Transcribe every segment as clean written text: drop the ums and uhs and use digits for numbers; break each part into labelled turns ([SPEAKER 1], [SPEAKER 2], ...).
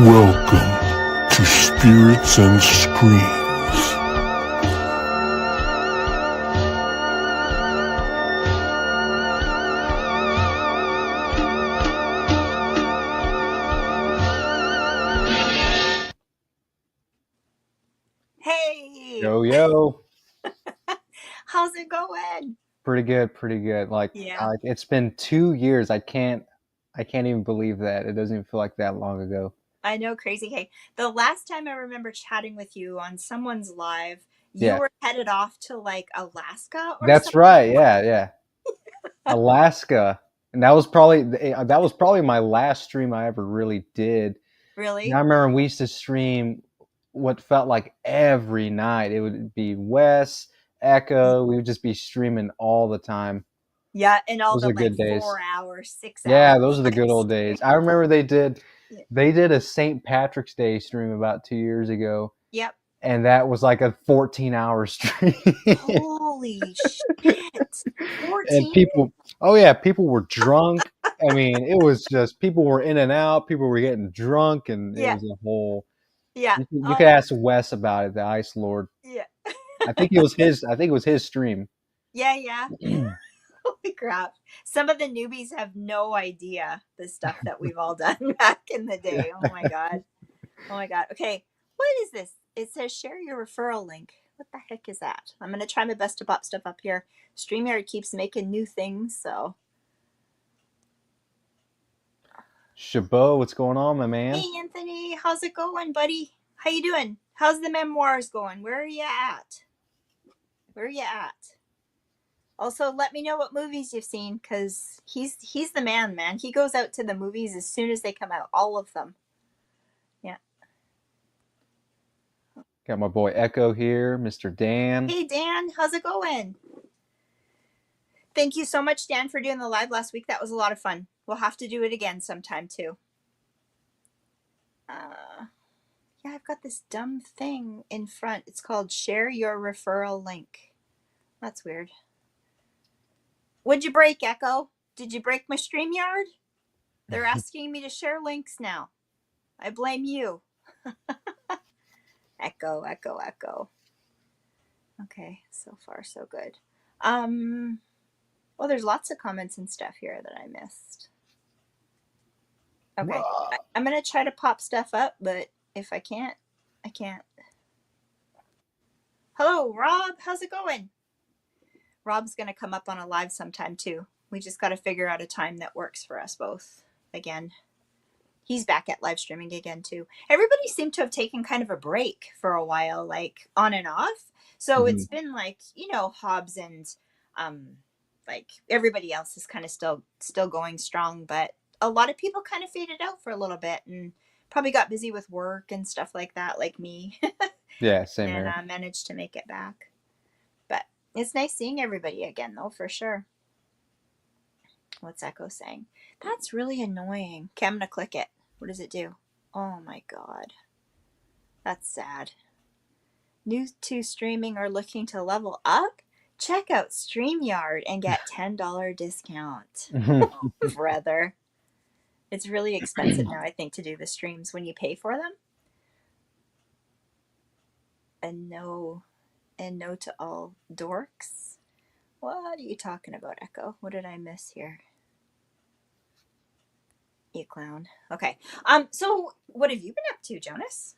[SPEAKER 1] Welcome to Spirits and Screams.
[SPEAKER 2] Hey!
[SPEAKER 3] Yo.
[SPEAKER 2] How's it going?
[SPEAKER 3] Pretty good. Like,
[SPEAKER 2] Yeah.
[SPEAKER 3] it's been 2 years. I can't even believe that. It doesn't even feel like that long ago.
[SPEAKER 2] I know, crazy. Hey, the last time I remember chatting with you on someone's live, you
[SPEAKER 3] Yeah.
[SPEAKER 2] were headed off to like Alaska or
[SPEAKER 3] That's
[SPEAKER 2] something.
[SPEAKER 3] right. Yeah. Alaska. And that was probably my last stream I ever really did. And I
[SPEAKER 2] Really?
[SPEAKER 3] remember we used to stream what felt like every night. It would be Wes, Echo. We would just be streaming all the time.
[SPEAKER 2] Yeah, and all
[SPEAKER 3] Those
[SPEAKER 2] the
[SPEAKER 3] are
[SPEAKER 2] like
[SPEAKER 3] good days.
[SPEAKER 2] 4 hours, 6
[SPEAKER 3] Yeah,
[SPEAKER 2] hours
[SPEAKER 3] those are the good old days. I remember they did a St. Patrick's Day stream about 2 years ago,
[SPEAKER 2] Yep.
[SPEAKER 3] and that was like a 14-hour stream.
[SPEAKER 2] Holy shit. 14?
[SPEAKER 3] And people were drunk. I mean, it was just people were in and out, people were getting drunk, and it
[SPEAKER 2] Yeah.
[SPEAKER 3] was a whole
[SPEAKER 2] Yeah.
[SPEAKER 3] you could ask Wes about it, the Ice Lord.
[SPEAKER 2] Yeah.
[SPEAKER 3] I think it was his stream.
[SPEAKER 2] Yeah. Holy crap. Some of the newbies have no idea the stuff that we've all done back in the day. Oh my God. Okay. What is this? It says share your referral link. What the heck is that? I'm going to try my best to pop stuff up here. StreamYard keeps making new things, so.
[SPEAKER 3] Chabot, what's going on, my man?
[SPEAKER 2] Hey, Anthony. How's it going, buddy? How you doing? How's the memoirs going? Where are you at? Also, let me know what movies you've seen, because he's the man. He goes out to the movies as soon as they come out, all of them. Yeah.
[SPEAKER 3] Got my boy Echo here, Mr. Dan.
[SPEAKER 2] Hey, Dan. How's it going? Thank you so much, Dan, for doing the live last week. That was a lot of fun. We'll have to do it again sometime, too. Yeah, I've got this dumb thing in front. It's called share your referral link. That's weird. What'd you break, Echo? Did you break my StreamYard? They're asking me to share links now. I blame you. Echo. Okay, so far so good. Well, there's lots of comments and stuff here that I missed. Okay, I'm going to try to pop stuff up, but if I can't, I can't. Hello, Rob. How's it going? Rob's going to come up on a live sometime, too. We just got to figure out a time that works for us both again. He's back at live streaming again, too. Everybody seemed to have taken kind of a break for a while, like on and off. So it's been like, Hobbs and like everybody else is kind of still going strong. But a lot of people kind of faded out for a little bit and probably got busy with work and stuff like that, like me.
[SPEAKER 3] Yeah, same
[SPEAKER 2] and
[SPEAKER 3] here.
[SPEAKER 2] Managed to make it back. But it's nice seeing everybody again, though, for sure. What's Echo saying? That's really annoying. Okay, I'm going to click it. What does it do? Oh, my God. That's sad. New to streaming or looking to level up? Check out StreamYard and get $10 discount. Oh, brother. It's really expensive now, I think, to do the streams when you pay for them. And no to all dorks. What are you talking about, Echo? What did I miss here? You clown. Okay. So what have you been up to, Jonas?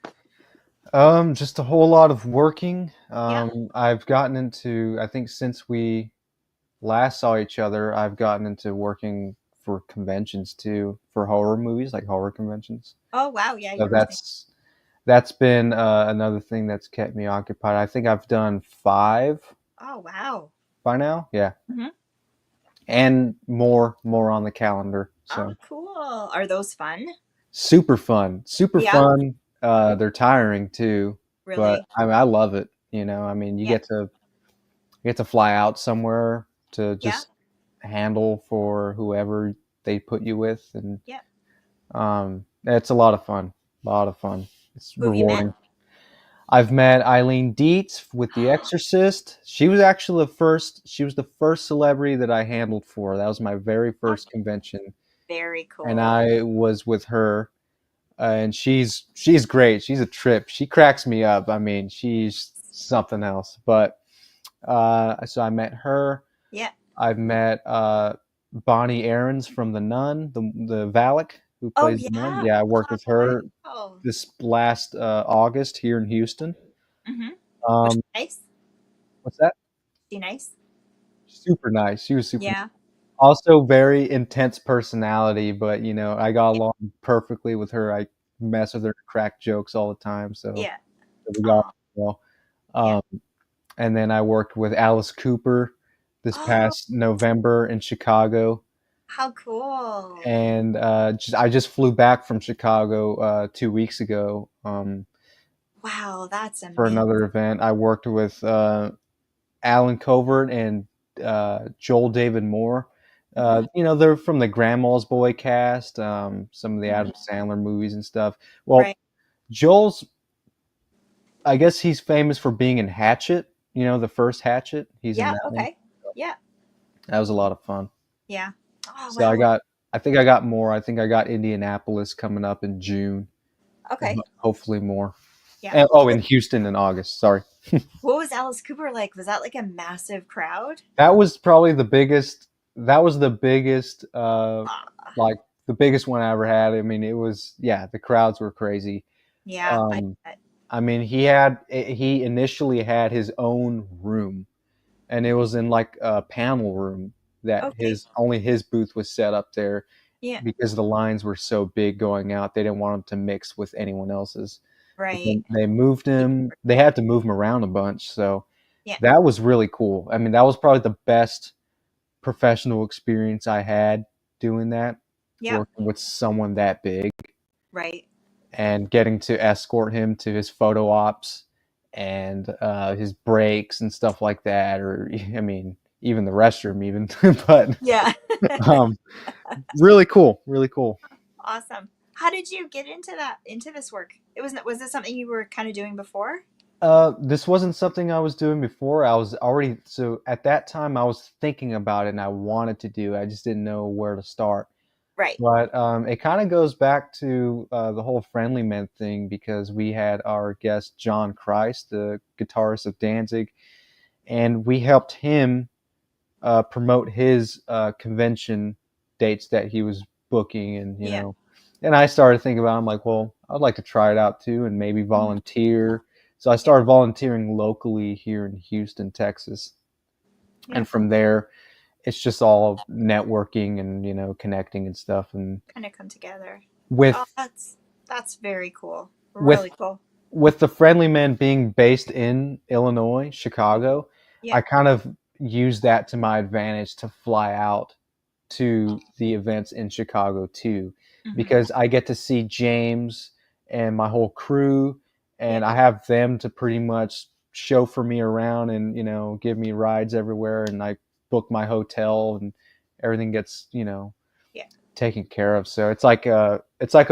[SPEAKER 3] Just a whole lot of working.
[SPEAKER 2] Yeah.
[SPEAKER 3] I've gotten into, I think since we last saw each other, I've gotten into working for conventions too, for horror movies, like horror conventions.
[SPEAKER 2] Oh, wow. Yeah.
[SPEAKER 3] So that's been another thing that's kept me occupied. I think I've done 5.
[SPEAKER 2] Oh, wow.
[SPEAKER 3] By now. Yeah.
[SPEAKER 2] Mm-hmm.
[SPEAKER 3] And more on the calendar. So.
[SPEAKER 2] Oh, cool. Are those fun?
[SPEAKER 3] Super fun. Fun. They're tiring too.
[SPEAKER 2] Really?
[SPEAKER 3] But I love it. You get to fly out somewhere to just handle for whoever they put you with, and it's a lot of fun. It's rewarding. I've met Eileen Dietz with The Exorcist. She was actually the first celebrity that I handled for. That was my very first convention.
[SPEAKER 2] Very cool.
[SPEAKER 3] And I was with her. and she's great. She's a trip. She cracks me up. I mean, she's something else. But so I met her.
[SPEAKER 2] Yeah.
[SPEAKER 3] I've met Bonnie Aarons from The Nun, the Valak who
[SPEAKER 2] Oh
[SPEAKER 3] plays the Nun.
[SPEAKER 2] yeah.
[SPEAKER 3] Yeah, I worked with her
[SPEAKER 2] Wow.
[SPEAKER 3] this last August here in Houston.
[SPEAKER 2] Mm-hmm. Was she nice?
[SPEAKER 3] What's that?
[SPEAKER 2] She nice?
[SPEAKER 3] Super nice. She was super nice.
[SPEAKER 2] Yeah.
[SPEAKER 3] Also very intense personality, but you know, I got along perfectly with her. I mess with her, crack jokes all the time, so
[SPEAKER 2] Yeah.
[SPEAKER 3] we got
[SPEAKER 2] Oh,
[SPEAKER 3] well. And then I worked with Alice Cooper this past November in Chicago.
[SPEAKER 2] How cool!
[SPEAKER 3] And I just flew back from Chicago 2 weeks ago.
[SPEAKER 2] Wow, that's
[SPEAKER 3] For
[SPEAKER 2] amazing.
[SPEAKER 3] another event. I worked with Alan Covert and Joel David Moore. You know, they're from the Grandma's Boy cast, some of the Adam Sandler movies and stuff. Well,
[SPEAKER 2] Right.
[SPEAKER 3] Joel's, I guess he's famous for being in Hatchet. You know, the first Hatchet. He's in
[SPEAKER 2] Yeah.
[SPEAKER 3] that one.
[SPEAKER 2] Okay. Yeah.
[SPEAKER 3] That was a lot of fun.
[SPEAKER 2] Yeah. Oh
[SPEAKER 3] So
[SPEAKER 2] wow.
[SPEAKER 3] I think I got more. I think I got Indianapolis coming up in June.
[SPEAKER 2] Okay.
[SPEAKER 3] Hopefully more.
[SPEAKER 2] Yeah.
[SPEAKER 3] And, oh, in Houston in August. Sorry.
[SPEAKER 2] What was Alice Cooper like? Was that like a massive crowd?
[SPEAKER 3] That was probably the biggest. That was the biggest, like the biggest one I ever had. I mean, it was, yeah, the crowds were crazy.
[SPEAKER 2] Yeah.
[SPEAKER 3] I mean, he initially had his own room, and it was in like a panel room that
[SPEAKER 2] Okay.
[SPEAKER 3] only his booth was set up there.
[SPEAKER 2] Yeah.
[SPEAKER 3] Because the lines were so big going out, they didn't want him to mix with anyone else's.
[SPEAKER 2] Right.
[SPEAKER 3] They moved him. They had to move him around a bunch, so
[SPEAKER 2] Yeah.
[SPEAKER 3] that was really cool. I mean, that was probably the best professional experience I had doing that.
[SPEAKER 2] Yeah.
[SPEAKER 3] Working with someone that big.
[SPEAKER 2] Right.
[SPEAKER 3] And getting to escort him to his photo ops and his breaks and stuff like that, or I mean, even the restroom, even. But
[SPEAKER 2] yeah,
[SPEAKER 3] really cool, really cool.
[SPEAKER 2] Awesome. How did you get into this work? Was this something you were kind of doing before?
[SPEAKER 3] This wasn't something I was doing before. I was already, so at that time I was thinking about it and I wanted to do it. I just didn't know where to start.
[SPEAKER 2] Right.
[SPEAKER 3] But it kind of goes back to the whole Friendly Men thing, because we had our guest John Christ, the guitarist of Danzig, and we helped him promote his convention dates that he was booking, and you know, and I started thinking about it. I'm like, well, I'd like to try it out too, and maybe volunteer. So I started volunteering locally here in Houston, Texas, and from there, it's just all networking and, you know, connecting and stuff, and
[SPEAKER 2] kind of come together.
[SPEAKER 3] With
[SPEAKER 2] that's very cool. Really cool.
[SPEAKER 3] With the Friendly Men being based in Illinois, Chicago, I kind of used that to my advantage to fly out to the events in Chicago too, because I get to see James and my whole crew, and I have them to pretty much chauffeur me around and, you know, give me rides everywhere, and I book my hotel and everything gets, you know, taken care of. So it's like a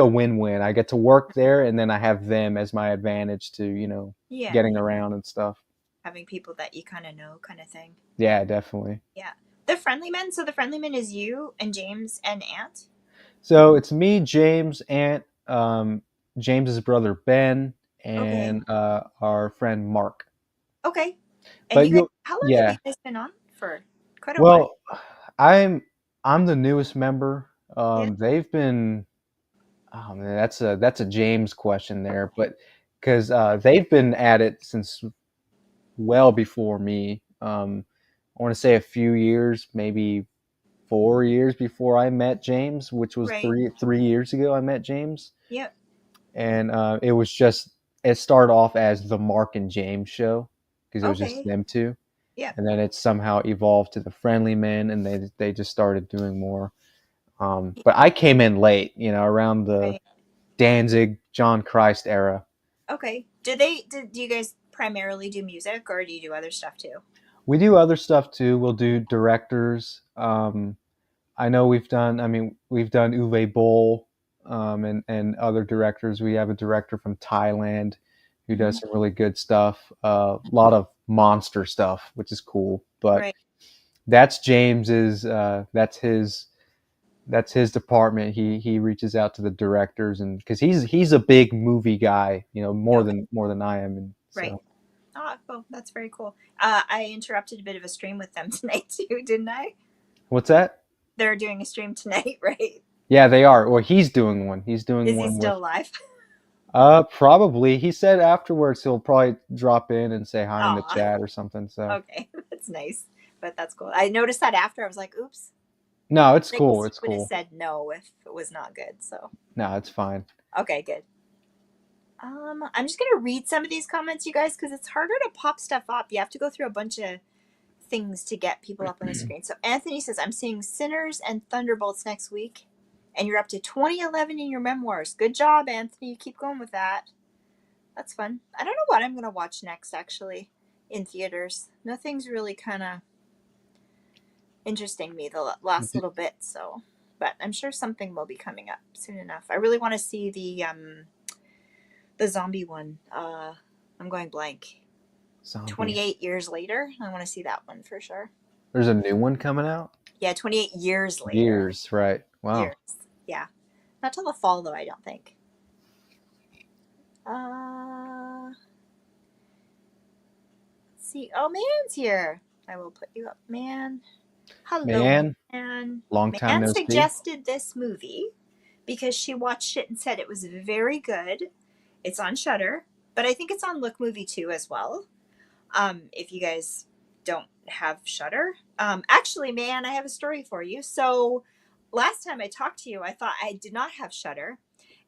[SPEAKER 3] win-win. I get to work there, and then I have them as my advantage to, you know, getting around and stuff.
[SPEAKER 2] Having people that you kind of know, kind of thing.
[SPEAKER 3] Yeah, definitely.
[SPEAKER 2] Yeah. The Friendly Men. So the Friendly Men is you and James and Ant.
[SPEAKER 3] So it's me, James, Ant, James's brother Ben, and our friend Mark.
[SPEAKER 2] Okay. And you guys, how long have you guys been on for? Quite a while.
[SPEAKER 3] I'm the newest member. They've been. Oh man, that's a James question there, but because they've been at it since well before me. I want to say a few years, maybe 4 years before I met James, which was 3 years ago. I met James.
[SPEAKER 2] Yep.
[SPEAKER 3] And it started off as the Mark and James show, because it was just them two.
[SPEAKER 2] Yeah.
[SPEAKER 3] And then it somehow evolved to the Friendly Men, and they just started doing more. But I came in late, you know, around the Danzig, John Christ era.
[SPEAKER 2] Okay. Do you guys primarily do music, or do you do other stuff too?
[SPEAKER 3] We do other stuff too. We'll do directors. I know we've done Uwe Boll, and other directors. We have a director from Thailand who does some really good stuff. A lot of monster stuff, which is cool. But that's James's. That's his that's his department. He reaches out to the directors, and because he's a big movie guy, more than I am, and so.
[SPEAKER 2] Right. Oh, well, that's very cool. I interrupted a bit of a stream with them tonight too, didn't I?
[SPEAKER 3] What's that?
[SPEAKER 2] They're doing a stream tonight, right?
[SPEAKER 3] Yeah, they are. Well, he's doing one. He's doing
[SPEAKER 2] Is
[SPEAKER 3] one
[SPEAKER 2] he still
[SPEAKER 3] with.
[SPEAKER 2] live?
[SPEAKER 3] Probably. He said afterwards he'll probably drop in and say hi in the
[SPEAKER 2] Aw.
[SPEAKER 3] chat or something. So.
[SPEAKER 2] Okay, that's nice, but that's cool. I noticed that after I was like, "Oops."
[SPEAKER 3] No, it's
[SPEAKER 2] I
[SPEAKER 3] cool.
[SPEAKER 2] guess
[SPEAKER 3] It's
[SPEAKER 2] you would have
[SPEAKER 3] cool.
[SPEAKER 2] said no if it was not good. So.
[SPEAKER 3] No, it's fine.
[SPEAKER 2] Okay, good. I'm just gonna read some of these comments, you guys, because it's harder to pop stuff up. You have to go through a bunch of things to get people up on the screen. So Anthony says, "I'm seeing Sinners and Thunderbolts next week, and you're up to 2011 in your memoirs. Good job, Anthony. Keep going with that. That's fun. I don't know what I'm gonna watch next, actually, in theaters. Nothing's really kind of interesting me the last little bit. So, but I'm sure something will be coming up soon enough. I really want to see the zombie one. I'm going blank.
[SPEAKER 3] Zombie.
[SPEAKER 2] 28 years later. I want to see that one for sure.
[SPEAKER 3] There's a new one coming out?
[SPEAKER 2] Yeah, 28 years later.
[SPEAKER 3] Years, right. Wow.
[SPEAKER 2] Years. Yeah. Not till the fall, though, I don't think. Let's see. Oh, Man's here. I will put you up, Man. Hello,
[SPEAKER 3] Man. Long time
[SPEAKER 2] Man
[SPEAKER 3] no see.
[SPEAKER 2] suggested this movie because she watched it and said it was very good. It's on Shudder, but I think it's on Look Movie too as well. If you guys don't have Shudder. Actually, Man, I have a story for you. So last time I talked to you, I thought I did not have Shudder.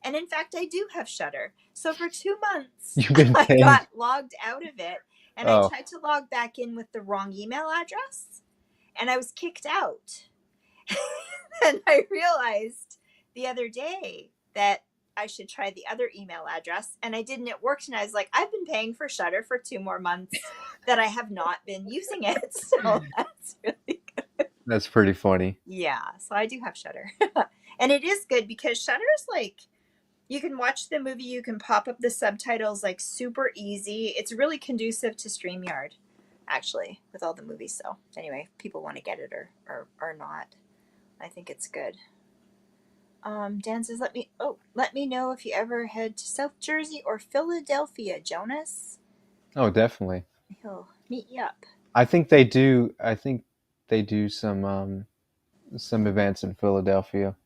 [SPEAKER 2] And in fact, I do have Shudder. So for 2 months, I got logged out of it. And I tried to log back in with the wrong email address. And I was kicked out. And I realized the other day that I should try the other email address, and I didn't. It worked, and I was like, I've been paying for Shudder for 2 more months that I have not been using it. So that's really good.
[SPEAKER 3] That's pretty funny.
[SPEAKER 2] Yeah, so I do have Shudder. And it is good because Shudder is like, you can watch the movie, you can pop up the subtitles like super easy. It's really conducive to StreamYard, actually, with all the movies. So anyway, people want to get it or not. I think it's good. Dan says, let me know if you ever head to South Jersey or Philadelphia, Jonas.
[SPEAKER 3] Oh, definitely.
[SPEAKER 2] He'll meet you up.
[SPEAKER 3] I think they do some events in Philadelphia.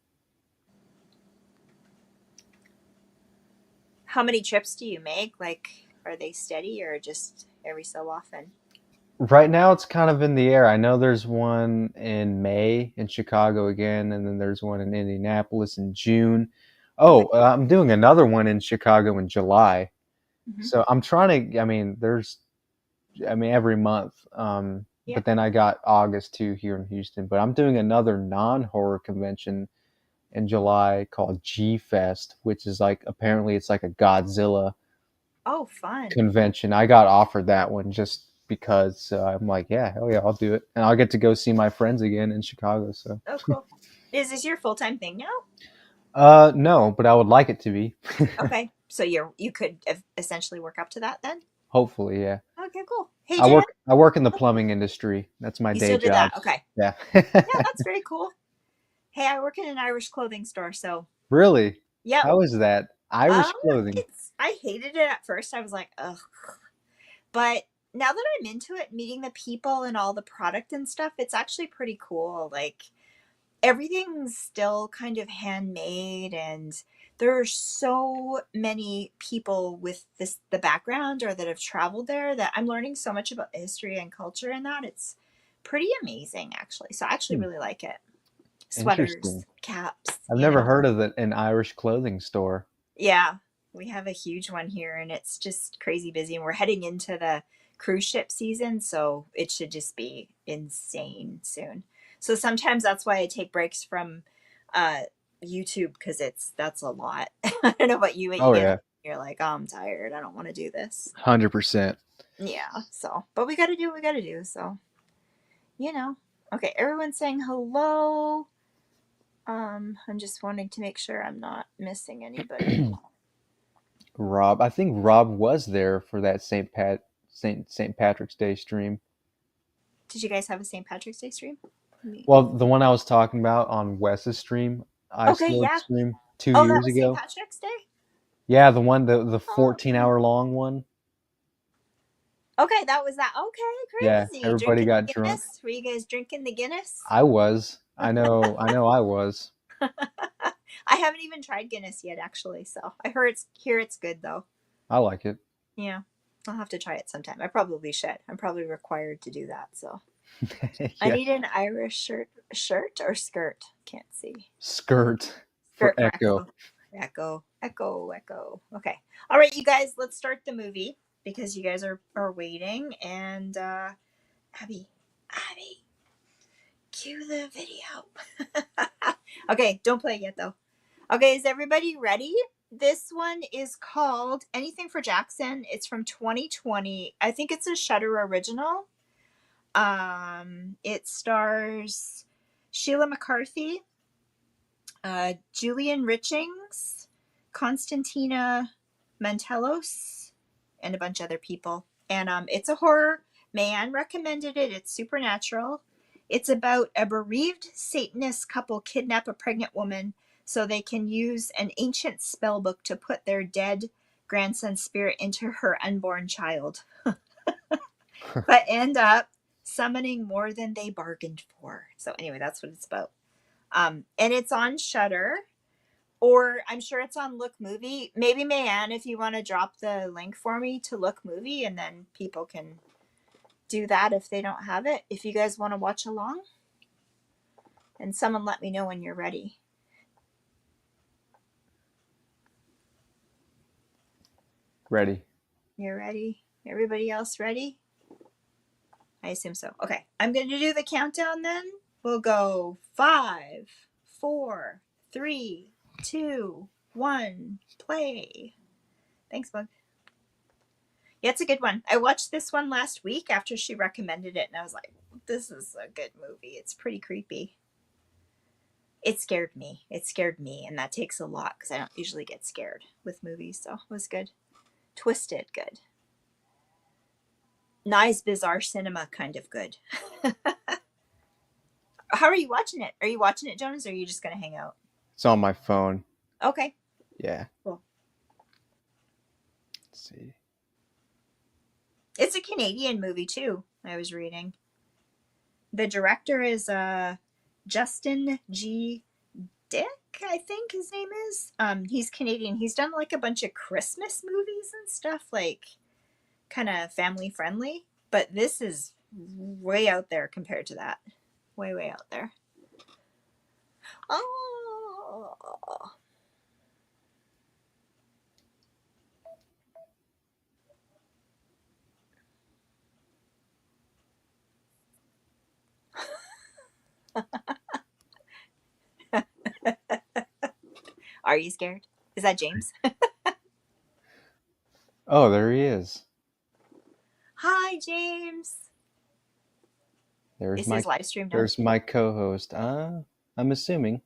[SPEAKER 2] How many trips do you make? Like, are they steady or just every so often?
[SPEAKER 3] Right now, it's kind of in the air. I know there's one in May in Chicago again, and then there's one in Indianapolis in June. Oh, I'm doing another one in Chicago in July. Mm-hmm. So I'm trying to, every month. But then I got August too here in Houston. But I'm doing another non-horror convention in July called G-Fest, which is like, apparently it's like a Godzilla
[SPEAKER 2] fun
[SPEAKER 3] convention. I got offered that one just because I'm like, yeah, hell yeah, I'll do it. And I'll get to go see my friends again in Chicago. So.
[SPEAKER 2] Oh, cool. Is this your full-time thing now?
[SPEAKER 3] No, but I would like it to be.
[SPEAKER 2] Okay. So you could essentially work up to that then?
[SPEAKER 3] Hopefully, yeah.
[SPEAKER 2] Okay, cool. Hey,
[SPEAKER 3] I work in the plumbing industry. That's my day job.
[SPEAKER 2] That. Okay.
[SPEAKER 3] Yeah.
[SPEAKER 2] Yeah, that's very cool. Hey, I work in an Irish clothing store, so.
[SPEAKER 3] Really?
[SPEAKER 2] Yeah.
[SPEAKER 3] How is that? Irish clothing?
[SPEAKER 2] I hated it at first. I was like, ugh. But now that I'm into it, meeting the people and all the product and stuff, it's actually pretty cool. Like, everything's still kind of handmade, and there are so many people with the background or that have traveled there that I'm learning so much about the history and culture in that. It's pretty amazing, actually. So I actually really like it. Sweaters, caps.
[SPEAKER 3] I've never heard of an Irish clothing store.
[SPEAKER 2] Yeah, we have a huge one here, and it's just crazy busy. And we're heading into the cruise ship season, so it should just be insane soon. So sometimes that's why I take breaks from YouTube, because that's a lot. I don't know about you.
[SPEAKER 3] Yeah.
[SPEAKER 2] You're like, oh, I'm tired. I don't want to do this.
[SPEAKER 3] 100%.
[SPEAKER 2] Yeah. So, but we got to do what we got to do. So, Okay. Everyone's saying hello. I'm just wanting to make sure I'm not missing anybody.
[SPEAKER 3] Rob, I think Rob was there for that St. Patrick's Day stream.
[SPEAKER 2] Did you guys have a St. Patrick's Day stream?
[SPEAKER 3] Well, the one I was talking about on Wes's stream, stream 2 years
[SPEAKER 2] that was
[SPEAKER 3] ago.
[SPEAKER 2] St. Patrick's Day?
[SPEAKER 3] Yeah, the 14-hour long one.
[SPEAKER 2] Okay, that was that. Okay, crazy.
[SPEAKER 3] Yeah, everybody got drunk.
[SPEAKER 2] Were you guys drinking the Guinness?
[SPEAKER 3] I was. I know I was.
[SPEAKER 2] I haven't even tried Guinness yet, actually. So I hear it's good though.
[SPEAKER 3] I like it.
[SPEAKER 2] Yeah, I'll have to try it sometime. I probably should. I'm probably required to do that. So yeah. I need an Irish shirt or skirt. Can't see.
[SPEAKER 3] Skirt for echo.
[SPEAKER 2] Echo. Okay. All right, you guys. Let's start the movie because you guys are waiting. And Abby, cue the video. Okay, don't play it yet though. Okay, is everybody ready? This one is called Anything for Jackson. It's from 2020. I think it's a Shudder original. It stars Sheila McCarthy, Julian Richings, Constantina Mantelos, and a bunch of other people. And it's a horror. Man recommended it. It's supernatural. It's about a bereaved Satanist couple kidnap a pregnant woman so they can use an ancient spell book to put their dead grandson's spirit into her unborn child. But end up summoning more than they bargained for. So anyway, that's what it's about. And it's on Shudder, or I'm sure it's on Look Movie. Maybe Mayanne, if you want to drop the link for me to Look Movie, and then people can do that if they don't have it. If you guys want to watch along, and someone let me know when you're ready.
[SPEAKER 3] Ready.
[SPEAKER 2] You're ready? Everybody else ready? I assume so. Okay, I'm going to do the countdown then. We'll go 5, 4, 3, 2, 1, play. Thanks, Bug. Yeah, it's a good one. I watched this one last week after she recommended it, and I was like, this is a good movie. It's pretty creepy. It scared me, and that takes a lot because I don't usually get scared with movies, so it was good. Twisted, good. Nice, bizarre cinema, kind of good. How are you watching it? Are you watching it, Jonas, or are you just going to hang out?
[SPEAKER 3] It's on my phone.
[SPEAKER 2] Okay.
[SPEAKER 3] Yeah.
[SPEAKER 2] Cool.
[SPEAKER 3] Let's see.
[SPEAKER 2] It's a Canadian movie, too, I was reading. The director is Justin G. Dyck, I think his name is. He's Canadian. He's done like a bunch of Christmas movies and stuff, like kind of family friendly. But this is way out there compared to that. Way out there. Oh. Are you scared? Is that James?
[SPEAKER 3] Oh, there he is.
[SPEAKER 2] Hi, James. Is his live stream done?
[SPEAKER 3] There's my co-host. I'm assuming.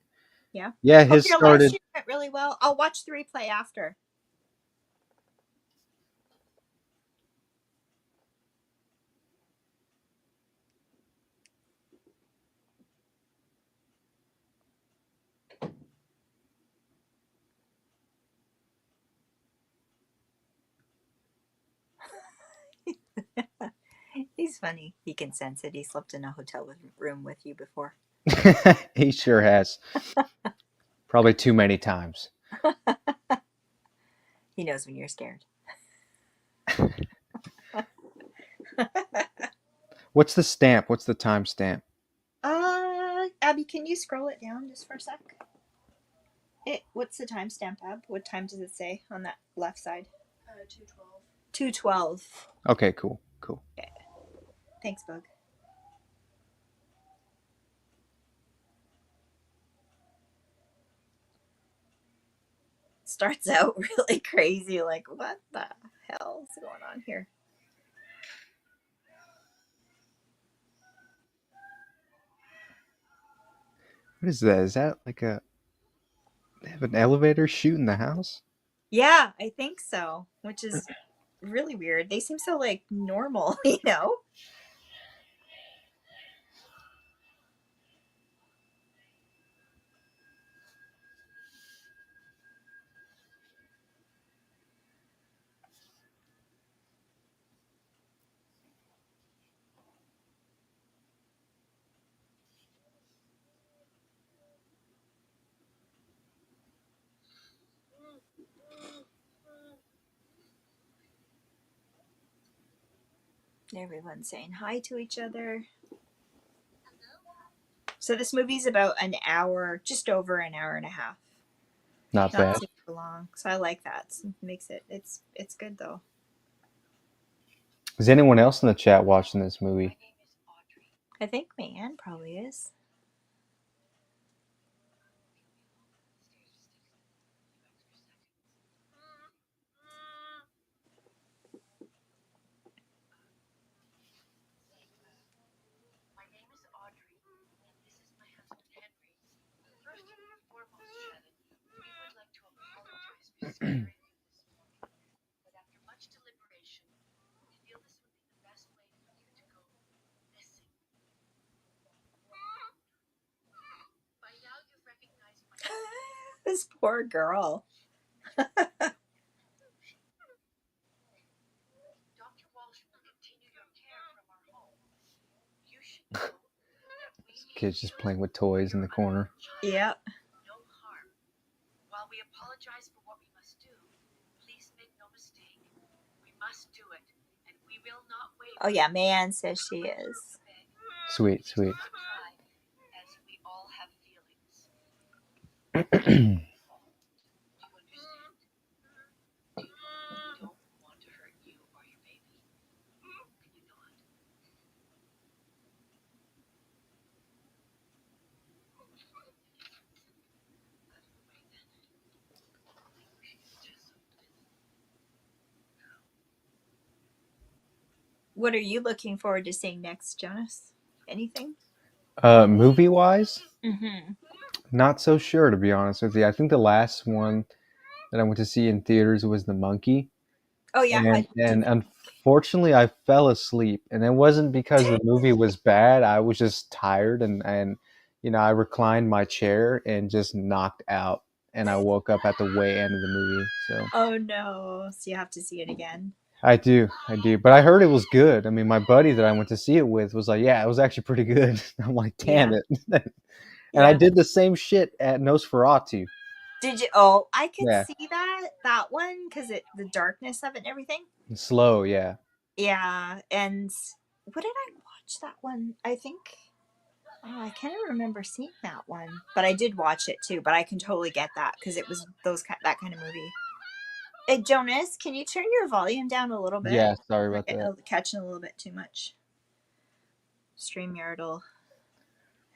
[SPEAKER 2] Yeah.
[SPEAKER 3] Yeah, his
[SPEAKER 2] your
[SPEAKER 3] started.
[SPEAKER 2] Live stream went really well. I'll watch the replay after. He's funny. He can sense it. He slept in a hotel room with you before.
[SPEAKER 3] He sure has. Probably too many times.
[SPEAKER 2] He knows when you're scared.
[SPEAKER 3] What's the stamp? What's the time stamp?
[SPEAKER 2] Abby, can you scroll it down just for a sec? What's the timestamp, Ab? What time does it say on that left side? 2:12. 2:12.
[SPEAKER 3] Okay, cool.
[SPEAKER 2] Okay. Thanks, Bug. Starts out really crazy, like, what the hell is going on here?
[SPEAKER 3] What is that? Is that like they have an elevator chute in the house?
[SPEAKER 2] Yeah, I think so, which is really weird. They seem so, like, normal, you know? Everyone's saying hi to each other. So this movie's about an hour, just over an hour and a half.
[SPEAKER 3] Not bad.
[SPEAKER 2] Super long. So I like that. It makes it. It's good though.
[SPEAKER 3] Is anyone else in the chat watching this movie?
[SPEAKER 2] I think Man probably is. This poor girl.
[SPEAKER 3] Kid's just playing with toys in the corner.
[SPEAKER 2] Yep.
[SPEAKER 4] No harm. While we apologize for what we must do, please make no mistake. We must do it, and we will not wait.
[SPEAKER 2] Oh yeah, Man says she is.
[SPEAKER 3] Sweet, sweet.
[SPEAKER 4] As we all have feelings.
[SPEAKER 3] Hmm.
[SPEAKER 4] Do you understand? We don't want to hurt you or your baby. Can you not?
[SPEAKER 2] What are you looking forward to seeing next, Jonas? Anything?
[SPEAKER 3] Movie-wise?
[SPEAKER 2] Mm-hmm.
[SPEAKER 3] Not so sure, to be honest with you. I think the last one that I went to see in theaters was The Monkey.
[SPEAKER 2] Oh yeah.
[SPEAKER 3] And unfortunately, I fell asleep. And it wasn't because the movie was bad. I was just tired, and you know, I reclined my chair and just knocked out. And I woke up at the way end of the movie. So.
[SPEAKER 2] Oh no! So you have to see it again.
[SPEAKER 3] I do. But I heard it was good. I mean, my buddy that I went to see it with was like, yeah, it was actually pretty good. I'm like, damn it. And I did the same shit at Nosferatu.
[SPEAKER 2] Did you? Oh, I could
[SPEAKER 3] Yeah.
[SPEAKER 2] see that one because the darkness of it and everything.
[SPEAKER 3] Slow, yeah.
[SPEAKER 2] Yeah, and what did I watch that one? I think I can't remember seeing that one, but I did watch it too. But I can totally get that because it was that kind of movie. Hey, Jonas, can you turn your volume down a little bit?
[SPEAKER 3] Yeah, sorry about that.
[SPEAKER 2] Catching a little bit too much. StreamYard will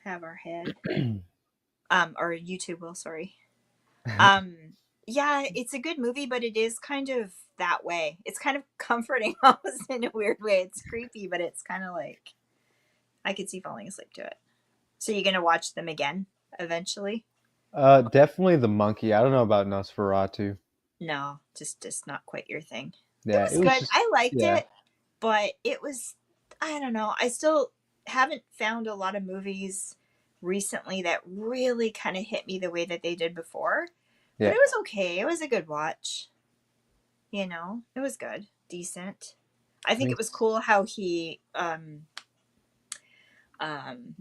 [SPEAKER 2] have our head. Or YouTube will, sorry. Yeah, it's a good movie, but it is kind of that way. It's kind of comforting almost in a weird way. It's creepy, but it's kind of like I could see falling asleep to it. So you're gonna watch them again eventually?
[SPEAKER 3] Definitely The Monkey. I don't know about Nosferatu.
[SPEAKER 2] No, just not quite your thing.
[SPEAKER 3] Yeah,
[SPEAKER 2] it was good. I liked it, but it was, I don't know. I still haven't found a lot of movies recently that really kind of hit me the way that they did before. Yeah. But it was okay. It was a good watch. You know, it was good, decent. I think it was cool how he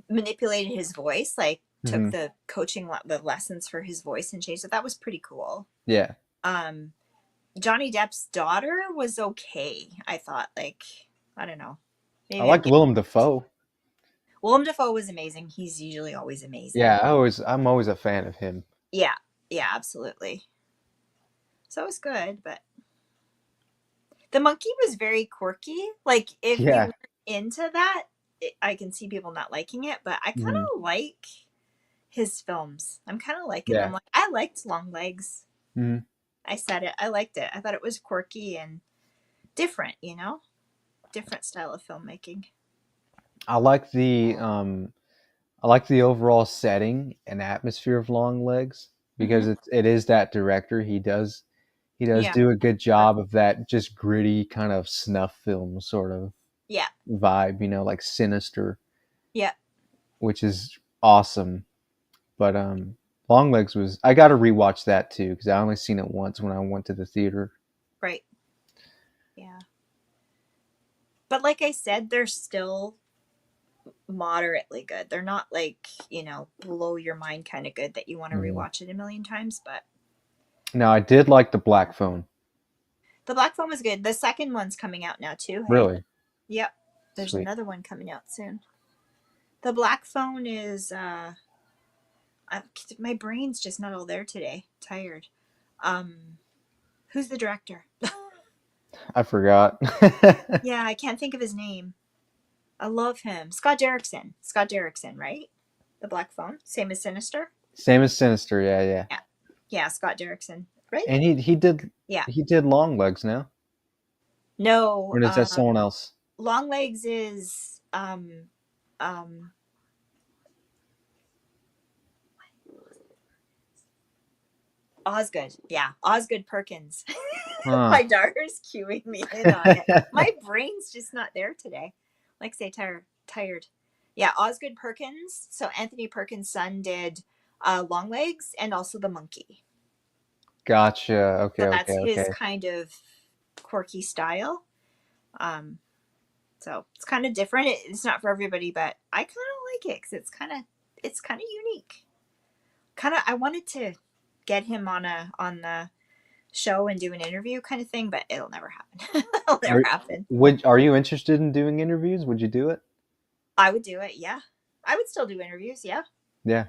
[SPEAKER 2] manipulated his voice, like took the coaching, the lessons for his voice and changed it. That was pretty cool.
[SPEAKER 3] Yeah.
[SPEAKER 2] Johnny Depp's daughter was okay. I thought, like, I don't know.
[SPEAKER 3] Maybe I liked Willem Dafoe.
[SPEAKER 2] Willem Dafoe was amazing. He's usually always amazing.
[SPEAKER 3] Yeah, I'm always a fan of him.
[SPEAKER 2] Yeah, absolutely. So it was good, but The Monkey was very quirky. Like, if you were into that, I can see people not liking it, but I kind of like his films. I'm kind of liking them. Like, I liked Long Legs. Mm-hmm. I said it. I liked it. I thought it was quirky and different, you know? Different style of filmmaking.
[SPEAKER 3] I like the overall setting and atmosphere of Long Legs because it is that director. He does do a good job of that just gritty kind of snuff film sort of vibe, you know, like Sinister. Yeah. Which is awesome. But Long Legs was, I got to rewatch that too because I only seen it once when I went to the theater.
[SPEAKER 2] Right. Yeah. But like I said, they're still moderately good. They're not like, you know, blow your mind kind of good that you want to rewatch it a million times, but
[SPEAKER 3] no, I did like The Black Phone.
[SPEAKER 2] The Black Phone was good. The second one's coming out now too. Hey?
[SPEAKER 3] Really?
[SPEAKER 2] Yep. There's
[SPEAKER 3] Sweet.
[SPEAKER 2] another one coming out soon. The black phone is my brain's just not all there today. Tired. Who's the director?
[SPEAKER 3] I forgot.
[SPEAKER 2] Yeah, I can't think of his name. I love him. Scott Derrickson. Scott Derrickson, right? The black phone, same as Sinister.
[SPEAKER 3] Same as Sinister. Yeah.
[SPEAKER 2] Yeah, Scott Derrickson, right?
[SPEAKER 3] And he did.
[SPEAKER 2] Yeah.
[SPEAKER 3] He did Long Legs now.
[SPEAKER 2] No.
[SPEAKER 3] Or is that someone else?
[SPEAKER 2] Longlegs is Osgood. Yeah, Osgood Perkins.
[SPEAKER 3] Huh.
[SPEAKER 2] My daughter's cueing me in on it. My brain's just not there today. Like say tired. Yeah, Osgood Perkins. So Anthony Perkins' son did Longlegs and also The Monkey.
[SPEAKER 3] Gotcha. Okay.
[SPEAKER 2] So that's his
[SPEAKER 3] Okay.
[SPEAKER 2] kind of quirky style. So it's kind of different. It's not for everybody, but I kind of like it because it's kind of unique. I wanted to get him on the show and do an interview kind of thing, but it'll never happen. It'll never happen.
[SPEAKER 3] Are you interested in doing interviews? Would you do it?
[SPEAKER 2] I would do it. Yeah, I would still do interviews. Yeah.
[SPEAKER 3] Yeah.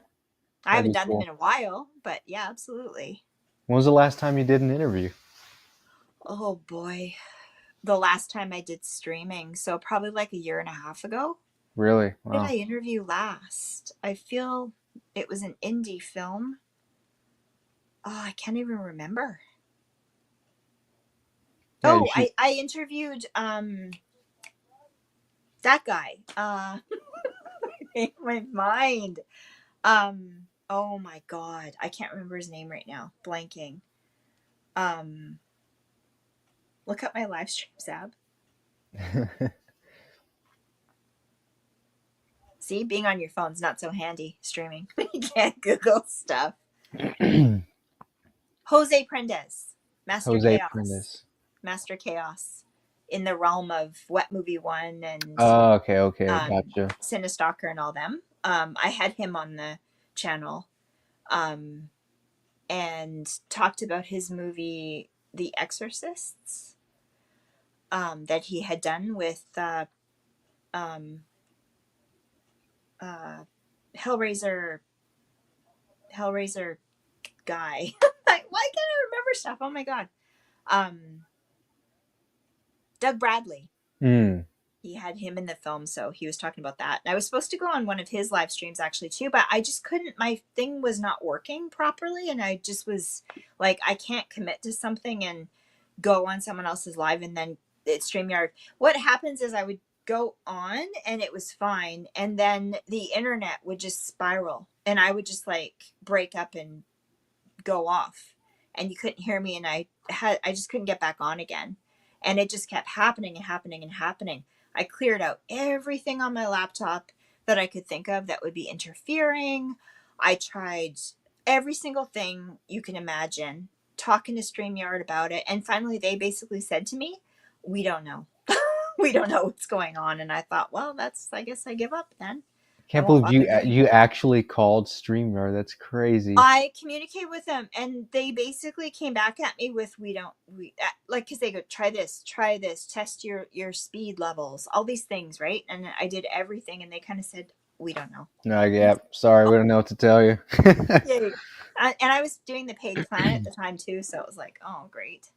[SPEAKER 2] I haven't done them in a while, but yeah, absolutely.
[SPEAKER 3] When was the last time you did an interview?
[SPEAKER 2] Oh boy. The last time I did streaming, so probably like a year and a half ago.
[SPEAKER 3] Really? Wow.
[SPEAKER 2] What did I interview last? I feel it was an indie film. Oh, I can't even remember. Yeah, I interviewed that guy. In my mind. Oh my god. I can't remember his name right now. Blanking. Look up my live stream, Zab. See, being on your phone's not so handy streaming. You can't Google stuff. Jose Prendes. Master Chaos. Master Chaos. In the realm of Wet Movie 1 and
[SPEAKER 3] okay, gotcha.
[SPEAKER 2] Cinestalker and all them. I had him on the channel and talked about his movie The Exorcists that he had done with Hellraiser guy. Why can't I remember stuff? Oh my god. Doug Bradley. He had him in the film, so he was talking about that. And I was supposed to go on one of his live streams actually too, but I just couldn't. My thing was not working properly, and I just was like, I can't commit to something and go on someone else's live and then it's StreamYard. What happens is I would go on and it was fine, and then the internet would just spiral, and I would just like break up and go off, and you couldn't hear me, and I just couldn't get back on again, and it just kept happening and happening and happening. I cleared out everything on my laptop that I could think of that would be interfering. I tried every single thing you can imagine, talking to StreamYard about it. And finally, they basically said to me, we don't know. We don't know what's going on. And I thought, well, I guess I give up then.
[SPEAKER 3] Can't believe you actually called StreamYard. That's crazy.
[SPEAKER 2] I communicated with them, and they basically came back at me with, because they go, try this, test your speed levels, all these things, right? And I did everything, and they kind of said, we don't know.
[SPEAKER 3] No, yeah, sorry, we don't know what to tell you.
[SPEAKER 2] Yeah. And I was doing the paid plan at the time too, so it was like, oh, great.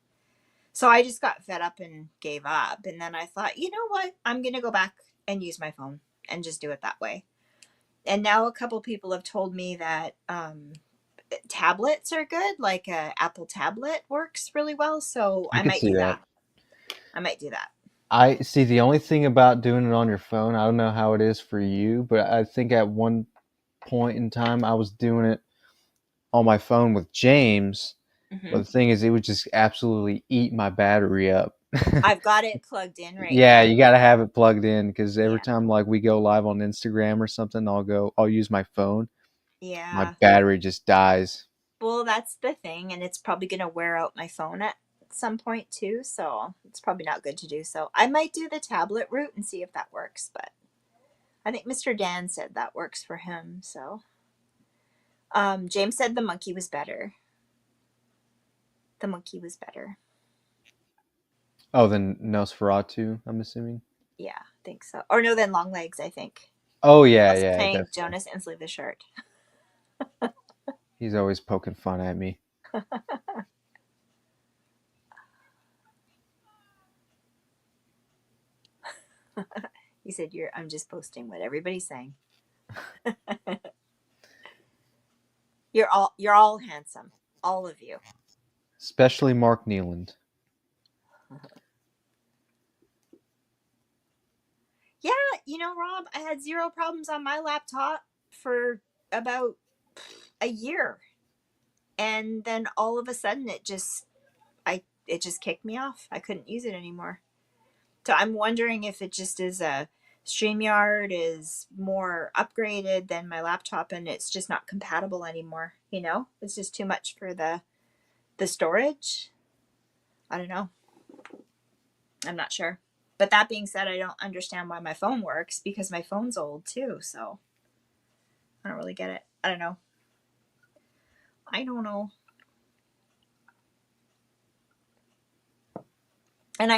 [SPEAKER 2] So I just got fed up and gave up, and then I thought, you know what? I'm going to go back and use my phone and just do it that way. And now a couple people have told me that tablets are good, like a Apple tablet works really well. So I might do that. I might do that.
[SPEAKER 3] I see. The only thing about doing it on your phone, I don't know how it is for you, but I think at one point in time I was doing it on my phone with James. Mm-hmm. But the thing is, it would just absolutely eat my battery up.
[SPEAKER 2] I've got it plugged in right now.
[SPEAKER 3] Yeah, you got to have it plugged in, because every time like we go live on Instagram or something, I'll use my phone.
[SPEAKER 2] Yeah.
[SPEAKER 3] My battery just dies.
[SPEAKER 2] Well, that's the thing, and it's probably going to wear out my phone at some point too, so it's probably not good to do so. I might do the tablet route and see if that works, but I think Mr. Dan said that works for him, so. James said the monkey was better. The monkey was better.
[SPEAKER 3] Oh, then Nosferatu, I'm assuming.
[SPEAKER 2] Yeah, I think so. Or no, then long legs, I think.
[SPEAKER 3] Oh yeah,
[SPEAKER 2] Also
[SPEAKER 3] yeah,
[SPEAKER 2] saying
[SPEAKER 3] definitely.
[SPEAKER 2] Jonas and sleeveless shirt.
[SPEAKER 3] He's always poking fun at me.
[SPEAKER 2] He said, I'm just posting what everybody's saying. You're all handsome. All of you.
[SPEAKER 3] Especially Mark Nealand.
[SPEAKER 2] Yeah, Rob, I had zero problems on my laptop for about a year. And then all of a sudden it just kicked me off. I couldn't use it anymore. So I'm wondering if it just is StreamYard is more upgraded than my laptop and it's just not compatible anymore. It's just too much for the storage. I don't know. I'm not sure. But that being said, I don't understand why my phone works because my phone's old too. So I don't really get it. I don't know. And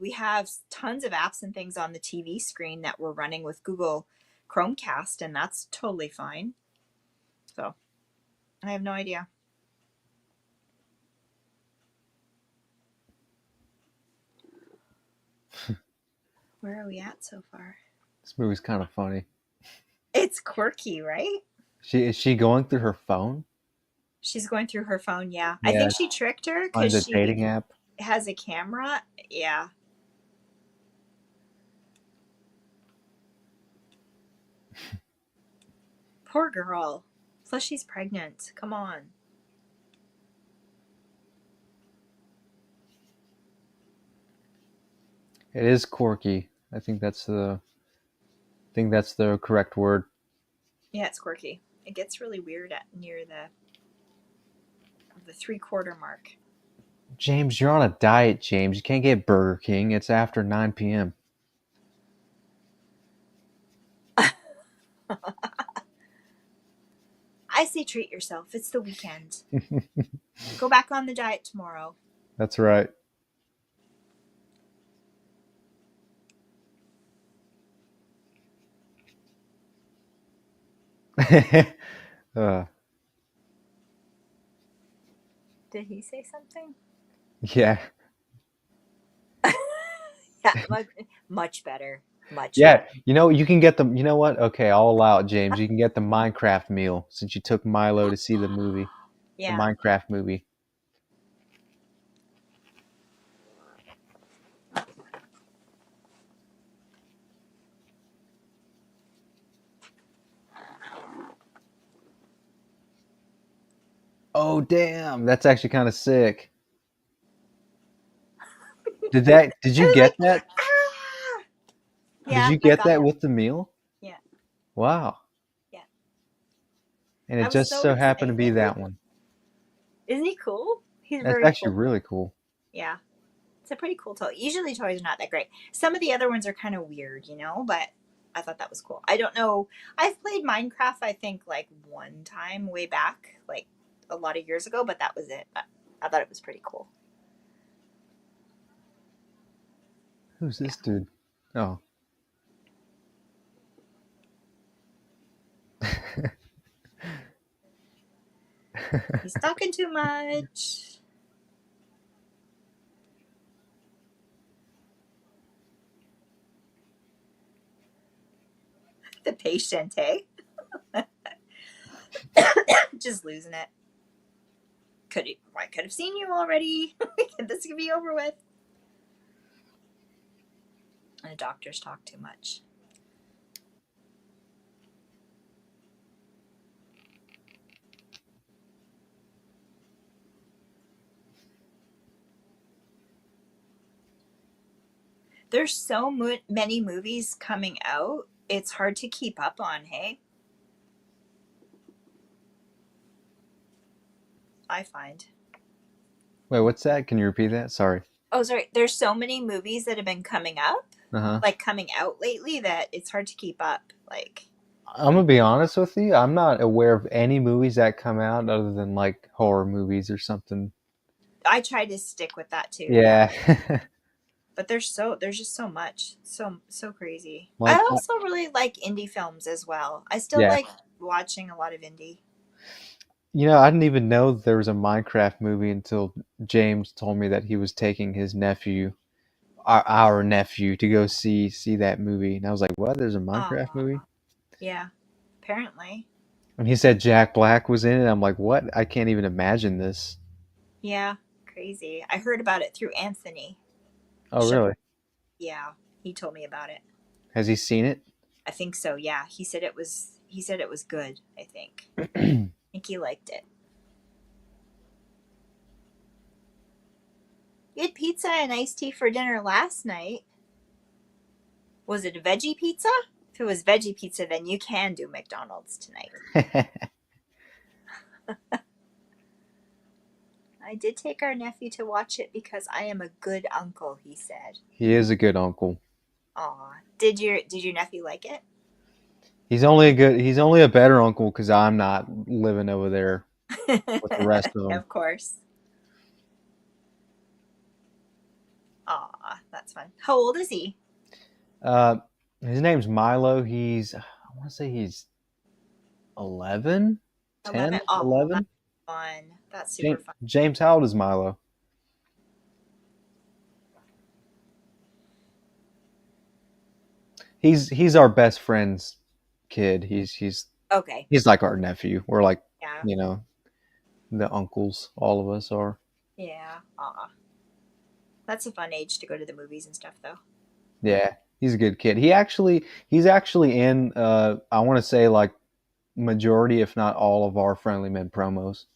[SPEAKER 2] we have tons of apps and things on the TV screen that we're running with Google Chromecast, and that's totally fine. So I have no idea. Where are we at so far?
[SPEAKER 3] This movie's kind of funny.
[SPEAKER 2] It's quirky, right?
[SPEAKER 3] Is she going through her phone?
[SPEAKER 2] She's going through her phone, yeah. I think she tricked her because she
[SPEAKER 3] dating app
[SPEAKER 2] has a camera. Yeah. Poor girl. Plus she's pregnant. Come on.
[SPEAKER 3] It is quirky. I think that's the correct word.
[SPEAKER 2] Yeah, it's quirky. It gets really weird near the 3/4 mark.
[SPEAKER 3] James, you're on a diet, James. You can't get Burger King. It's after 9 p.m.
[SPEAKER 2] I say treat yourself. It's the weekend. Go back on the diet tomorrow.
[SPEAKER 3] That's right.
[SPEAKER 2] Did he say something?
[SPEAKER 3] Yeah.
[SPEAKER 2] Yeah, much better.
[SPEAKER 3] Yeah, you can get them. You know what? Okay, I'll allow it, James. You can get the Minecraft meal since you took Milo to see the movie.
[SPEAKER 2] Yeah.
[SPEAKER 3] The Minecraft movie. Oh, damn. That's actually kind of sick. Did you get that?
[SPEAKER 2] Yeah,
[SPEAKER 3] did you get that with the meal?
[SPEAKER 2] Yeah.
[SPEAKER 3] Wow.
[SPEAKER 2] Yeah.
[SPEAKER 3] And it just so happened to be that one.
[SPEAKER 2] Isn't he cool?
[SPEAKER 3] That's actually really cool.
[SPEAKER 2] Yeah. It's a pretty cool toy. Usually toys are not that great. Some of the other ones are kind of weird, but I thought that was cool. I don't know. I've played Minecraft, I think, one time way back, a lot of years ago, but that was it. I thought it was pretty cool.
[SPEAKER 3] Who's this dude? Oh.
[SPEAKER 2] He's talking too much. The patient, eh? Just losing it. I could have seen you already. This could be over with. And the doctors talk too much. There's so many movies coming out. It's hard to keep up on, hey? I find.
[SPEAKER 3] Wait, what's that? Can you repeat that? Sorry.
[SPEAKER 2] Oh, sorry. There's so many movies that have been coming up,
[SPEAKER 3] Uh-huh.
[SPEAKER 2] Coming out lately, that it's hard to keep up.
[SPEAKER 3] I'm gonna be honest with you. I'm not aware of any movies that come out other than horror movies or something.
[SPEAKER 2] I try to stick with that too.
[SPEAKER 3] Yeah.
[SPEAKER 2] But there's just so much, so crazy.
[SPEAKER 3] Like,
[SPEAKER 2] I also really like indie films as well. I still
[SPEAKER 3] Yeah.
[SPEAKER 2] like watching a lot of indie.
[SPEAKER 3] You know, I didn't even know there was a Minecraft movie until James told me that he was taking his nephew, our nephew, to go see that movie, and I was like, "What? There's a Minecraft movie?"
[SPEAKER 2] Yeah, apparently.
[SPEAKER 3] And he said Jack Black was in it. I'm like, "What? I can't even imagine this."
[SPEAKER 2] Yeah, crazy. I heard about it through Anthony.
[SPEAKER 3] Oh, really?
[SPEAKER 2] Yeah, he told me about it.
[SPEAKER 3] Has he seen it?
[SPEAKER 2] I think so. Yeah, he said it was. He said it was good. I think. I think he liked it. You had pizza and iced tea for dinner last night. Was it a veggie pizza? If it was veggie pizza, then you can do McDonald's tonight. I did take our nephew to watch it because I am a good uncle, he said.
[SPEAKER 3] He is a good uncle.
[SPEAKER 2] Aw. Did your nephew like it?
[SPEAKER 3] He's only a better uncle because I'm not living over there with the rest of them.
[SPEAKER 2] Of course. Aw, that's fun. How old is he?
[SPEAKER 3] His name's Milo. I want to say he's 11? 10? 11?
[SPEAKER 2] That's fun. That's super fun.
[SPEAKER 3] James, how old is Milo? He's our best friend's kid. He's
[SPEAKER 2] okay.
[SPEAKER 3] He's like our nephew. We're like,
[SPEAKER 2] yeah.
[SPEAKER 3] You know, the uncles. All of us are.
[SPEAKER 2] Yeah. Aw. That's a fun age to go to the movies and stuff, though.
[SPEAKER 3] Yeah, he's a good kid. He's actually in. I want to say like majority, if not all, of our Friendly Men promos.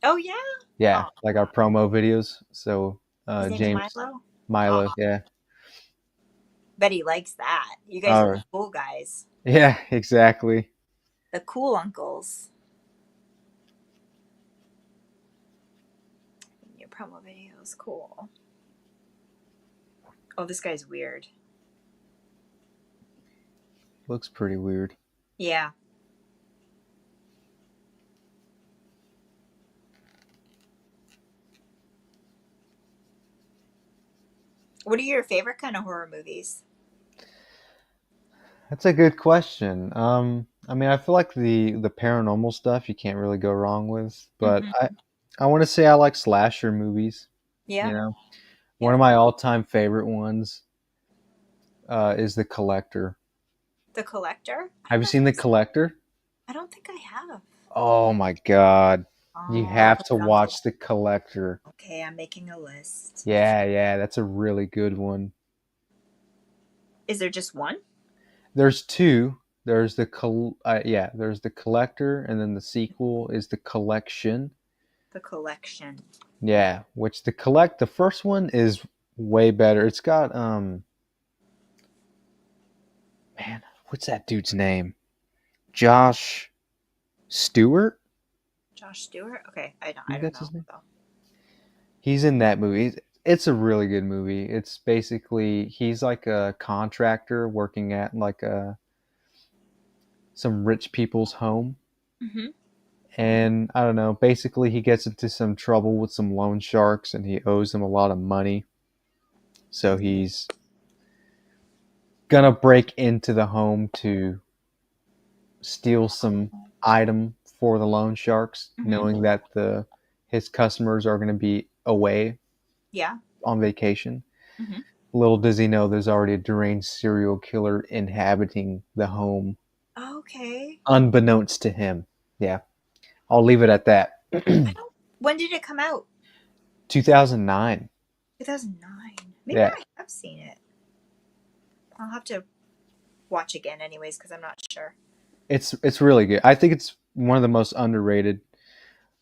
[SPEAKER 2] Oh yeah.
[SPEAKER 3] Yeah, like our promo videos. So
[SPEAKER 2] His name's
[SPEAKER 3] James
[SPEAKER 2] Milo.
[SPEAKER 3] Milo, yeah.
[SPEAKER 2] Bet he likes that. You guys are the cool guys.
[SPEAKER 3] Yeah, exactly.
[SPEAKER 2] The cool uncles. Your promo videos, cool. Oh, this guy's weird.
[SPEAKER 3] Looks pretty weird.
[SPEAKER 2] Yeah. What are your favorite kind of horror movies?
[SPEAKER 3] That's a good question. I mean, I feel like the paranormal stuff you can't really go wrong with, but I want to say I like slasher movies.
[SPEAKER 2] Yeah.
[SPEAKER 3] You know, one of my all-time favorite ones is The Collector.
[SPEAKER 2] The Collector?
[SPEAKER 3] Have you seen The Collector?
[SPEAKER 2] I don't think I have.
[SPEAKER 3] Oh my God. You have to watch The Collector.
[SPEAKER 2] Okay, I'm making a list.
[SPEAKER 3] Yeah, that's a really good one.
[SPEAKER 2] Is there just one?
[SPEAKER 3] There's two. There's the Collector, and then the sequel is The Collection.
[SPEAKER 2] The Collection.
[SPEAKER 3] Yeah, which the first one is way better. It's got man, what's that dude's name? Josh Stewart?
[SPEAKER 2] Josh Stewart? Okay, I don't know.
[SPEAKER 3] His name? He's in that movie. It's a really good movie. It's basically he's like a contractor working at like some rich people's home.
[SPEAKER 2] Mm-hmm.
[SPEAKER 3] And I don't know, basically he gets into some trouble with some loan sharks and he owes them a lot of money. So he's gonna break into the home to steal some item for the loan sharks, knowing that his customers are gonna be away on vacation. Little does he know there's already a deranged serial killer inhabiting the home.
[SPEAKER 2] Okay.
[SPEAKER 3] Unbeknownst to him. Yeah. I'll leave it at that.
[SPEAKER 2] When did it come out?
[SPEAKER 3] 2009.
[SPEAKER 2] 2009. Maybe I have seen it. I'll have to watch again anyways because I'm not sure.
[SPEAKER 3] It's really good. I think it's one of the most underrated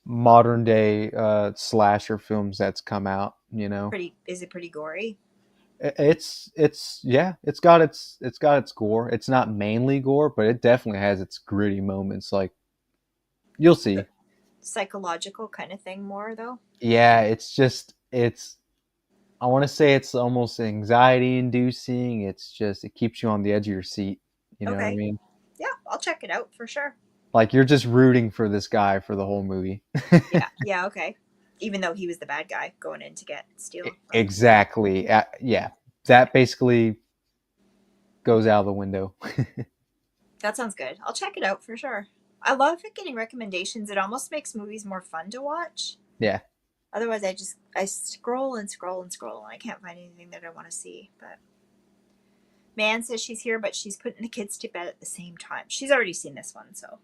[SPEAKER 3] modern day slasher films that's come out, you know.
[SPEAKER 2] Is it pretty gory?
[SPEAKER 3] It's got its gore. It's not mainly gore, but it definitely has its gritty moments. Like you'll see.
[SPEAKER 2] Psychological kind of thing more though.
[SPEAKER 3] Yeah, I want to say it's almost anxiety inducing. It keeps you on the edge of your seat. You know what I mean?
[SPEAKER 2] Yeah, I'll check it out for sure.
[SPEAKER 3] Like you're just rooting for this guy for the whole movie.
[SPEAKER 2] Yeah, okay. Even though he was the bad guy going in to steal.
[SPEAKER 3] Exactly. Yeah. that basically goes out of the window.
[SPEAKER 2] That sounds good. I'll check it out for sure. I love getting recommendations. It almost makes movies more fun to watch.
[SPEAKER 3] Yeah.
[SPEAKER 2] Otherwise, I scroll and scroll and scroll, and I can't find anything that I want to see. But Man says she's here, but she's putting the kids to bed at the same time. She's already seen this one, so.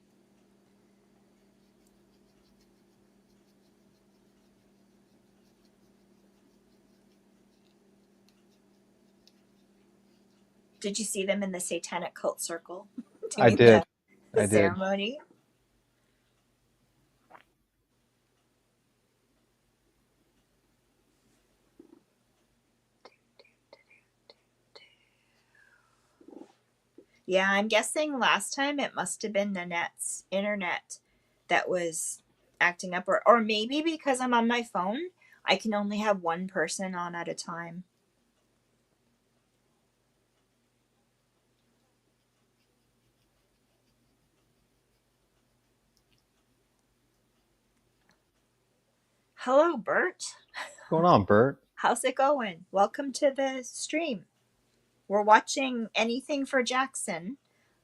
[SPEAKER 2] Did you see them in the satanic cult circle?
[SPEAKER 3] I did.
[SPEAKER 2] The ceremony? Yeah, I'm guessing last time it must have been Nanette's internet that was acting up. Or maybe because I'm on my phone, I can only have one person on at a time. Hello, Bert.
[SPEAKER 3] What's going on, Bert?
[SPEAKER 2] How's it going? Welcome to the stream. We're watching Anything for Jackson,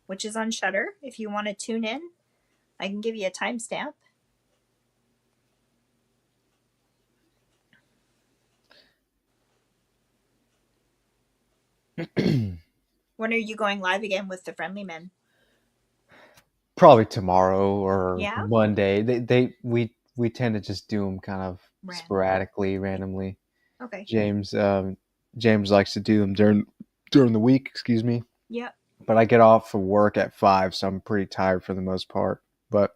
[SPEAKER 2] which is on Shudder. If you want to tune in, I can give you a timestamp. When are you going live again with the Friendly Men?
[SPEAKER 3] Probably tomorrow or
[SPEAKER 2] Yeah?
[SPEAKER 3] Monday. We tend to just do them kind of sporadically, randomly.
[SPEAKER 2] Okay.
[SPEAKER 3] James likes to do them during the week. Excuse me.
[SPEAKER 2] Yep.
[SPEAKER 3] But I get off for work at 5, so I'm pretty tired for the most part. But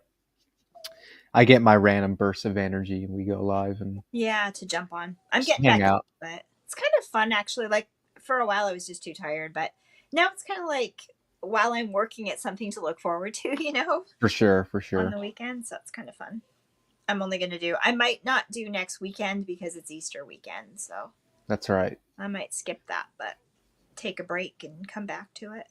[SPEAKER 3] I get my random bursts of energy, and we go live and
[SPEAKER 2] to jump on. I'm getting
[SPEAKER 3] hang
[SPEAKER 2] back
[SPEAKER 3] out.
[SPEAKER 2] into it. It's kind of fun, actually. Like for a while, I was just too tired, but now it's kind of like while I'm working, it's something to look forward to.
[SPEAKER 3] For sure.
[SPEAKER 2] On the weekend, so it's kind of fun. I'm only going to do. I might not do next weekend because it's Easter weekend, so
[SPEAKER 3] that's right.
[SPEAKER 2] I might skip that, but take a break and come back to it.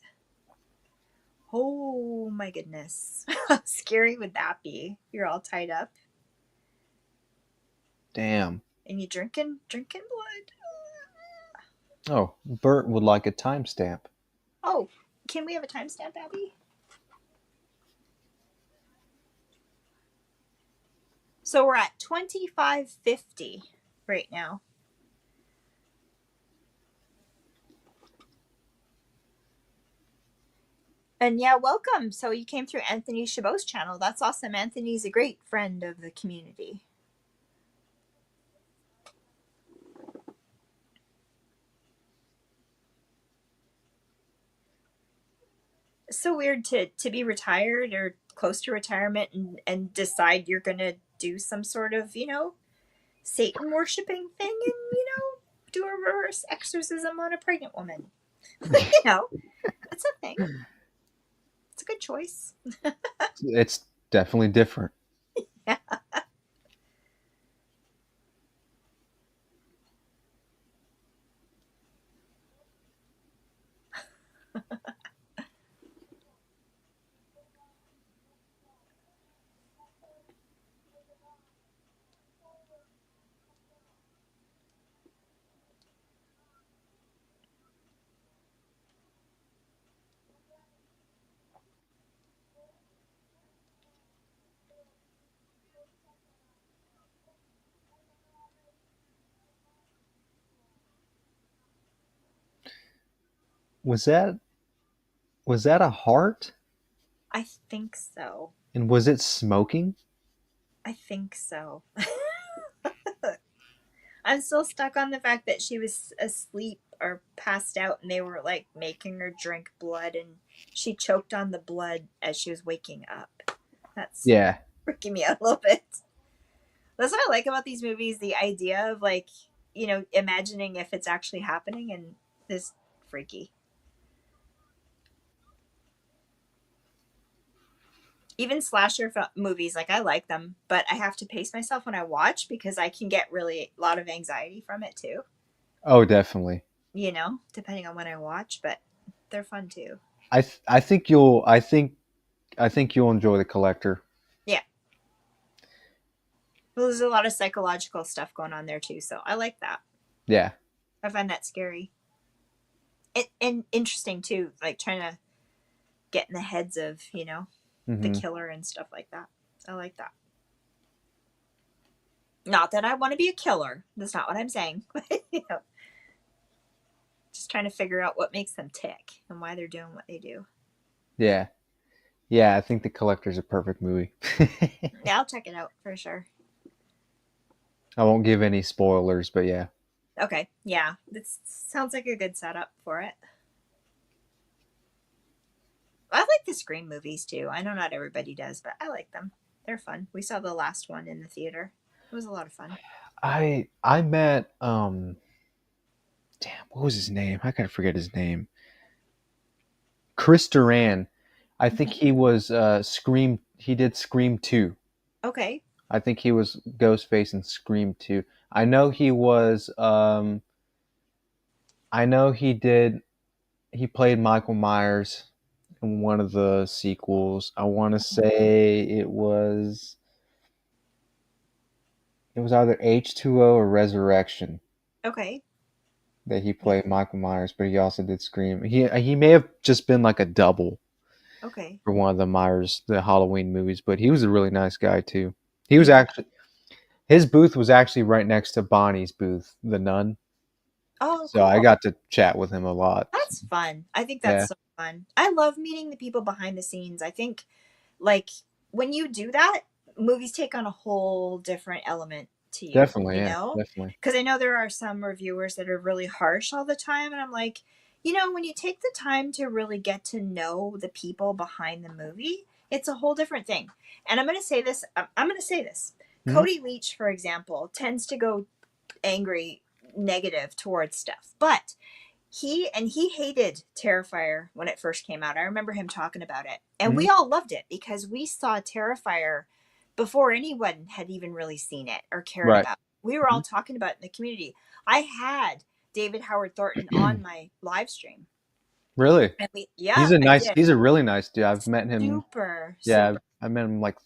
[SPEAKER 2] Oh my goodness. How scary would that be? You're all tied up.
[SPEAKER 3] Damn.
[SPEAKER 2] And you drinking blood.
[SPEAKER 3] Oh, Bert would like a timestamp.
[SPEAKER 2] Oh, can we have a timestamp, Abby? So we're at 25:50 right now. And yeah, welcome. So you came through Anthony Chabot's channel. That's awesome. Anthony's a great friend of the community. It's so weird to be retired or close to retirement and decide you're going to do some sort of, Satan worshipping thing and, do a reverse exorcism on a pregnant woman. It's a thing. It's a good choice.
[SPEAKER 3] It's definitely different.
[SPEAKER 2] Yeah.
[SPEAKER 3] Was that a heart?
[SPEAKER 2] I think so.
[SPEAKER 3] And was it smoking?
[SPEAKER 2] I think so. I'm still stuck on the fact that she was asleep or passed out and they were like making her drink blood and she choked on the blood as she was waking up. That's freaking me out a little bit. That's what I like about these movies, the idea of like, imagining if it's actually happening, and this freaky. Even slasher movies, like I like them, but I have to pace myself when I watch because I can get really a lot of anxiety from it too.
[SPEAKER 3] Oh, definitely.
[SPEAKER 2] Depending on when I watch, but they're fun too.
[SPEAKER 3] I think you'll enjoy The Collector.
[SPEAKER 2] Yeah. Well, there's a lot of psychological stuff going on there too, so I like that.
[SPEAKER 3] Yeah.
[SPEAKER 2] I find that scary. And interesting too, like trying to get in the heads of, you know, the killer and stuff like that. I like that. Not that I want to be a killer. That's not what I'm saying. You know, just trying to figure out what makes them tick and why they're doing what they do.
[SPEAKER 3] Yeah. Yeah, I think The Collector's a perfect movie.
[SPEAKER 2] Yeah, I'll check it out for sure.
[SPEAKER 3] I won't give any spoilers, but yeah.
[SPEAKER 2] Okay, yeah. This sounds like a good setup for it. I like the Scream movies too. I know not everybody does, but I like them. They're fun. We saw the last one in the theater. It was a lot of fun.
[SPEAKER 3] I met damn, what was his name? I gotta forget his name. Chris Duran. I think he was Scream. He did Scream 2.
[SPEAKER 2] Okay.
[SPEAKER 3] I think he was Ghostface in Scream 2. I know he was. I know he did. He played Michael Myers in one of the sequels. I want to say it was. It was either H2O or Resurrection.
[SPEAKER 2] Okay.
[SPEAKER 3] That he played Michael Myers, but he also did Scream. He may have just been like a double.
[SPEAKER 2] Okay.
[SPEAKER 3] For one of the Myers, the Halloween movies, but he was a really nice guy too. He was
[SPEAKER 2] Yeah.
[SPEAKER 3] actually, his booth was actually right next to Bonnie's booth, the nun.
[SPEAKER 2] Oh,
[SPEAKER 3] So
[SPEAKER 2] cool.
[SPEAKER 3] I got to chat with him a lot.
[SPEAKER 2] That's fun. I think that's so fun. I love meeting the people behind the scenes. I think, like, when you do that, movies take on a whole different element to you.
[SPEAKER 3] Definitely,
[SPEAKER 2] You
[SPEAKER 3] yeah,
[SPEAKER 2] know?
[SPEAKER 3] definitely.
[SPEAKER 2] Because I know there are some reviewers that are really harsh all the time, and I'm like, you know, when you take the time to really get to know the people behind the movie, it's a whole different thing. And I'm going to say this. I'm going to say this.
[SPEAKER 3] Mhm.
[SPEAKER 2] Cody Leach, for example, tends to go angry, negative towards stuff, but he hated Terrifier when it first came out. I remember him talking about it, and we all loved it because we saw Terrifier before anyone had even really seen it or cared
[SPEAKER 3] Right.
[SPEAKER 2] about it. We were all talking about it in the community. I had David Howard Thornton on my live stream.
[SPEAKER 3] Really?
[SPEAKER 2] And
[SPEAKER 3] He's a really nice dude. I've met him.
[SPEAKER 2] Super.
[SPEAKER 3] I met him like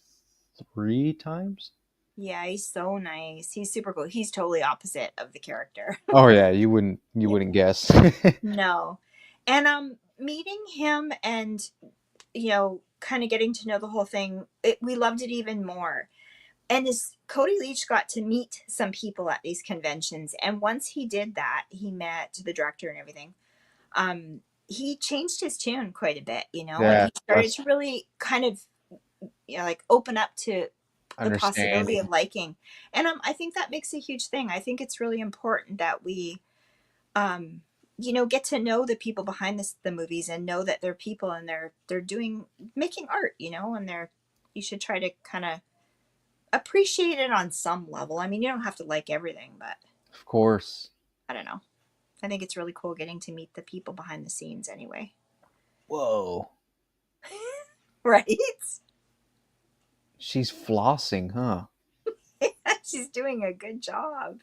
[SPEAKER 3] 3 times.
[SPEAKER 2] Yeah, he's so nice. He's super cool. He's totally opposite of the character.
[SPEAKER 3] Oh yeah, you wouldn't guess.
[SPEAKER 2] No. And meeting him and, you know, kind of getting to know the whole thing, we loved it even more. And as Cody Leach got to meet some people at these conventions, and once he did that, he met the director and everything. He changed his tune quite a bit, you know, and he started to really kind of, you know, like open up to the possibility of liking. And I think that makes a huge thing. I think it's really important that we, you know, get to know the people behind the movies and know that they're people and they're making art, you know, and you should try to kind of appreciate it on some level. I mean, you don't have to like everything, but
[SPEAKER 3] Of course.
[SPEAKER 2] I don't know. I think it's really cool getting to meet the people behind the scenes anyway.
[SPEAKER 3] Whoa.
[SPEAKER 2] Right?
[SPEAKER 3] She's flossing, huh?
[SPEAKER 2] She's doing a good job.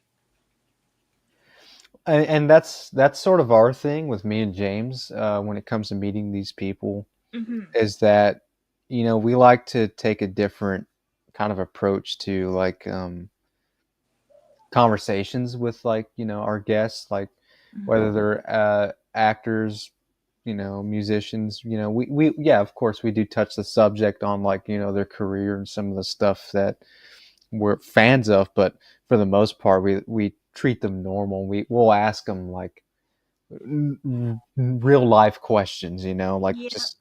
[SPEAKER 3] And that's sort of our thing with me and James when it comes to meeting these people, is that, you know, we like to take a different kind of approach to like conversations with, like, you know, our guests, like whether they're actors, you know, musicians, you know, we yeah, of course we do touch the subject on, like, you know, their career and some of the stuff that we're fans of, but for the most part we treat them normal. We'll ask them like real life questions, you know, like just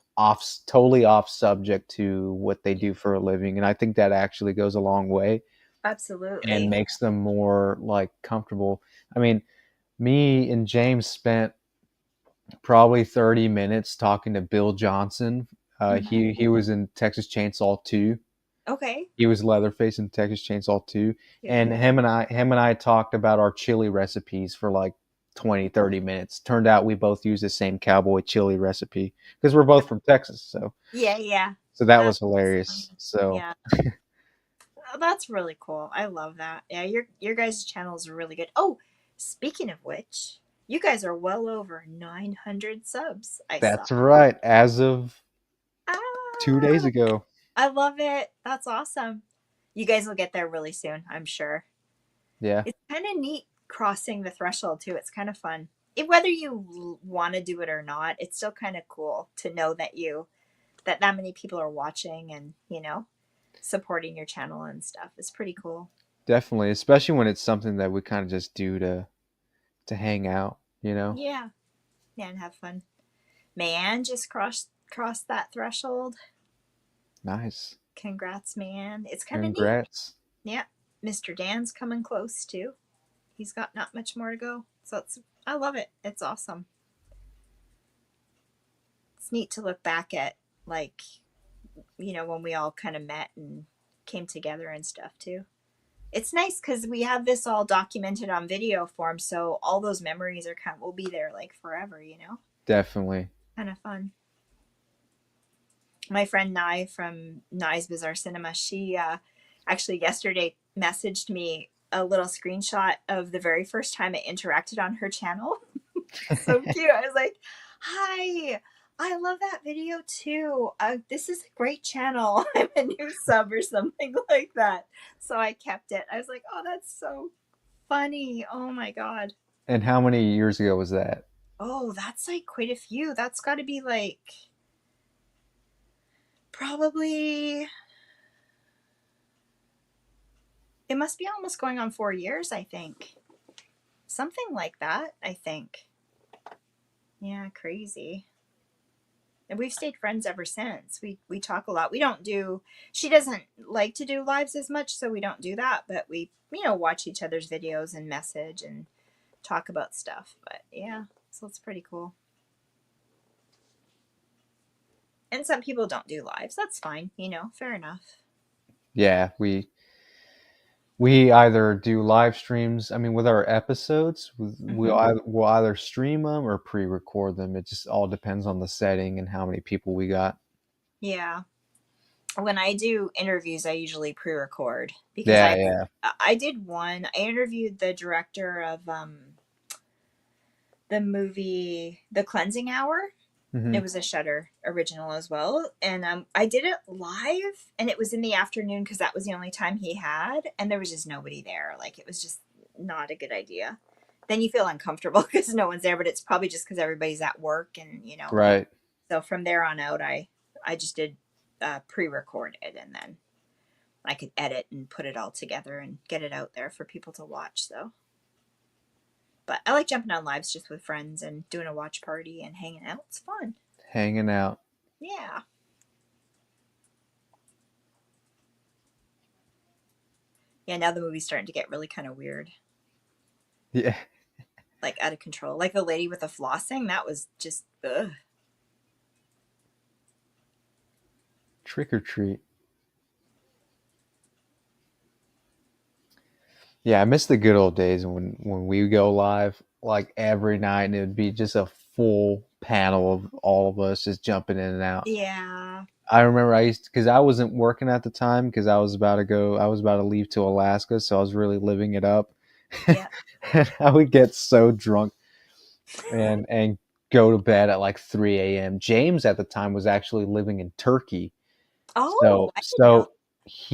[SPEAKER 3] totally off subject to what they do for a living, and I think that actually goes a long way.
[SPEAKER 2] Absolutely.
[SPEAKER 3] And makes them more like comfortable. I mean, me and James spent probably 30 minutes talking to Bill Johnson. He was in Texas Chainsaw 2.
[SPEAKER 2] Okay.
[SPEAKER 3] He was Leatherface in Texas Chainsaw 2. And him and I talked about our chili recipes for like 20-30 minutes. Turned out we both used the same cowboy chili recipe because we're both from Texas. So
[SPEAKER 2] yeah.
[SPEAKER 3] So that was hilarious. So
[SPEAKER 2] yeah. Oh, that's really cool. I love that. Yeah, your guys' channel is really good. Oh, speaking of which, you guys are well over 900 subs.
[SPEAKER 3] That's right. As of 2 days ago.
[SPEAKER 2] I love it. That's awesome. You guys will get there really soon, I'm sure.
[SPEAKER 3] Yeah.
[SPEAKER 2] It's kind of neat crossing the threshold too. It's kind of fun. whether you want to do it or not, it's still kind of cool to know that that many people are watching and, supporting your channel and stuff. It's pretty cool.
[SPEAKER 3] Definitely, especially when it's something that we kind of just do to hang out,
[SPEAKER 2] Yeah, and have fun. Man just crossed that threshold.
[SPEAKER 3] Nice.
[SPEAKER 2] Congrats, man. It's kind of neat.
[SPEAKER 3] Congrats.
[SPEAKER 2] Yeah, Mr. Dan's coming close too. He's got not much more to go, so I love it. It's awesome. It's neat to look back at, like, when we all kind of met and came together and stuff too. It's nice because we have this all documented on video form, so all those memories will be there like forever,
[SPEAKER 3] Definitely.
[SPEAKER 2] Kind of fun. My friend Nye from Nye's Bizarre Cinema, she actually yesterday messaged me a little screenshot of the very first time I interacted on her channel. So cute. I was like, hi, I love that video too. This is a great channel. I'm a new sub or something like that. So I kept it. I was like, oh, that's so funny. Oh my God.
[SPEAKER 3] And how many years ago was that?
[SPEAKER 2] Oh, that's like quite a few. That's got to be like probably, it must be almost going on 4 years, I think. Something like that, I think. Yeah, crazy. And we've stayed friends ever since. We talk a lot. We don't do, she doesn't like to do lives as much, so we don't do that, but we, watch each other's videos and message and talk about stuff. But yeah, so it's pretty cool. And some people don't do lives. That's fine, fair enough.
[SPEAKER 3] Yeah, we either do live streams. I mean, with our episodes, we'll either stream them or pre-record them. It just all depends on the setting and how many people we got.
[SPEAKER 2] Yeah. When I do interviews, I usually pre-record because I did one. I interviewed the director of the movie The Cleansing Hour. Mm-hmm. It was a Shudder original as well. And I did it live, and it was in the afternoon because that was the only time he had. And there was just nobody there. Like, it was just not a good idea. Then you feel uncomfortable because no one's there, but it's probably just because everybody's at work and,
[SPEAKER 3] Right.
[SPEAKER 2] So from there on out, I just did pre-record it, and then I could edit and put it all together and get it out there for people to watch. So. But I like jumping on lives just with friends and doing a watch party and hanging out. It's fun.
[SPEAKER 3] Hanging out.
[SPEAKER 2] Yeah. Yeah, now the movie's starting to get really kind of weird.
[SPEAKER 3] Yeah.
[SPEAKER 2] Like, out of control. Like the lady with the flossing, that was just, ugh.
[SPEAKER 3] Trick or treat. Yeah, I miss the good old days when we would go live like every night, and it would be just a full panel of all of us just jumping in and out.
[SPEAKER 2] Yeah.
[SPEAKER 3] I remember because I wasn't working at the time because I was about to leave to Alaska, so I was really living it up.
[SPEAKER 2] Yeah.
[SPEAKER 3] And I would get so drunk and go to bed at like 3 a.m. James at the time was actually living in Turkey.
[SPEAKER 2] Oh,
[SPEAKER 3] so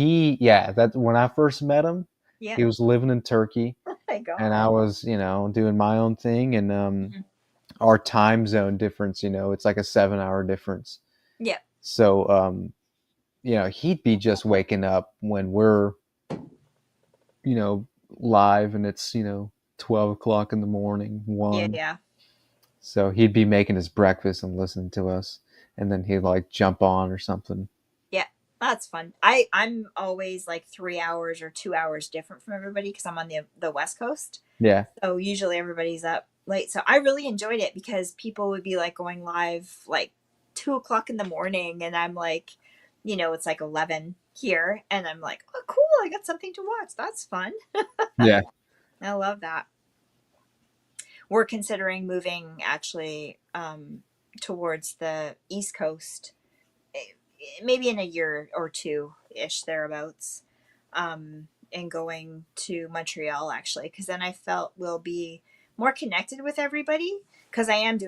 [SPEAKER 3] that when I first met him,
[SPEAKER 2] yeah.
[SPEAKER 3] He was living in Turkey.
[SPEAKER 2] Oh my God.
[SPEAKER 3] And I was, doing my own thing. And our time zone difference, it's like a 7-hour difference.
[SPEAKER 2] Yeah.
[SPEAKER 3] So, he'd be just waking up when we're, live, and it's, 12 o'clock in the morning, 1.
[SPEAKER 2] Yeah.
[SPEAKER 3] So he'd be making his breakfast and listening to us. And then he'd like jump on or something.
[SPEAKER 2] That's fun. I'm always like 3 hours or 2 hours different from everybody because I'm on the West Coast.
[SPEAKER 3] Yeah.
[SPEAKER 2] So usually everybody's up late. So I really enjoyed it because people would be like going live like 2 o'clock in the morning, and I'm like, it's like 11 here, and I'm like, oh, cool, I got something to watch. That's fun.
[SPEAKER 3] Yeah.
[SPEAKER 2] I love that. We're considering moving actually towards the East Coast. Maybe in a year or two-ish thereabouts, and going to Montreal actually, because then I felt we'll be more connected with everybody, because I am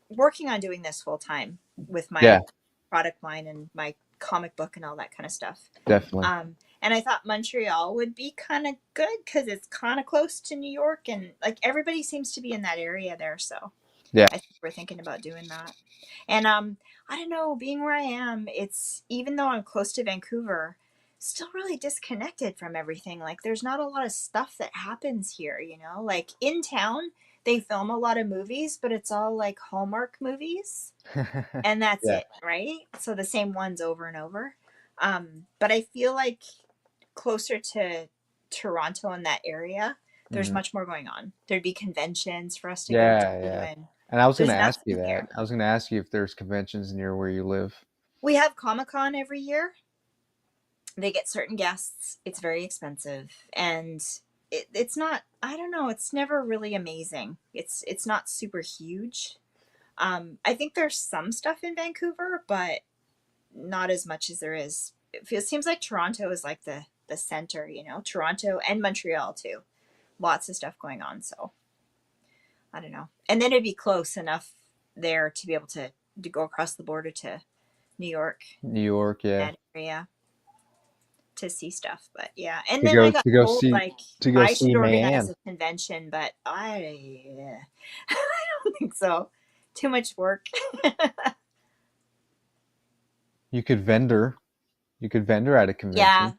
[SPEAKER 2] working on doing this full time with my product line and my comic book and all that kind of stuff.
[SPEAKER 3] Definitely.
[SPEAKER 2] And I thought Montreal would be kind of good because it's kind of close to New York, and like everybody seems to be in that area there. So
[SPEAKER 3] Yeah.
[SPEAKER 2] I think we're thinking about doing that. And I don't know, being where I am, it's, even though I'm close to Vancouver, still really disconnected from everything. Like there's not a lot of stuff that happens here, you know? Like in town, they film a lot of movies, but it's all like Hallmark movies. And that's
[SPEAKER 3] Yeah.
[SPEAKER 2] it, right? So the same ones over and over. But I feel like closer to Toronto in that area, there's much more going on. There'd be conventions for us to go to,
[SPEAKER 3] Yeah.
[SPEAKER 2] and
[SPEAKER 3] And I was going
[SPEAKER 2] there's
[SPEAKER 3] to ask you
[SPEAKER 2] nothing
[SPEAKER 3] that.
[SPEAKER 2] here.
[SPEAKER 3] I was going to ask you if there's conventions near where you live.
[SPEAKER 2] We have Comic-Con every year. They get certain guests. It's very expensive, and it's not, I don't know, it's never really amazing. It's not super huge. I think there's some stuff in Vancouver, but not as much as there is. It seems like Toronto is like the center, you know, Toronto and Montreal too. Lots of stuff going on. So I don't know. And then it'd be close enough there to be able to go across the border to New York,
[SPEAKER 3] New York, yeah.
[SPEAKER 2] that area, to see stuff. But yeah. And
[SPEAKER 3] To
[SPEAKER 2] then I
[SPEAKER 3] go
[SPEAKER 2] got
[SPEAKER 3] to go
[SPEAKER 2] told
[SPEAKER 3] see
[SPEAKER 2] like
[SPEAKER 3] to go
[SPEAKER 2] I
[SPEAKER 3] see
[SPEAKER 2] should organize
[SPEAKER 3] Mayan.
[SPEAKER 2] a convention, but I don't think so. Too much work.
[SPEAKER 3] You could vendor. You could vendor at a convention.
[SPEAKER 2] Yeah,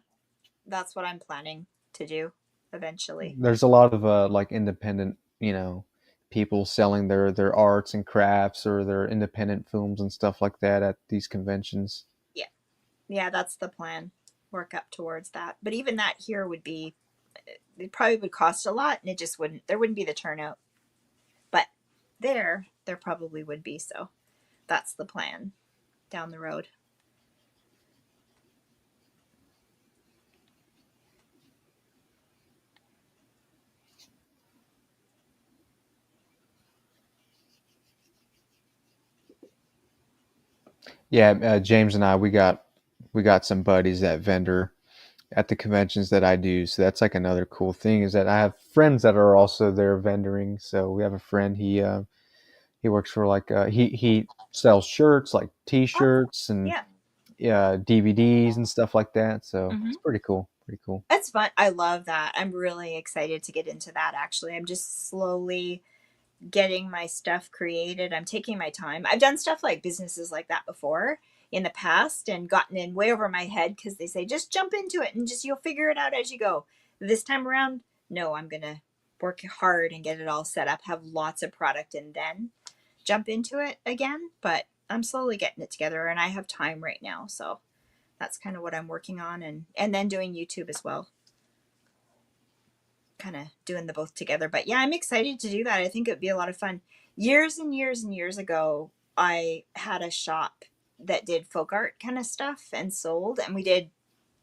[SPEAKER 2] that's what I'm planning to do eventually.
[SPEAKER 3] There's a lot of like independent, you know, people selling their arts and crafts or their independent films and stuff like that at these conventions.
[SPEAKER 2] Yeah. Yeah, that's the plan. Work up towards that. But even that here would be, it probably would cost a lot, and it just wouldn't, there wouldn't be the turnout. But there probably would be. So that's the plan down the road.
[SPEAKER 3] Yeah, James and I, we got some buddies that vendor at the conventions that I do. So that's like another cool thing is that I have friends that are also there vendoring. So we have a friend, he works for like he sells shirts like T-shirts and DVDs and stuff like that. So it's pretty cool. Pretty cool.
[SPEAKER 2] That's fun. I love that. I'm really excited to get into that. Actually, I'm just slowly getting my stuff created. I'm taking my time. I've done stuff like businesses like that before in the past and gotten in way over my head because they say just jump into it and just you'll figure it out as you go. This time around, no, I'm gonna work hard and get it all set up, have lots of product, and then jump into it again. But I'm slowly getting it together, and I have time right now, so that's kind of what I'm working on, and then doing YouTube as well. Kind of doing the both together. But yeah, I'm excited to do that. I think it'd be a lot of fun. Years and years and years ago, I had a shop that did folk art kind of stuff and sold, and we did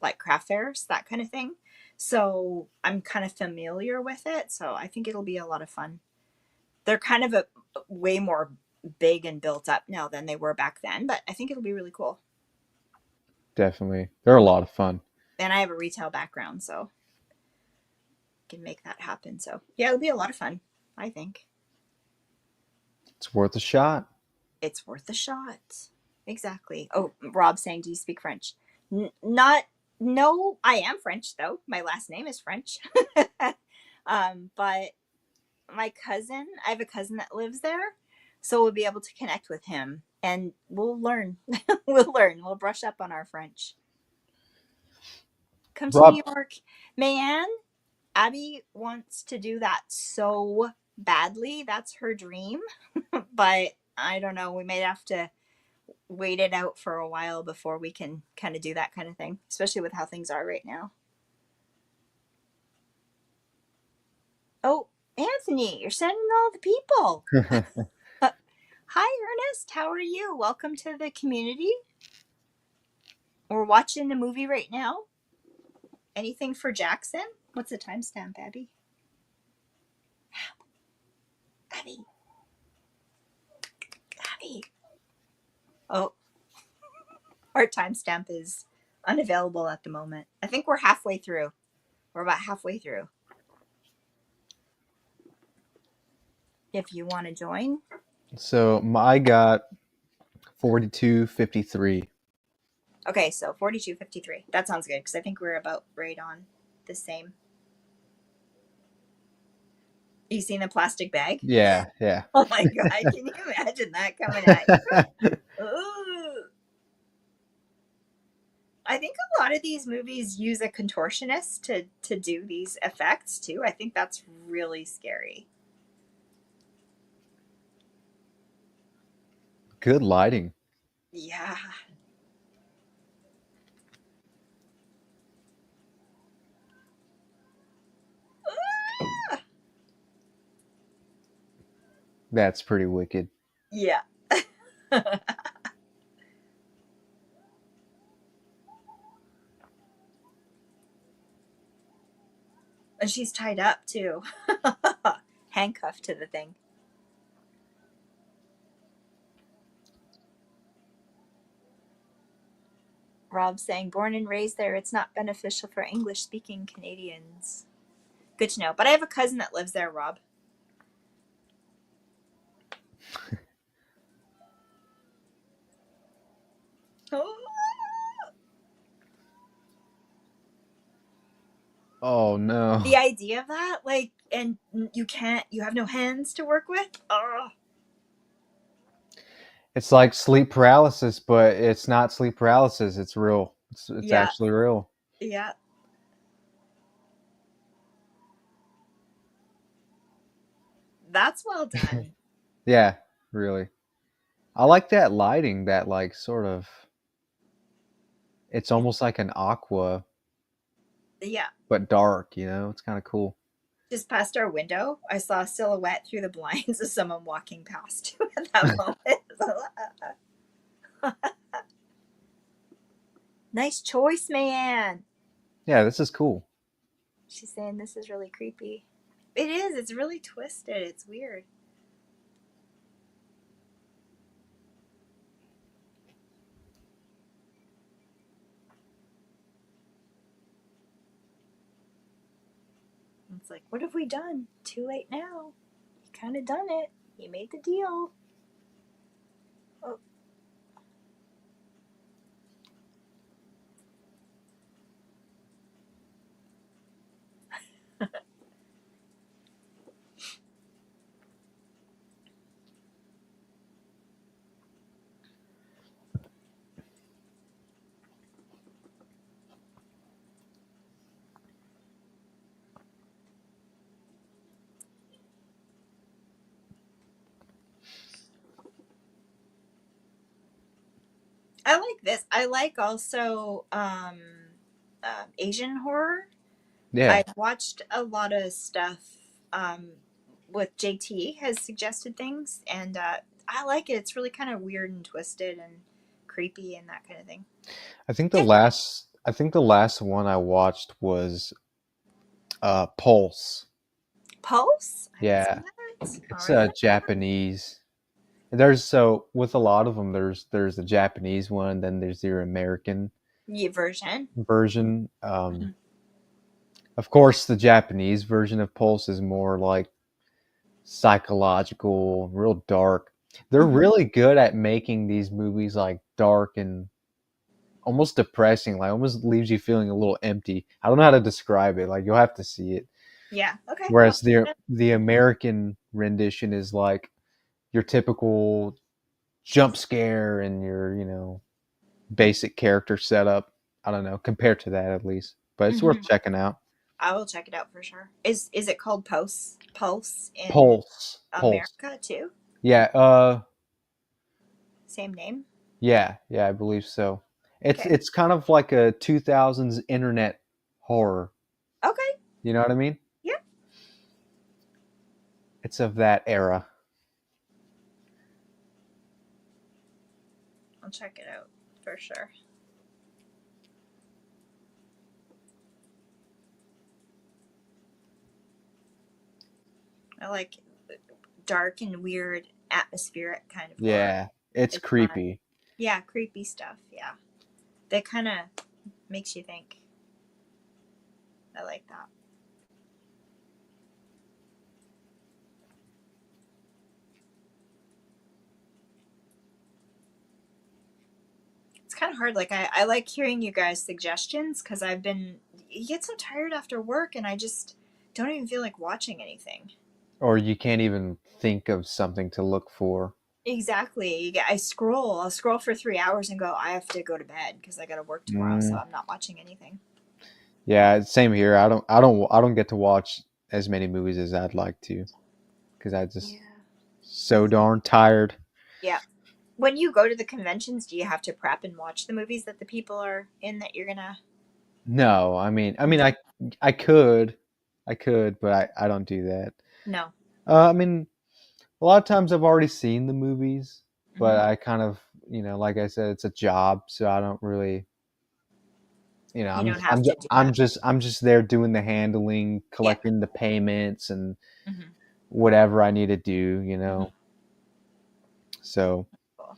[SPEAKER 2] like craft fairs, that kind of thing. So I'm kind of familiar with it. So I think it'll be a lot of fun. They're kind of a way more big and built up now than they were back then, but I think it'll be really cool.
[SPEAKER 3] Definitely. They're a lot of fun.
[SPEAKER 2] And I have a retail background, so can make that happen. So yeah, it'll be a lot of fun, I think.
[SPEAKER 3] It's worth a shot.
[SPEAKER 2] It's worth a shot. Exactly. Oh, Rob saying, do you speak French? No, I am French though. My last name is French. But my cousin, I have a cousin that lives there, so we'll be able to connect with him and we'll learn. We'll brush up on our French. Come to New York. Mayanne, Abby wants to do that so badly. That's her dream. But I don't know. We may have to wait it out for a while before we can kind of do that kind of thing, especially with how things are right now. Oh, Anthony, you're sending all the people. Hi, Ernest. How are you? Welcome to the community. We're watching the movie right now. Anything for Jackson? What's the timestamp, Abby? Abby. Oh, our timestamp is unavailable at the moment. I think we're halfway through. We're about halfway through. If you want to join.
[SPEAKER 3] So I got 42:53.
[SPEAKER 2] Okay, so 42.53. That sounds good because I think we're about right on the same. You seen the plastic bag?
[SPEAKER 3] Yeah.
[SPEAKER 2] Oh my god, can you imagine that coming at you? Ooh. I think a lot of these movies use a contortionist to do these effects too. I think that's really scary.
[SPEAKER 3] Good lighting.
[SPEAKER 2] Yeah.
[SPEAKER 3] That's pretty wicked.
[SPEAKER 2] Yeah. And she's tied up too. Handcuffed to the thing. Rob saying, born and raised there, it's not beneficial for English speaking Canadians. Good to know. But I have a cousin that lives there, Rob.
[SPEAKER 3] Oh no.
[SPEAKER 2] The idea of that, like, and you have no hands to work with. Oh.
[SPEAKER 3] It's like sleep paralysis, but it's not sleep paralysis. It's real. It's actually real.
[SPEAKER 2] Yeah. That's well done.
[SPEAKER 3] Yeah, really. I like that lighting, that like sort of, it's almost like an aqua,
[SPEAKER 2] Yeah.
[SPEAKER 3] but dark, you know? It's kind of cool.
[SPEAKER 2] Just past our window, I saw a silhouette through the blinds of someone walking past at that moment. Nice choice, man.
[SPEAKER 3] Yeah, this is cool.
[SPEAKER 2] She's saying this is really creepy. It is. It's really twisted. It's weird. It's like, what have we done? Too late now. You kind of done it. You made the deal. Oh. I like this. I like also Asian horror.
[SPEAKER 3] Yeah.
[SPEAKER 2] I've watched a lot of stuff with JT has suggested things, and I like it. It's really kind of weird and twisted and creepy and that kind of thing.
[SPEAKER 3] I think the last one I watched was Pulse.
[SPEAKER 2] Pulse?
[SPEAKER 3] Yeah.
[SPEAKER 2] It's
[SPEAKER 3] Japanese. With a lot of them there's the Japanese one, then there's your American
[SPEAKER 2] version.
[SPEAKER 3] Of course the Japanese version of Pulse is more like psychological, real dark. They're really good at making these movies like dark and almost depressing, like almost leaves you feeling a little empty. I don't know how to describe it. Like you'll have to see it.
[SPEAKER 2] Yeah. Okay.
[SPEAKER 3] Whereas the American rendition is like your typical jump scare and your basic character setup. I don't know, compared to that at least. But it's worth checking out.
[SPEAKER 2] I will check it out for sure. Is it called Pulse in
[SPEAKER 3] Pulse.
[SPEAKER 2] America too?
[SPEAKER 3] Yeah,
[SPEAKER 2] Same name?
[SPEAKER 3] yeah, I believe so. It's kind of like a 2000s internet horror.
[SPEAKER 2] Okay.
[SPEAKER 3] You know what I mean?
[SPEAKER 2] Yep.
[SPEAKER 3] It's of that era.
[SPEAKER 2] I'll check it out for sure. I like dark and weird atmospheric kind of horror.
[SPEAKER 3] Yeah, it's creepy.
[SPEAKER 2] Fun. Yeah, creepy stuff. Yeah. That kind of makes you think. I like that. It's kind of hard. Like I like hearing you guys' suggestions because you get so tired after work and I just don't even feel like watching anything.
[SPEAKER 3] Or you can't even think of something to look for.
[SPEAKER 2] Exactly. I'll scroll for 3 hours and go, I have to go to bed because I got to work tomorrow, so I'm not watching anything.
[SPEAKER 3] Yeah, same here. I don't get to watch as many movies as I'd like to because I just so darn tired.
[SPEAKER 2] Yeah. When you go to the conventions, do you have to prep and watch the movies that the people are in that you're gonna?
[SPEAKER 3] No, I mean, I could, but I don't do that.
[SPEAKER 2] No.
[SPEAKER 3] I mean, a lot of times I've already seen the movies, but I kind of, like I said, it's a job, so I don't really,
[SPEAKER 2] you don't have to do that.
[SPEAKER 3] I'm just there doing the handling, collecting the payments, and whatever I need to do, So.
[SPEAKER 2] Cool.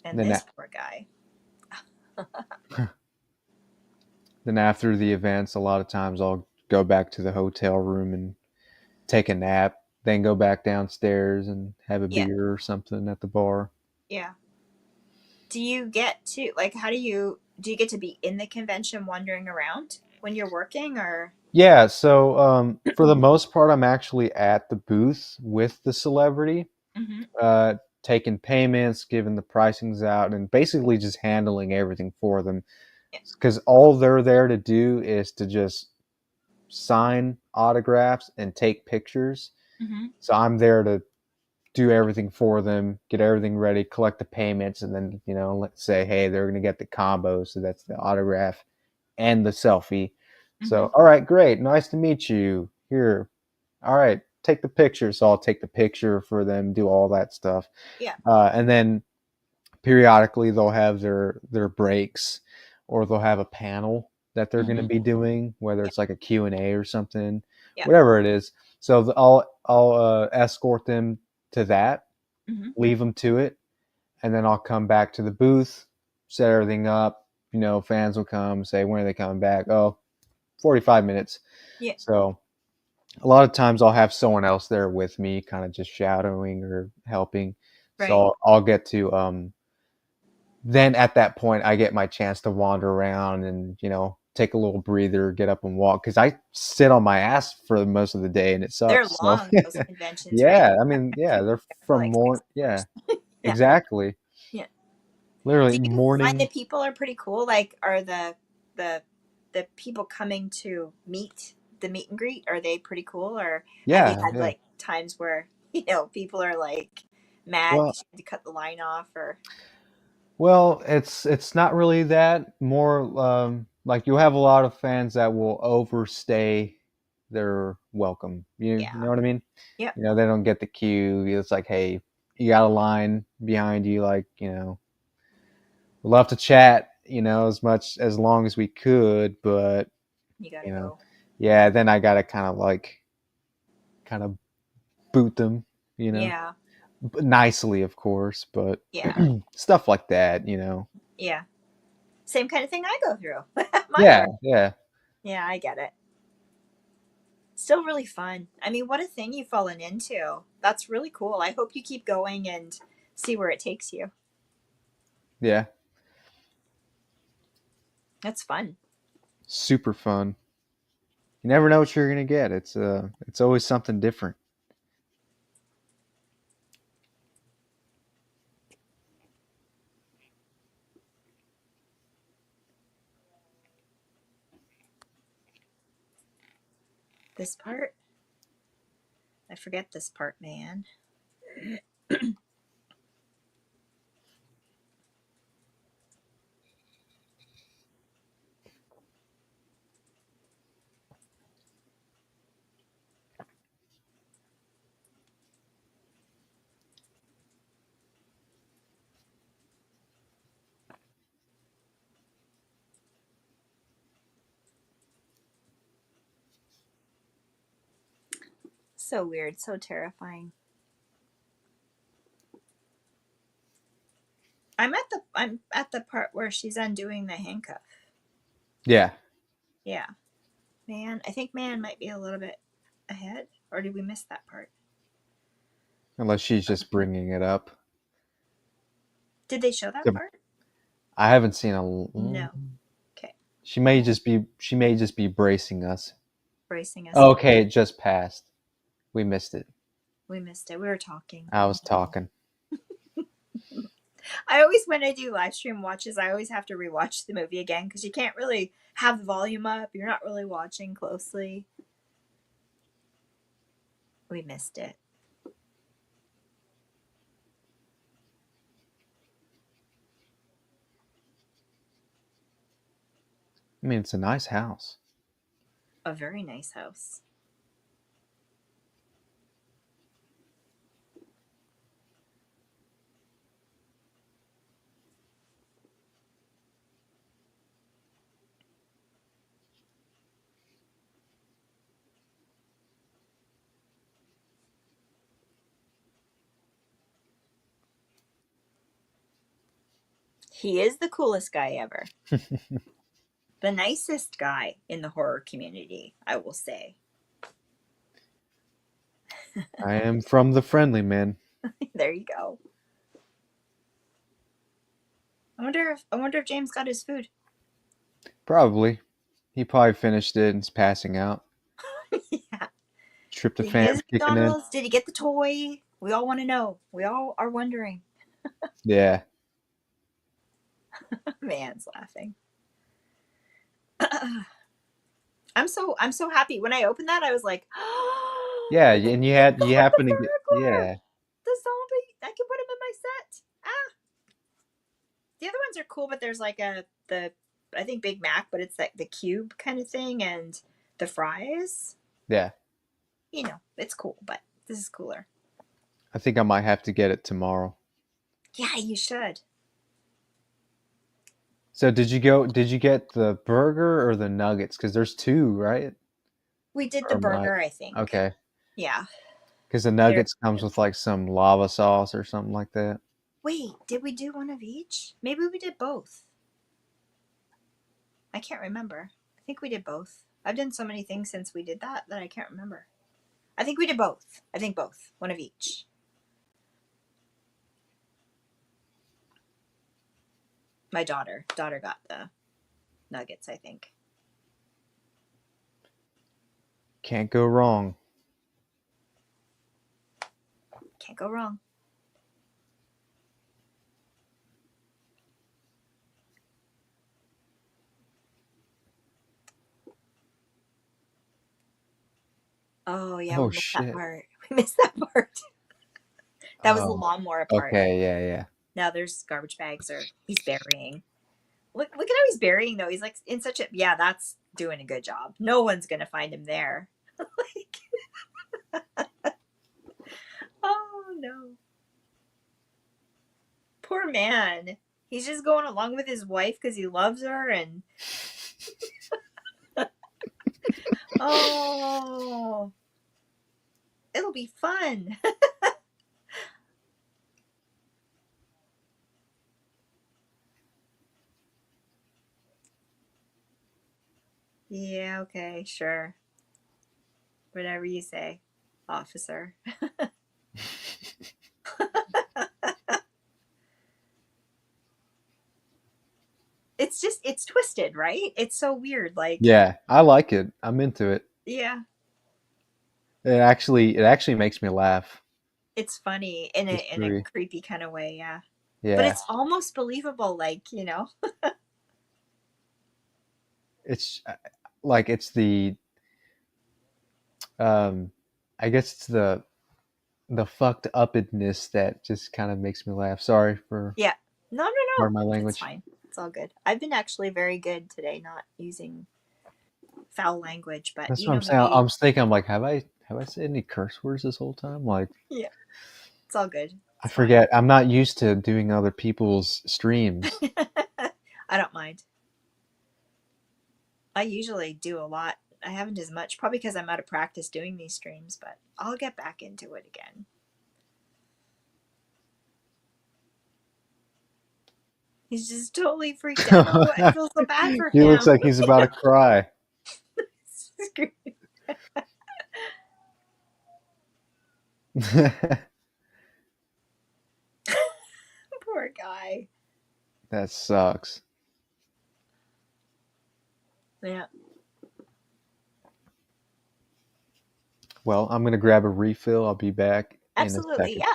[SPEAKER 2] And
[SPEAKER 3] Then
[SPEAKER 2] this poor guy.
[SPEAKER 3] Then after the events, a lot of times I'll go back to the hotel room and take a nap, then go back downstairs and have a beer or something at the bar.
[SPEAKER 2] Yeah. Do you get to how do you get to be in the convention wandering around when you're working or?
[SPEAKER 3] Yeah, so for the most part, I'm actually at the booth with the celebrity, taking payments, giving the pricings out, and basically just handling everything for them. Because all they're there to do is to just sign autographs and take pictures. So I'm there to do everything for them, get everything ready, collect the payments, and then, let's say, hey, they're going to get the combo. So that's the autograph and the selfie. So, all right, great. Nice to meet you. Here. All right, take the picture. So I'll take the picture for them, do all that stuff.
[SPEAKER 2] Yeah.
[SPEAKER 3] And then periodically they'll have their breaks, or they'll have a panel that they're going to be doing, whether it's like a Q&A or something, whatever it is. So I'll escort them to that, leave them to it, and then I'll come back to the booth, set everything up. Fans will come, say, when are they coming back? Oh, 45 minutes.
[SPEAKER 2] Yeah.
[SPEAKER 3] So a lot of times I'll have someone else there with me, kind of just shadowing or helping. Right. So I'll get to then at that point I get my chance to wander around and take a little breather, get up and walk, because I sit on my ass for most of the day and it sucks.
[SPEAKER 2] They're long, those conventions.
[SPEAKER 3] Yeah,
[SPEAKER 2] right?
[SPEAKER 3] I mean, yeah, they're from more. Yeah, exactly.
[SPEAKER 2] Yeah,
[SPEAKER 3] literally
[SPEAKER 2] do you
[SPEAKER 3] morning.
[SPEAKER 2] find that people are pretty cool? Like, are the people coming to meet and greet, are they pretty cool, or have you had like times where people are like mad because you had to cut the line off, or?
[SPEAKER 3] Well, it's not really that. More like you'll have a lot of fans that will overstay their welcome. You know what I mean?
[SPEAKER 2] Yeah.
[SPEAKER 3] They don't get the cue. It's like, hey, you got a line behind you, like, we'd love to chat, as long as we could, but
[SPEAKER 2] you gotta go.
[SPEAKER 3] Yeah, then I gotta kind of boot them,
[SPEAKER 2] Yeah.
[SPEAKER 3] Nicely, of course, but stuff like that,
[SPEAKER 2] Yeah. Same kind of thing I go through.
[SPEAKER 3] Yeah,
[SPEAKER 2] I get it. Still really fun. I mean, what a thing you've fallen into. That's really cool. I hope you keep going and see where it takes you.
[SPEAKER 3] Yeah.
[SPEAKER 2] That's fun.
[SPEAKER 3] Super fun. You never know what you're gonna get. It's always something different.
[SPEAKER 2] This part? I forget this part, man. So weird, so terrifying. I'm at the part where she's undoing the handcuff.
[SPEAKER 3] Yeah.
[SPEAKER 2] Yeah. Man, I think man might be a little bit ahead, or did we miss that part?
[SPEAKER 3] Unless she's just bringing it up.
[SPEAKER 2] Did they show that part?
[SPEAKER 3] I haven't seen a.
[SPEAKER 2] No. Okay.
[SPEAKER 3] She may just be bracing us.
[SPEAKER 2] Bracing us.
[SPEAKER 3] Okay, it just passed. We missed it.
[SPEAKER 2] We missed it. We were talking.
[SPEAKER 3] I was talking.
[SPEAKER 2] I always, when I do live stream watches, I always have to rewatch the movie again because you can't really have the volume up. You're not really watching closely. We missed it.
[SPEAKER 3] I mean, it's a nice house.
[SPEAKER 2] A very nice house. He is the coolest guy ever. The nicest guy in the horror community, I will say.
[SPEAKER 3] I am from the friendly man.
[SPEAKER 2] There you go. I wonder if James got his food.
[SPEAKER 3] Probably. He probably finished it and is passing out.
[SPEAKER 2] Yeah.
[SPEAKER 3] Tryptophan kicking in.
[SPEAKER 2] Did he get the toy? We all want to know. We all are wondering.
[SPEAKER 3] Yeah.
[SPEAKER 2] Man's laughing. I'm so happy. When I opened that, I was like,
[SPEAKER 3] yeah, and you happen to get, yeah.
[SPEAKER 2] The zombie. I can put him in my set. The other ones are cool, but there's like I think Big Mac, but it's like the cube kind of thing, and the fries.
[SPEAKER 3] Yeah.
[SPEAKER 2] You know, it's cool, but this is cooler.
[SPEAKER 3] I think I might have to get it tomorrow.
[SPEAKER 2] Yeah, you should.
[SPEAKER 3] So did you get the burger or the nuggets? Because there's two, right?
[SPEAKER 2] We did the burger, I think.
[SPEAKER 3] Okay.
[SPEAKER 2] Yeah.
[SPEAKER 3] Because the nuggets comes with like some lava sauce or something like that.
[SPEAKER 2] Wait, did we do one of each? Maybe we did both. I can't remember. I think we did both. I've done so many things since we did that I can't remember. I think we did both. I think both. One of each. My daughter got the nuggets, I think.
[SPEAKER 3] Can't go wrong.
[SPEAKER 2] Can't go wrong. Oh, yeah, we missed that part. We missed that part. That was the lawnmower part.
[SPEAKER 3] Okay, yeah.
[SPEAKER 2] Now there's garbage bags, or he's burying. Look at how he's burying, though. He's like in such a... Yeah, that's doing a good job. No one's going to find him there. Oh, no. Poor man. He's just going along with his wife because he loves her, and... Oh, it'll be fun. Yeah, okay, sure. Whatever you say, officer. It's twisted, right? It's so weird. Like,
[SPEAKER 3] yeah, I like it. I'm into it.
[SPEAKER 2] Yeah.
[SPEAKER 3] It actually makes me laugh.
[SPEAKER 2] It's funny in a creepy kind of way, yeah.
[SPEAKER 3] Yeah.
[SPEAKER 2] But it's almost believable, like, you know.
[SPEAKER 3] It's like it's the I guess it's the fucked upness that just kind of makes me laugh. Sorry for
[SPEAKER 2] No.
[SPEAKER 3] Pardon my language.
[SPEAKER 2] It's fine. It's all good. I've been actually very good today, not using foul language, but
[SPEAKER 3] that's what I'm saying. I'm thinking, I'm like, have I said any curse words this whole time? Like,
[SPEAKER 2] yeah, it's all good.
[SPEAKER 3] I forget. I'm not used to doing other people's streams.
[SPEAKER 2] I don't mind. I usually do a lot. I haven't as much, probably because I'm out of practice doing these streams, but I'll get back into it again. He's just totally freaked out. I feel so bad for him.
[SPEAKER 3] He looks like he's about to cry.
[SPEAKER 2] Poor guy.
[SPEAKER 3] That sucks.
[SPEAKER 2] Yeah.
[SPEAKER 3] Well, I'm gonna grab a refill. I'll be back in a
[SPEAKER 2] Absolutely,
[SPEAKER 3] second.
[SPEAKER 2] yeah.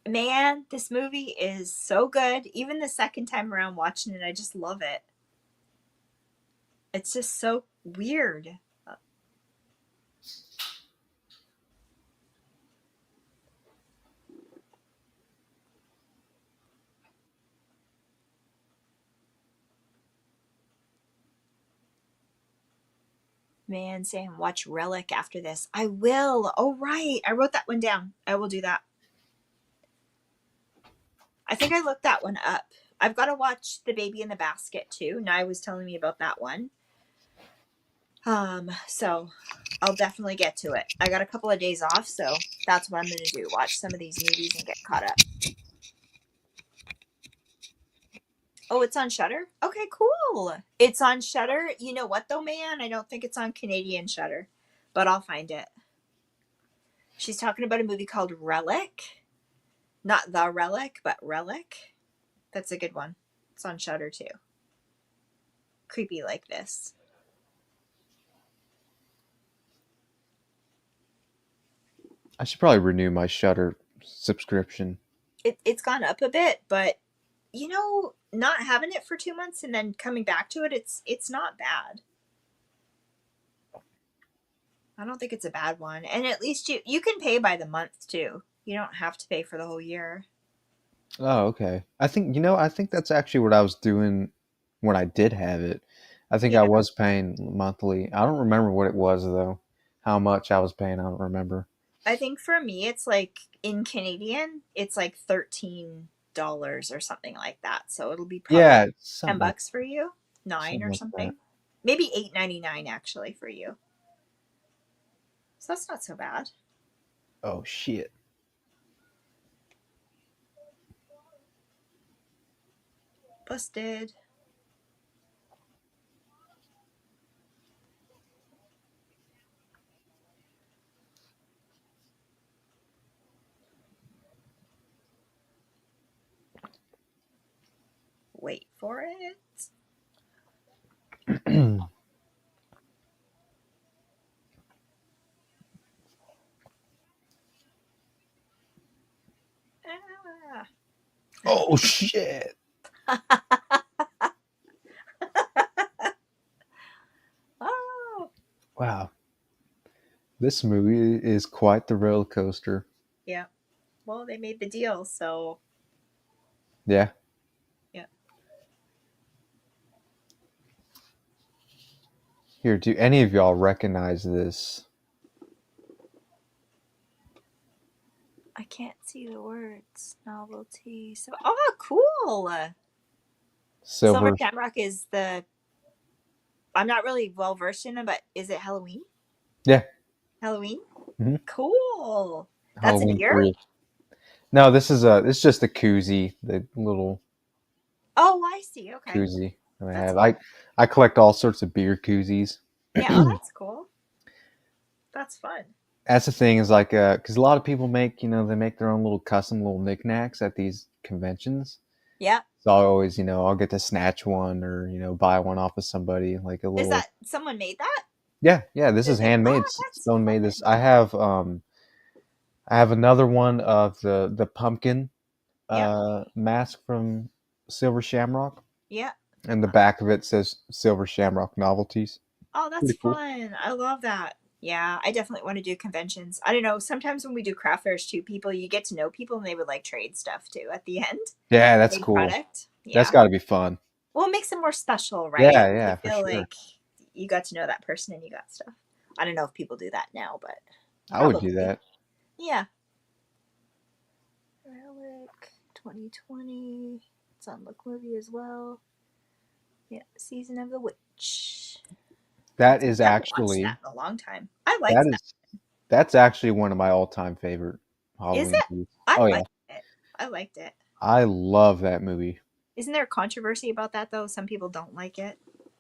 [SPEAKER 2] Man, this movie is so good. Even the second time around watching it, I just love it. It's just so weird. Man, saying watch Relic after this. I will. Oh, right. I wrote that one down. I will do that. I think I looked that one up. I've got to watch The Baby in the Basket too. Nye was telling me about that one. So I'll definitely get to it. I got a couple of days off, so that's what I'm going to do. Watch some of these movies and get caught up. Oh, it's on Shudder? Okay, cool. It's on Shudder. You know what though, man? I don't think it's on Canadian Shudder, but I'll find it. She's talking about a movie called Relic. Not The Relic, but Relic. That's a good one. It's on Shudder too. Creepy like this.
[SPEAKER 3] I should probably renew my Shudder subscription.
[SPEAKER 2] It's gone up a bit, but you know, not having it for 2 months and then coming back to it, it's not bad. I don't think it's a bad one. And at least you can pay by the month too. You don't have to pay for the whole year.
[SPEAKER 3] Oh, okay. I think that's actually what I was doing when I did have it. I think I was paying monthly. I don't remember what it was though. How much I was paying, I don't remember.
[SPEAKER 2] I think for me it's like in Canadian, it's like $13 or something like that. So it'll be probably $10 for you. 9 or something. Like maybe $8.99 actually for you. So that's not so bad.
[SPEAKER 3] Oh shit.
[SPEAKER 2] Busted. Wait for it.
[SPEAKER 3] Oh shit.
[SPEAKER 2] Oh.
[SPEAKER 3] Wow. This movie is quite the roller coaster.
[SPEAKER 2] Yeah. Well, they made the deal, so.
[SPEAKER 3] Yeah.
[SPEAKER 2] Yeah.
[SPEAKER 3] Here, do any of y'all recognize this?
[SPEAKER 2] I can't see the words. Novelty. So, oh, cool. Silver Shamrock is the. I'm not really well versed in them, but is it Halloween?
[SPEAKER 3] Yeah.
[SPEAKER 2] Halloween?
[SPEAKER 3] Mm-hmm.
[SPEAKER 2] Cool. That's
[SPEAKER 3] Halloween
[SPEAKER 2] an ear?
[SPEAKER 3] 3. No, it's just a koozie, the little.
[SPEAKER 2] Oh, I see. Okay.
[SPEAKER 3] Koozie I have. I collect all sorts of beer koozies.
[SPEAKER 2] Yeah, oh, that's cool. That's fun.
[SPEAKER 3] That's the thing is like, because a lot of people make, they make their own little custom little knickknacks at these conventions.
[SPEAKER 2] Yeah.
[SPEAKER 3] So I always, I'll get to snatch one or, buy one off of somebody, like a little.
[SPEAKER 2] Is that someone made that?
[SPEAKER 3] Yeah. This is handmade. Someone made this. I have another one of the pumpkin mask from Silver Shamrock.
[SPEAKER 2] Yeah.
[SPEAKER 3] And the back of it says Silver Shamrock Novelties.
[SPEAKER 2] Oh, that's fun. I love that. Yeah, I definitely want to do conventions. I don't know. Sometimes when we do craft fairs too, you get to know people and they would like trade stuff too at the end.
[SPEAKER 3] Yeah, that's cool.
[SPEAKER 2] Product. Yeah.
[SPEAKER 3] That's got to be fun.
[SPEAKER 2] Well, it makes it more special, right?
[SPEAKER 3] Yeah,
[SPEAKER 2] you feel like you got to know that person and you got stuff. I don't know if people do that now, but
[SPEAKER 3] I would do that.
[SPEAKER 2] Yeah. Relic 2020. It's on Look Movie as well. Yeah, Season of the Witch.
[SPEAKER 3] That is actually
[SPEAKER 2] that in a long time. I liked that.
[SPEAKER 3] That's actually one of my all-time favorite Halloween
[SPEAKER 2] Is it?
[SPEAKER 3] movies.
[SPEAKER 2] I liked it. I liked it.
[SPEAKER 3] I love that movie.
[SPEAKER 2] Isn't there controversy about that though? Some people don't like it.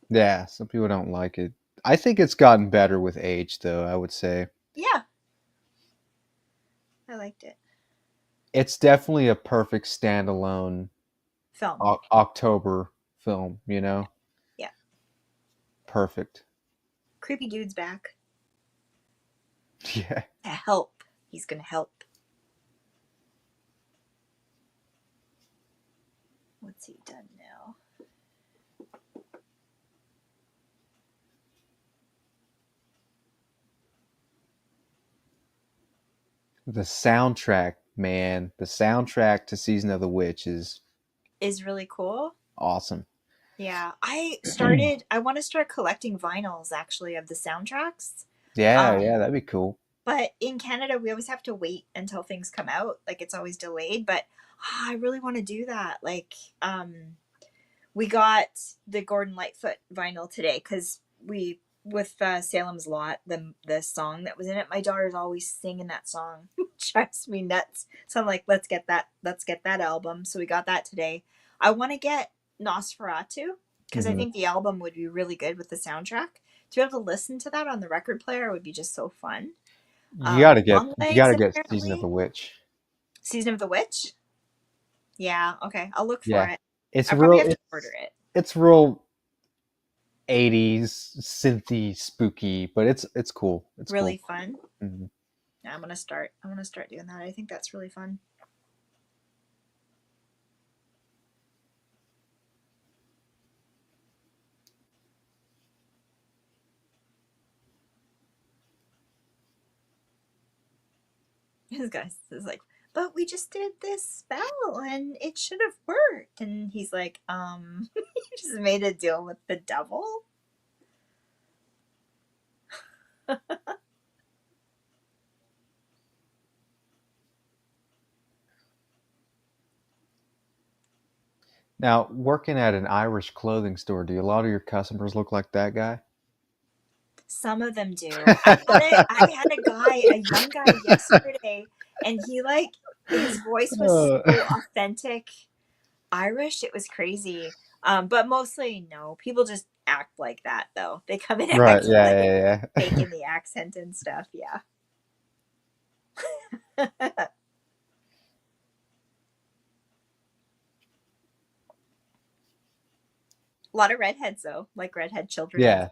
[SPEAKER 3] Yeah, some people don't like it. I think it's gotten better with age, though, I would say.
[SPEAKER 2] Yeah. I liked it.
[SPEAKER 3] It's definitely a perfect standalone
[SPEAKER 2] film.
[SPEAKER 3] October film, you know?
[SPEAKER 2] Yeah.
[SPEAKER 3] Perfect.
[SPEAKER 2] Creepy dude's back.
[SPEAKER 3] Yeah.
[SPEAKER 2] To help. He's going to help. What's he done now?
[SPEAKER 3] The soundtrack, man. The soundtrack to Season of the Witch is
[SPEAKER 2] really cool.
[SPEAKER 3] Awesome.
[SPEAKER 2] Yeah. I want to start collecting vinyls, actually, of the soundtracks.
[SPEAKER 3] Yeah, that'd be cool.
[SPEAKER 2] But in Canada, we always have to wait until things come out. Like, it's always delayed. But I really want to do that. Like, we got the Gordon Lightfoot vinyl today because with Salem's Lot, the song that was in it, my daughter's always singing that song. Drives me nuts. So I'm like, let's get that album. So we got that today. I want to get Nosferatu because I think the album would be really good with the soundtrack. To be able to listen to that on the record player would be just so fun.
[SPEAKER 3] You gotta get Season of the Witch.
[SPEAKER 2] Season of the Witch? Yeah, okay. I'll look for it.
[SPEAKER 3] It's
[SPEAKER 2] I
[SPEAKER 3] real.
[SPEAKER 2] have to order it.
[SPEAKER 3] It's real 80s synthy spooky, but it's cool. It's
[SPEAKER 2] really
[SPEAKER 3] cool.
[SPEAKER 2] Fun.
[SPEAKER 3] Mm-hmm.
[SPEAKER 2] Yeah, I'm gonna start doing that. I think that's really fun. This guy is like, but we just did this spell and it should have worked. And he's like, you just made a deal with the devil?
[SPEAKER 3] Now, working at an Irish clothing store, do a lot of your customers look like that guy?
[SPEAKER 2] Some of them do. I had a young guy yesterday, and his voice was so authentic Irish. It was crazy. But mostly, no. People just act like that, though. They come in
[SPEAKER 3] right, yeah.
[SPEAKER 2] faking the accent and stuff, yeah. A lot of redheads, though, like redhead children.
[SPEAKER 3] Yeah.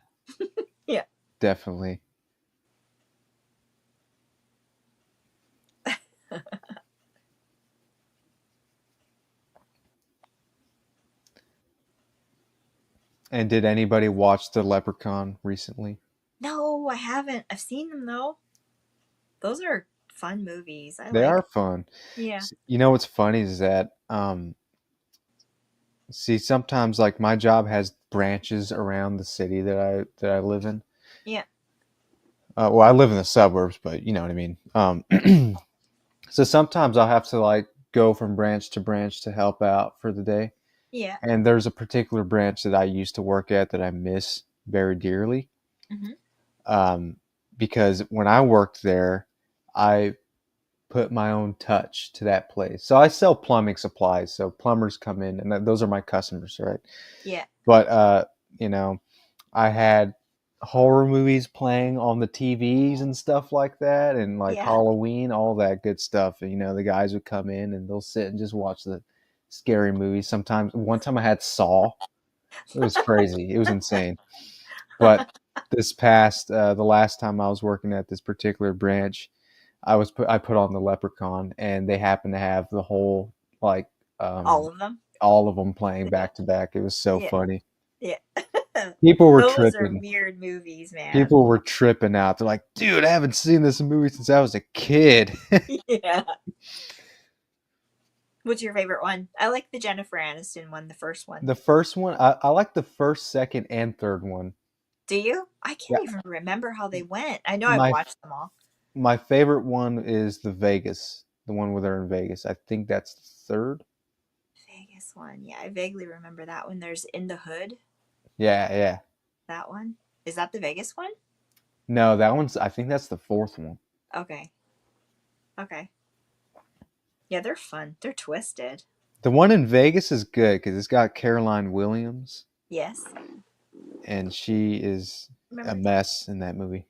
[SPEAKER 2] Yeah.
[SPEAKER 3] Definitely. And did anybody watch The Leprechaun recently?
[SPEAKER 2] No, I haven't. I've seen them, though. Those are fun movies.
[SPEAKER 3] They are fun.
[SPEAKER 2] Yeah.
[SPEAKER 3] You know what's funny is that see, sometimes like my job has branches around the city that I live in.
[SPEAKER 2] Yeah.
[SPEAKER 3] Well, I live in the suburbs, but you know what I mean. So sometimes I'll have to like go from branch to branch to help out for the day.
[SPEAKER 2] Yeah.
[SPEAKER 3] And there's a particular branch that I used to work at that I miss very dearly. Mm-hmm. Because when I worked there, I put my own touch to that place. So I sell plumbing supplies. So plumbers come in and those are my customers, right?
[SPEAKER 2] Yeah.
[SPEAKER 3] But, you know, I had horror movies playing on the TVs and stuff like that. And like Halloween, all that good stuff. And, you know, the guys would come in and they'll sit and just watch the scary movies. Sometimes, one time I had Saw. It was crazy. It was insane. But this past, the last time I was working at this particular branch, I put on The Leprechaun, and they happened to have the whole like
[SPEAKER 2] all of them
[SPEAKER 3] playing back to back. It was so funny.
[SPEAKER 2] Yeah.
[SPEAKER 3] People were
[SPEAKER 2] Those
[SPEAKER 3] tripping.
[SPEAKER 2] Are weird movies, man.
[SPEAKER 3] People were tripping out. They're like, dude, I haven't seen this movie since I was a kid.
[SPEAKER 2] Yeah. What's your favorite one? I like the Jennifer Aniston one, the first one.
[SPEAKER 3] The first one, I like the first, second, and third one.
[SPEAKER 2] Do you? I can't even remember how they went. I know I've watched them all.
[SPEAKER 3] My favorite one is the one where they're in Vegas. I think that's the third.
[SPEAKER 2] Vegas one. Yeah, I vaguely remember that one. There's In the Hood.
[SPEAKER 3] Yeah.
[SPEAKER 2] That one. Is that the Vegas one?
[SPEAKER 3] No, that one's. I think that's the fourth one.
[SPEAKER 2] Okay. Yeah, they're fun. They're twisted.
[SPEAKER 3] The one in Vegas is good because it's got Caroline Williams.
[SPEAKER 2] Yes.
[SPEAKER 3] And she is a mess in that movie.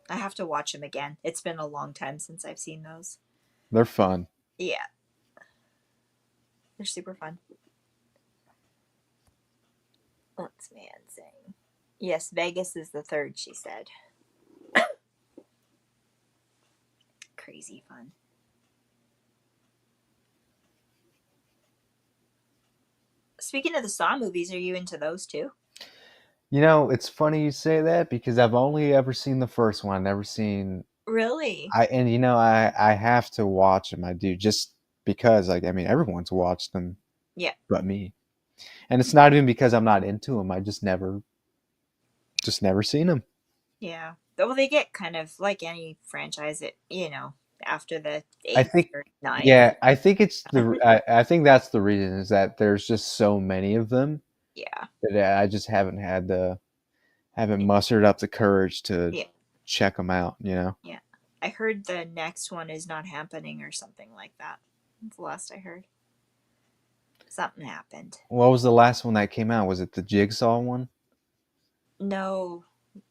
[SPEAKER 2] I have to watch them again. It's been a long time since I've seen those.
[SPEAKER 3] They're fun.
[SPEAKER 2] Yeah. They're super fun. What's man saying? Yes, Vegas is the third, she said. Crazy fun. Speaking of the Saw movies, are you into those too?
[SPEAKER 3] You know, it's funny you say that because I've only ever seen the first one. I've never seen.
[SPEAKER 2] Really?
[SPEAKER 3] I have to watch them. I do, just because, like, I mean, everyone's watched them.
[SPEAKER 2] Yeah.
[SPEAKER 3] But me. And it's not even because I'm not into them. I just never seen them.
[SPEAKER 2] Yeah. Well, they get kind of like any franchise, after the 8th
[SPEAKER 3] I think,
[SPEAKER 2] or 9th.
[SPEAKER 3] yeah, I think it's I think that's the reason, is that there's just so many of them.
[SPEAKER 2] Yeah.
[SPEAKER 3] That I just haven't mustered up the courage to check them out,
[SPEAKER 2] Yeah. I heard the next one is not happening or something like that. That's the last I heard. Something happened.
[SPEAKER 3] What was the last one that came out? Was it the Jigsaw one?
[SPEAKER 2] No,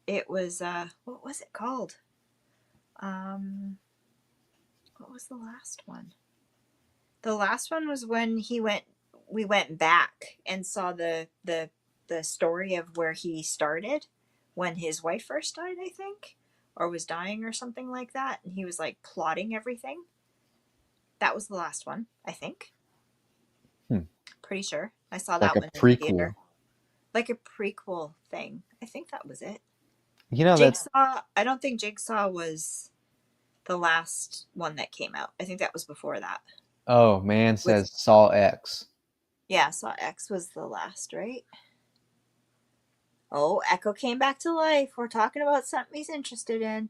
[SPEAKER 2] it was what was it called? What was the last one? The last one was when we went back and saw the story of where he started when his wife first died, I think, or was dying or something like that, and he was like plotting everything. That was the last one, I think. Pretty sure I saw that one in the theater. Like a prequel thing. I think that was it.
[SPEAKER 3] You know,
[SPEAKER 2] Jigsaw. I don't think Jigsaw was the last one that came out. I think that was before that.
[SPEAKER 3] Oh, man says Saw X.
[SPEAKER 2] Yeah, Saw X was the last, right? Oh, Echo came back to life. We're talking about something he's interested in.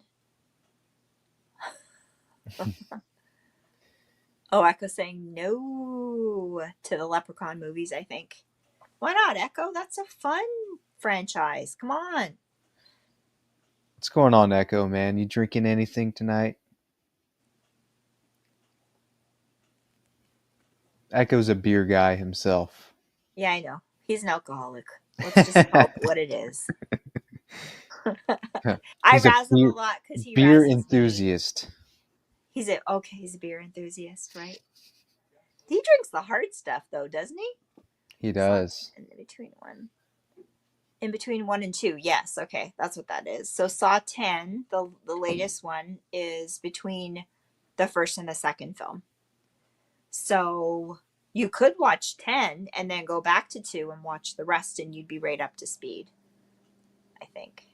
[SPEAKER 2] Oh, Echo's saying no to the Leprechaun movies, I think. Why not, Echo? That's a fun franchise. Come on.
[SPEAKER 3] What's going on, Echo, man? You drinking anything tonight? Echo's a beer guy himself.
[SPEAKER 2] Yeah, I know. He's an alcoholic. Let's just call it what it is. I razz him a lot because he
[SPEAKER 3] beer enthusiast.
[SPEAKER 2] Me. He's a beer enthusiast, right? He drinks the hard stuff though, doesn't he?
[SPEAKER 3] He does.
[SPEAKER 2] In between 1 and 2, yes. Okay, that's what that is. So Saw 10, the latest one, is between the first and the second film. So you could watch 10 and then go back to 2 and watch the rest, and you'd be right up to speed, I think.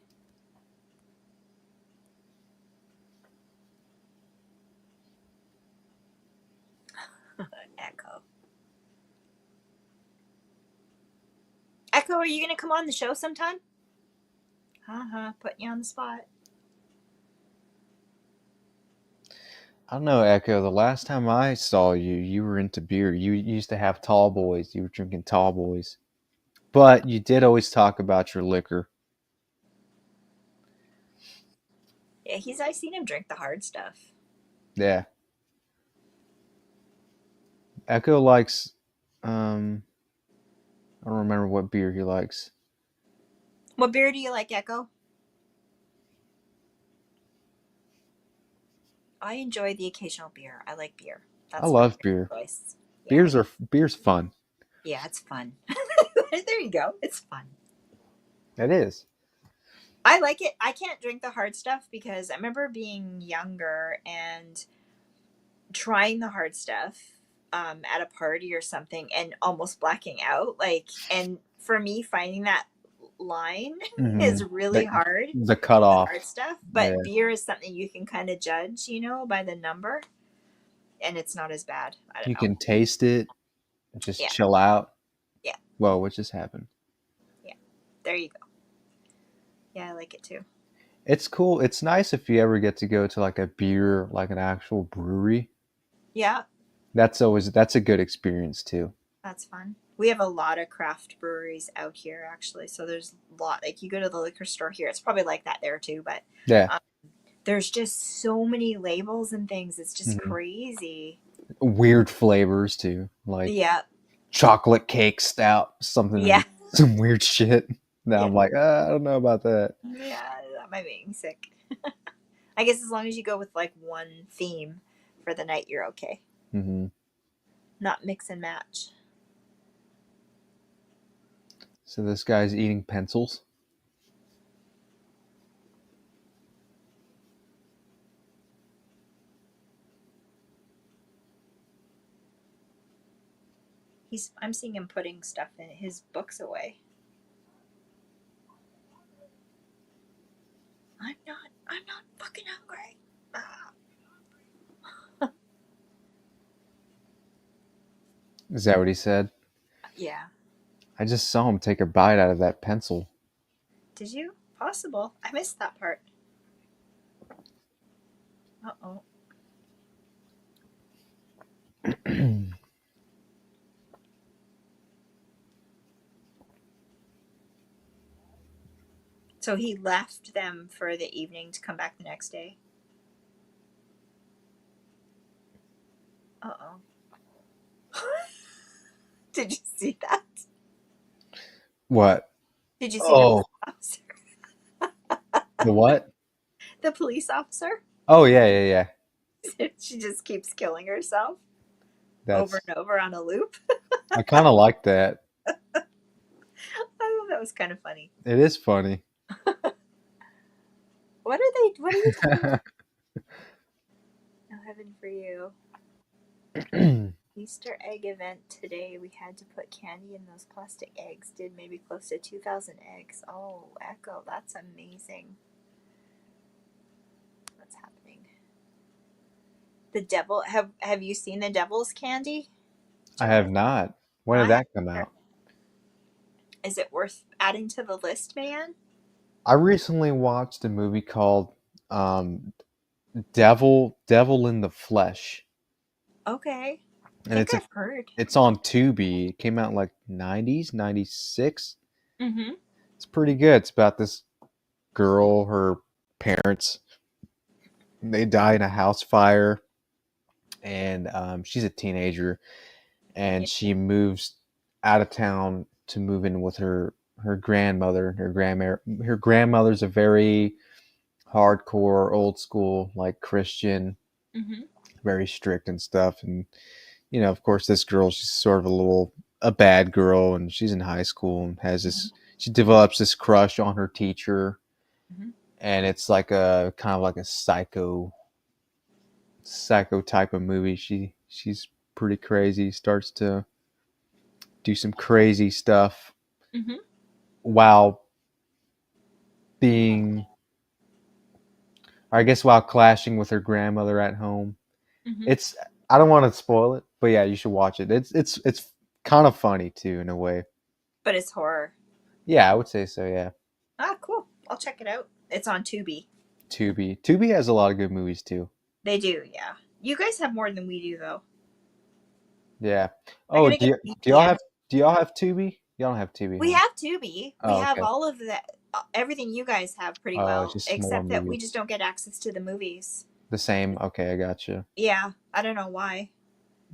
[SPEAKER 2] Echo, are you going to come on the show sometime? Putting you on the spot.
[SPEAKER 3] I don't know, Echo. The last time I saw you, you were into beer. You used to have tall boys. You were drinking tall boys. But you did always talk about your liquor.
[SPEAKER 2] Yeah, I've seen him drink the hard stuff.
[SPEAKER 3] Yeah. Echo likes, I don't remember what beer he likes.
[SPEAKER 2] What beer do you like, Echo? I enjoy the occasional beer. I like beer.
[SPEAKER 3] I love beer.
[SPEAKER 2] Yeah.
[SPEAKER 3] Beer's fun.
[SPEAKER 2] Yeah, it's fun. There you go. It's fun.
[SPEAKER 3] It is.
[SPEAKER 2] I like it. I can't drink the hard stuff because I remember being younger and trying the hard stuff at a party or something and almost blacking out. And for me, finding that line is really hard.
[SPEAKER 3] The cutoff.
[SPEAKER 2] Hard stuff. But beer is something you can kind of judge, by the number. And it's not as bad.
[SPEAKER 3] You can taste it. Just chill out. Yeah. Whoa, what just happened?
[SPEAKER 2] Yeah. There you go. Yeah, I like it too.
[SPEAKER 3] It's cool. It's nice if you ever get to go to like a beer, like an actual brewery.
[SPEAKER 2] Yeah.
[SPEAKER 3] That's a good experience too.
[SPEAKER 2] That's fun. We have a lot of craft breweries out here, actually. So there's a lot. Like, you go to the liquor store here, it's probably like that there too. But
[SPEAKER 3] Yeah.
[SPEAKER 2] there's just so many labels and things. It's just
[SPEAKER 3] Mhm.
[SPEAKER 2] crazy.
[SPEAKER 3] Weird flavors too, like
[SPEAKER 2] Yeah.
[SPEAKER 3] chocolate cake stout, something,
[SPEAKER 2] Yeah.
[SPEAKER 3] some weird shit. Now
[SPEAKER 2] Yeah.
[SPEAKER 3] I'm like, I don't know about that.
[SPEAKER 2] Yeah, that might make me sick. I guess as long as you go with like one theme for the night, you're okay.
[SPEAKER 3] Mm-hmm.
[SPEAKER 2] Not mix and match.
[SPEAKER 3] So this guy's eating pencils.
[SPEAKER 2] I'm seeing him putting stuff in his books away. I'm not fucking hungry. Ah.
[SPEAKER 3] Is that what he said?
[SPEAKER 2] Yeah.
[SPEAKER 3] I just saw him take a bite out of that pencil.
[SPEAKER 2] Did you? Possible. I missed that part. Uh-oh. So he left them for the evening to come back the next day. Uh-oh. Did you see that?
[SPEAKER 3] What?
[SPEAKER 2] Did you see
[SPEAKER 3] Oh,
[SPEAKER 2] the police officer?
[SPEAKER 3] the what?
[SPEAKER 2] The police officer?
[SPEAKER 3] Oh yeah.
[SPEAKER 2] She just keeps killing herself over
[SPEAKER 3] That's.
[SPEAKER 2] and over on a loop.
[SPEAKER 3] I kind of like that.
[SPEAKER 2] I thought that was kind of funny.
[SPEAKER 3] It is funny.
[SPEAKER 2] What are you talking about? No heaven for you. Easter egg event today. We had to put candy in those plastic eggs. Did maybe close to 2,000 eggs. Oh, Echo, that's amazing. What's happening? The devil. Have you seen the devil's candy?
[SPEAKER 3] I have not. When did that come out?
[SPEAKER 2] Is it worth adding to the list, man?
[SPEAKER 3] I recently watched a movie called Devil in the Flesh.
[SPEAKER 2] Okay.
[SPEAKER 3] And
[SPEAKER 2] I've heard.
[SPEAKER 3] It's on Tubi. It came out in like 90s, 96.
[SPEAKER 2] Mm-hmm.
[SPEAKER 3] It's pretty good. It's about this girl, her parents, they die in a house fire, and she's a teenager, and she moves out of town to move in with her grandmother. Her grandmother's a very hardcore, old school, like Christian, very strict and stuff. And of course, this girl, she's sort of a bad girl, and she's in high school and has this. She develops this crush on her teacher, and it's like a kind of like a psycho type of movie. She's pretty crazy. Starts to do some crazy stuff while being, I guess, while clashing with her grandmother at home. It's, I don't want to spoil it, but yeah, you should watch it. It's kind of funny too in a way.
[SPEAKER 2] But it's horror.
[SPEAKER 3] Yeah, I would say so. Yeah.
[SPEAKER 2] Ah, cool. I'll check it out. It's on Tubi.
[SPEAKER 3] Tubi has a lot of good movies too.
[SPEAKER 2] They do, yeah. You guys have more than we do, though.
[SPEAKER 3] Yeah. Oh, do y'all have Tubi? Y'all don't have Tubi.
[SPEAKER 2] We have Tubi. We have
[SPEAKER 3] okay.
[SPEAKER 2] all of that. Everything you guys have pretty well, except that we just don't get access to the movies.
[SPEAKER 3] The same. Okay, I gotcha.
[SPEAKER 2] Yeah, I don't know why.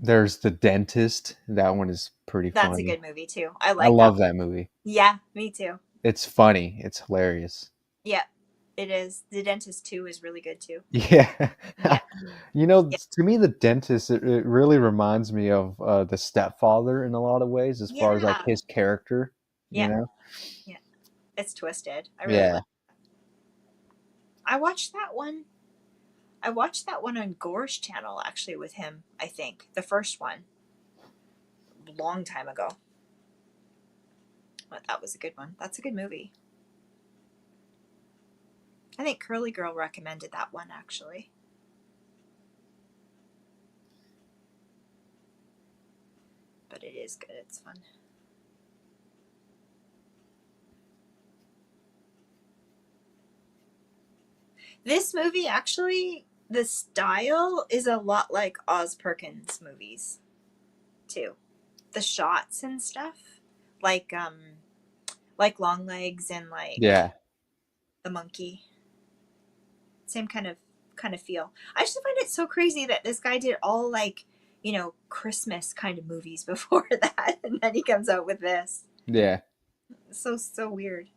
[SPEAKER 3] There's The Dentist. That one is pretty funny.
[SPEAKER 2] That's a good movie too. I
[SPEAKER 3] love that movie.
[SPEAKER 2] Yeah, me too.
[SPEAKER 3] It's funny. It's hilarious.
[SPEAKER 2] Yeah, it is. The Dentist 2 is really good too.
[SPEAKER 3] Yeah. To me, The Dentist, it really reminds me of The Stepfather in a lot of ways, as far as like his character.
[SPEAKER 2] Yeah. Yeah. It's twisted. I really like it. I watched that one. I watched that one on Gore's channel, actually, with him, I think. The first one. A long time ago. But that was a good one. That's a good movie. I think Curly Girl recommended that one, actually. But it is good. It's fun. This movie, actually, the style is a lot like Oz Perkins movies, too. the shots and stuff, like Long Legs and like the monkey. Same kind of feel. I just find it so crazy that this guy did all like, Christmas kind of movies before that, and then he comes out with this.
[SPEAKER 3] Yeah.
[SPEAKER 2] So weird.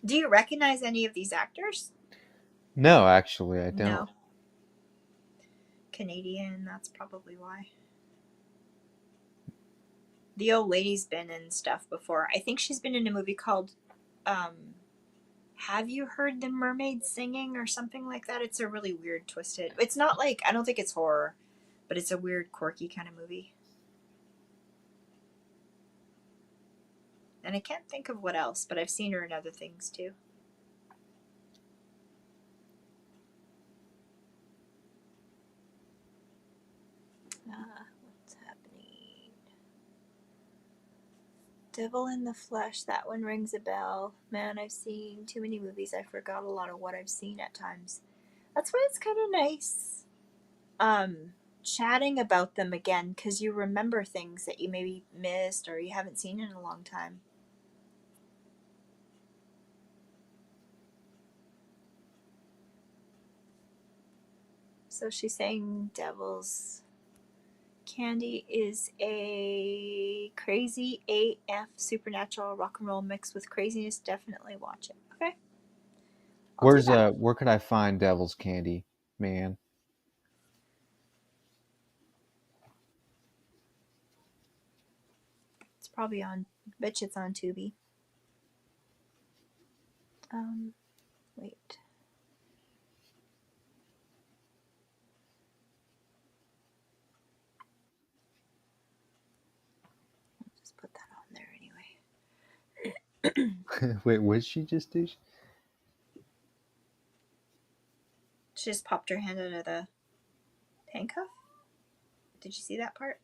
[SPEAKER 2] Do you recognize any of these actors?
[SPEAKER 3] No, actually, I don't.
[SPEAKER 2] No. Canadian, that's probably why. The old lady's been in stuff before. I think she's been in a movie called Have You Heard the Mermaid Singing or something like that? It's a really weird, twisted. It's not like, I don't think it's horror, but it's a weird, quirky kind of movie. And I can't think of what else, but I've seen her in other things too. What's happening? Devil in the Flesh, that one rings a bell. Man, I've seen too many movies. I forgot a lot of what I've seen at times. That's why it's kind of nice chatting about them again, because you remember things that you maybe missed or you haven't seen in a long time. So she's saying Devil's Candy is a crazy AF supernatural rock and roll mixed with craziness. Definitely watch it. Okay.
[SPEAKER 3] Where could I find Devil's Candy, man?
[SPEAKER 2] It's probably on. Bet you it's on Tubi. Wait. I'll just put that on there anyway.
[SPEAKER 3] Wait, what did she just do?
[SPEAKER 2] She just popped her hand under the handcuff. Did you see that part?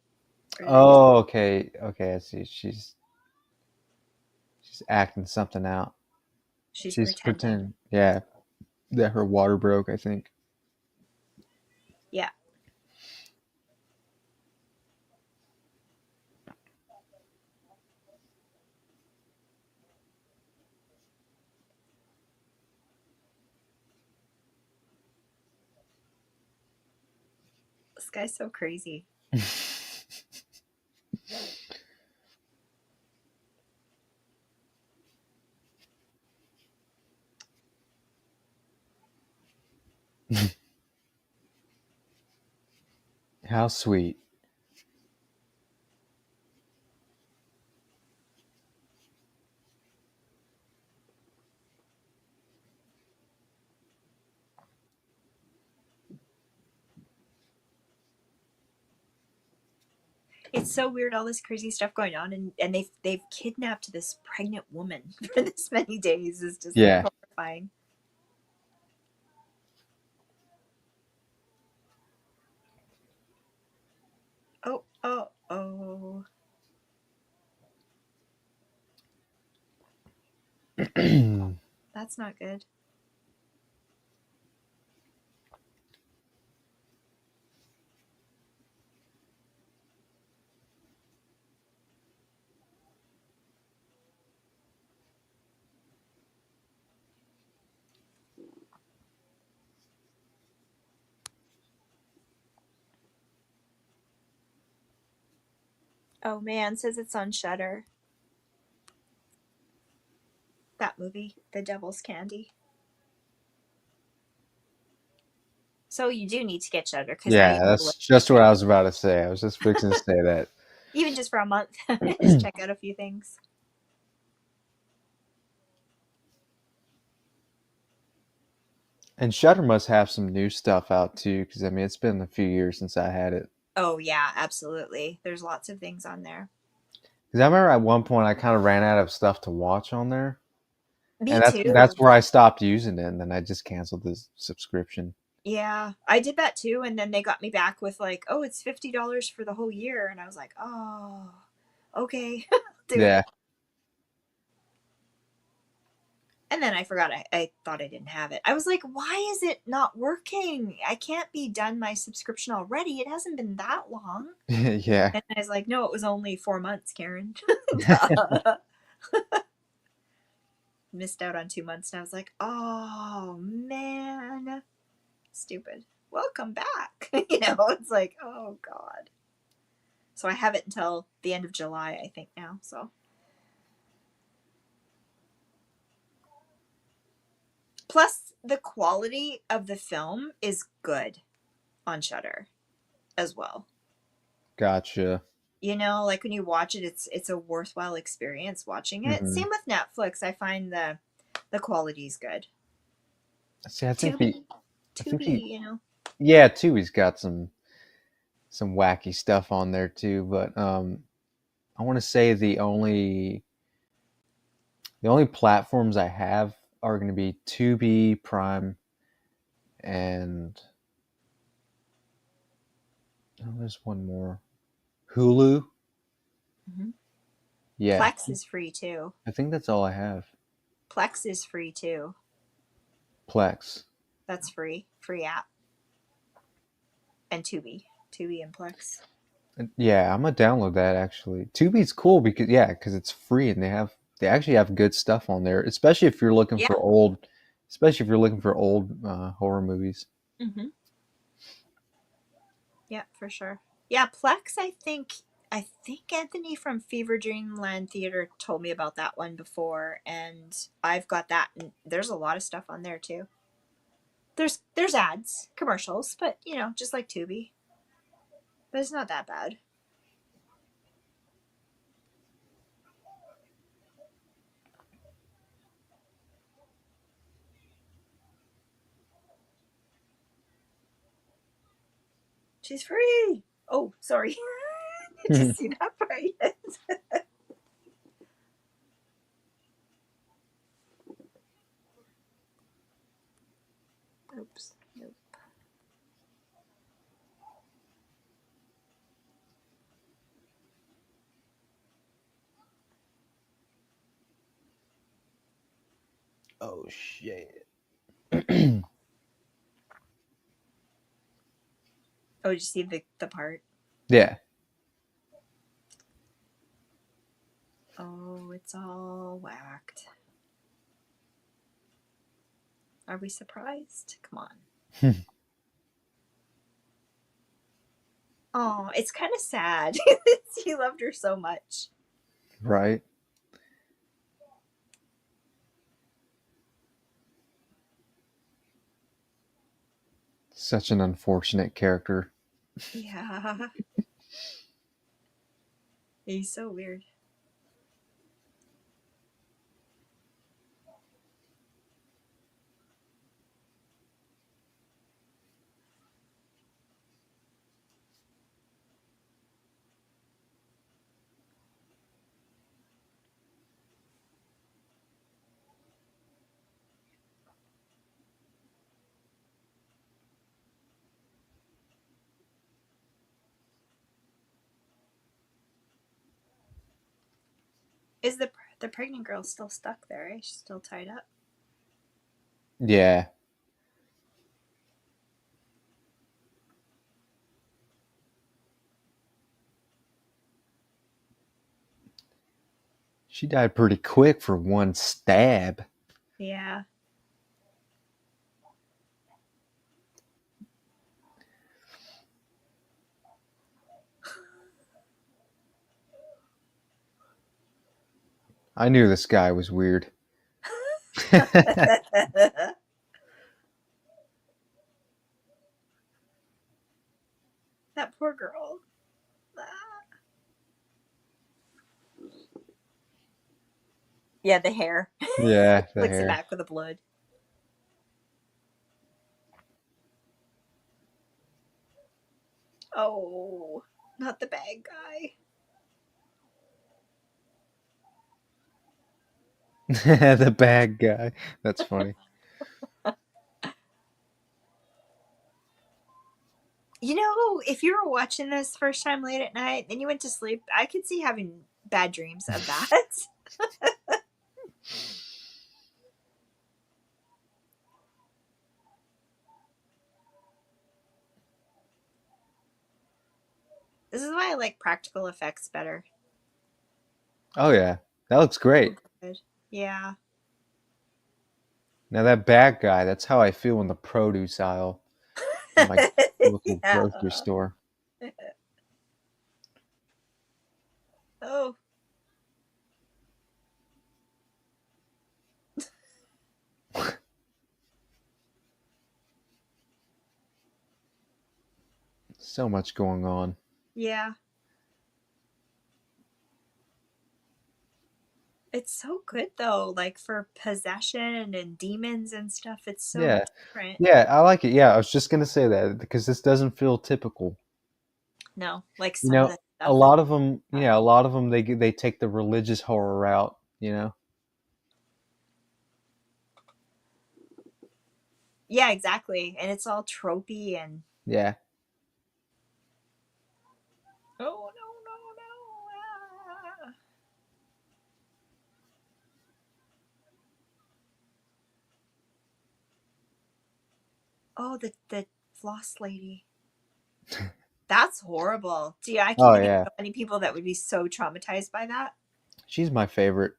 [SPEAKER 3] Oh, okay. I see. She's acting something out.
[SPEAKER 2] She's
[SPEAKER 3] pretending. Yeah, that her water broke, I think.
[SPEAKER 2] Yeah. This guy's so crazy.
[SPEAKER 3] How sweet.
[SPEAKER 2] It's so weird, all this crazy stuff going on, and they've kidnapped this pregnant woman for this many days. Is just horrifying. Oh. That's not good. Oh man, says it's on Shudder. That movie, The Devil's Candy. So you do need to get Shudder.
[SPEAKER 3] Yeah, that's just what I was about to say. I was just fixing to say that.
[SPEAKER 2] Even just for a month, just check out a few things.
[SPEAKER 3] And Shudder must have some new stuff out too, because I mean it's been a few years since I had it.
[SPEAKER 2] Oh yeah, absolutely. There's lots of things on there.
[SPEAKER 3] Because I remember at one point I kind of ran out of stuff to watch on there.
[SPEAKER 2] Me
[SPEAKER 3] and
[SPEAKER 2] too.
[SPEAKER 3] That's where I stopped using it, and then I just canceled the subscription.
[SPEAKER 2] Yeah, I did that too, and then they got me back with like, oh, it's $50 for the whole year, and I was like, oh, okay, do
[SPEAKER 3] Yeah.
[SPEAKER 2] it. And then I forgot. I thought I didn't have it. I was like, why is it not working? I can't be done my subscription already. It hasn't been that long.
[SPEAKER 3] Yeah.
[SPEAKER 2] And I was like, no, it was only 4 months, Karen. Missed out on 2 months, and I was like, oh man, stupid. Welcome back. It's like, oh god. So I have it until the end of July, I think now. So plus the quality of the film is good on Shudder as well.
[SPEAKER 3] Gotcha.
[SPEAKER 2] Like when you watch it, it's a worthwhile experience watching it.
[SPEAKER 3] Mm-hmm.
[SPEAKER 2] Same with Netflix. I find the quality is good.
[SPEAKER 3] See, I think
[SPEAKER 2] Tubi,
[SPEAKER 3] yeah, Tubi's got some wacky stuff on there too, but I want to say the only platforms I have are going to be Tubi, Prime, and there's one more, Hulu.
[SPEAKER 2] Mm-hmm.
[SPEAKER 3] Yeah,
[SPEAKER 2] Plex is free too.
[SPEAKER 3] I think that's all I have.
[SPEAKER 2] Plex is free too.
[SPEAKER 3] Plex.
[SPEAKER 2] That's free app. And Tubi and Plex.
[SPEAKER 3] Yeah, I'm gonna download that actually. Tubi's cool because it's free and they actually have good stuff on there, especially if you're looking for old horror movies.
[SPEAKER 2] Mm-hmm. Yeah, for sure. Yeah, Plex. I think Anthony from Fever Dreamland Theater told me about that one before, and I've got that. And there's a lot of stuff on there too. There's ads, commercials, but just like Tubi. But it's not that bad. She's free. Oh, sorry. Did you see that part? Oops. Nope.
[SPEAKER 3] Oh shit.
[SPEAKER 2] Oh, did you see the part?
[SPEAKER 3] Yeah.
[SPEAKER 2] Oh, it's all whacked. Are we surprised? Come on. Oh, it's kind of sad. He loved her so much.
[SPEAKER 3] Right. Such an unfortunate character.
[SPEAKER 2] Yeah. He's so weird. Is the pregnant girl still stuck there? Eh? She's still tied up.
[SPEAKER 3] Yeah. She died pretty quick for one stab.
[SPEAKER 2] Yeah.
[SPEAKER 3] I knew this guy was weird.
[SPEAKER 2] That poor girl. Yeah, the hair.
[SPEAKER 3] Yeah, the
[SPEAKER 2] Flicks
[SPEAKER 3] hair.
[SPEAKER 2] it back with the blood. Oh, not the bad guy.
[SPEAKER 3] The bad guy. That's funny.
[SPEAKER 2] You know, if you were watching this first time late at night, then you went to sleep, I could see having bad dreams of that. This is why I like practical effects better.
[SPEAKER 3] Oh yeah, that looks great.
[SPEAKER 2] Good. Yeah.
[SPEAKER 3] Now that bad guy, that's how I feel in the produce aisle in my local
[SPEAKER 2] Yeah.
[SPEAKER 3] grocery store.
[SPEAKER 2] Oh.
[SPEAKER 3] So much going on.
[SPEAKER 2] Yeah. It's so good though, like for possession and demons and stuff. It's so different.
[SPEAKER 3] Yeah, I like it. Yeah, I was just gonna say that because this doesn't feel typical.
[SPEAKER 2] No, like
[SPEAKER 3] You
[SPEAKER 2] some of
[SPEAKER 3] know,
[SPEAKER 2] the
[SPEAKER 3] a
[SPEAKER 2] stuff.
[SPEAKER 3] lot of them. Yeah, a lot of them. They take the religious horror route. You know.
[SPEAKER 2] Yeah, exactly. And it's all tropey and
[SPEAKER 3] Yeah.
[SPEAKER 2] oh no. Oh, the floss lady. That's horrible. Gee, I
[SPEAKER 3] Oh
[SPEAKER 2] can't think
[SPEAKER 3] yeah.
[SPEAKER 2] of any people that would be so traumatized by that.
[SPEAKER 3] She's my favorite.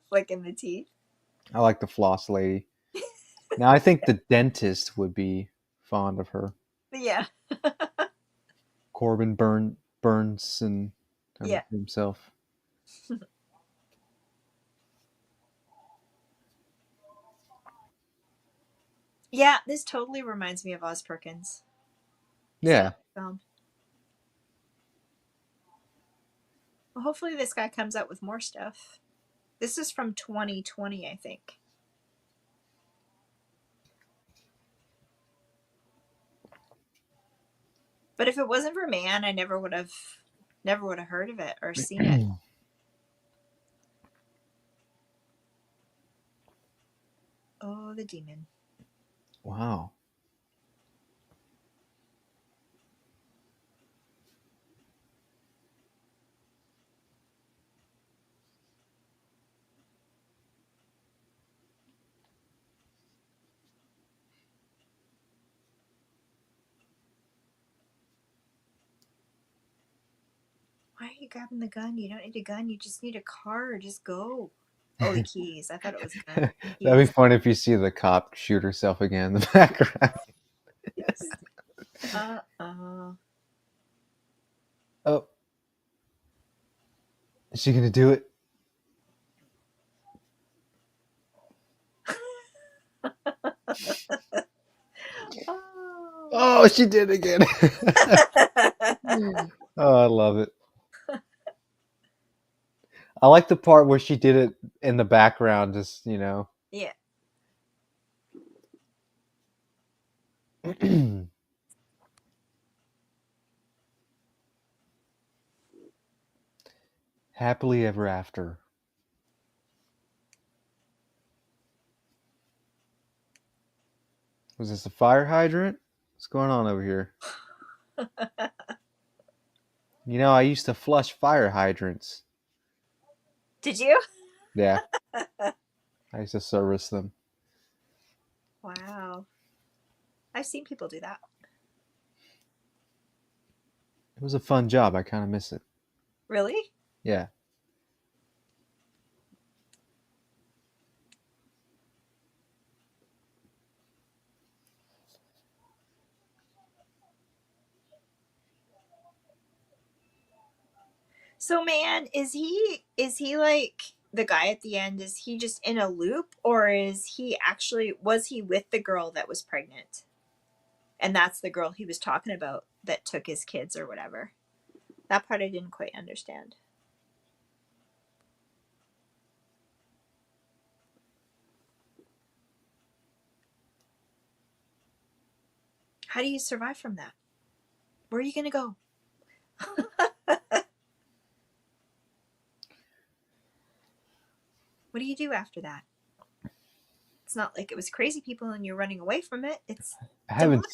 [SPEAKER 2] Flicking the teeth.
[SPEAKER 3] I like the floss lady. Now I think the dentist would be fond of her.
[SPEAKER 2] Yeah.
[SPEAKER 3] Corbin Burns and
[SPEAKER 2] Yeah.
[SPEAKER 3] himself.
[SPEAKER 2] Yeah, this totally reminds me of Oz Perkins.
[SPEAKER 3] Yeah.
[SPEAKER 2] Film. Well, hopefully this guy comes out with more stuff. This is from 2020, I think. But if it wasn't for Man, I never would have heard of it or seen it. Oh, the demon.
[SPEAKER 3] Wow.
[SPEAKER 2] Why are you grabbing the gun? You don't need a gun. You just need a car. Just go. Oh, the keys. I thought it was a gun.
[SPEAKER 3] That'd be fun if you see the cop shoot herself again in the background. Oh. Is she gonna do it? Oh, she did it again. Oh, I love it. I like the part where she did it in the background, just, you know.
[SPEAKER 2] Yeah.
[SPEAKER 3] Happily ever after. Was this a fire hydrant? What's going on over here? You know, I used to flush fire hydrants.
[SPEAKER 2] Did you?
[SPEAKER 3] Yeah. I used to service them.
[SPEAKER 2] Wow. I've seen people do that.
[SPEAKER 3] It was a fun job. I kind of miss it.
[SPEAKER 2] Really?
[SPEAKER 3] Yeah.
[SPEAKER 2] So Man, is he like the guy at the end? Is he just in a loop, or is he actually, was he with the girl that was pregnant? And that's the girl he was talking about that took his kids or whatever. That part I didn't quite understand. How do you survive from that? Where are you going to go? What do you do after that? It's not like it was crazy people and you're running away from it. It's
[SPEAKER 3] I haven't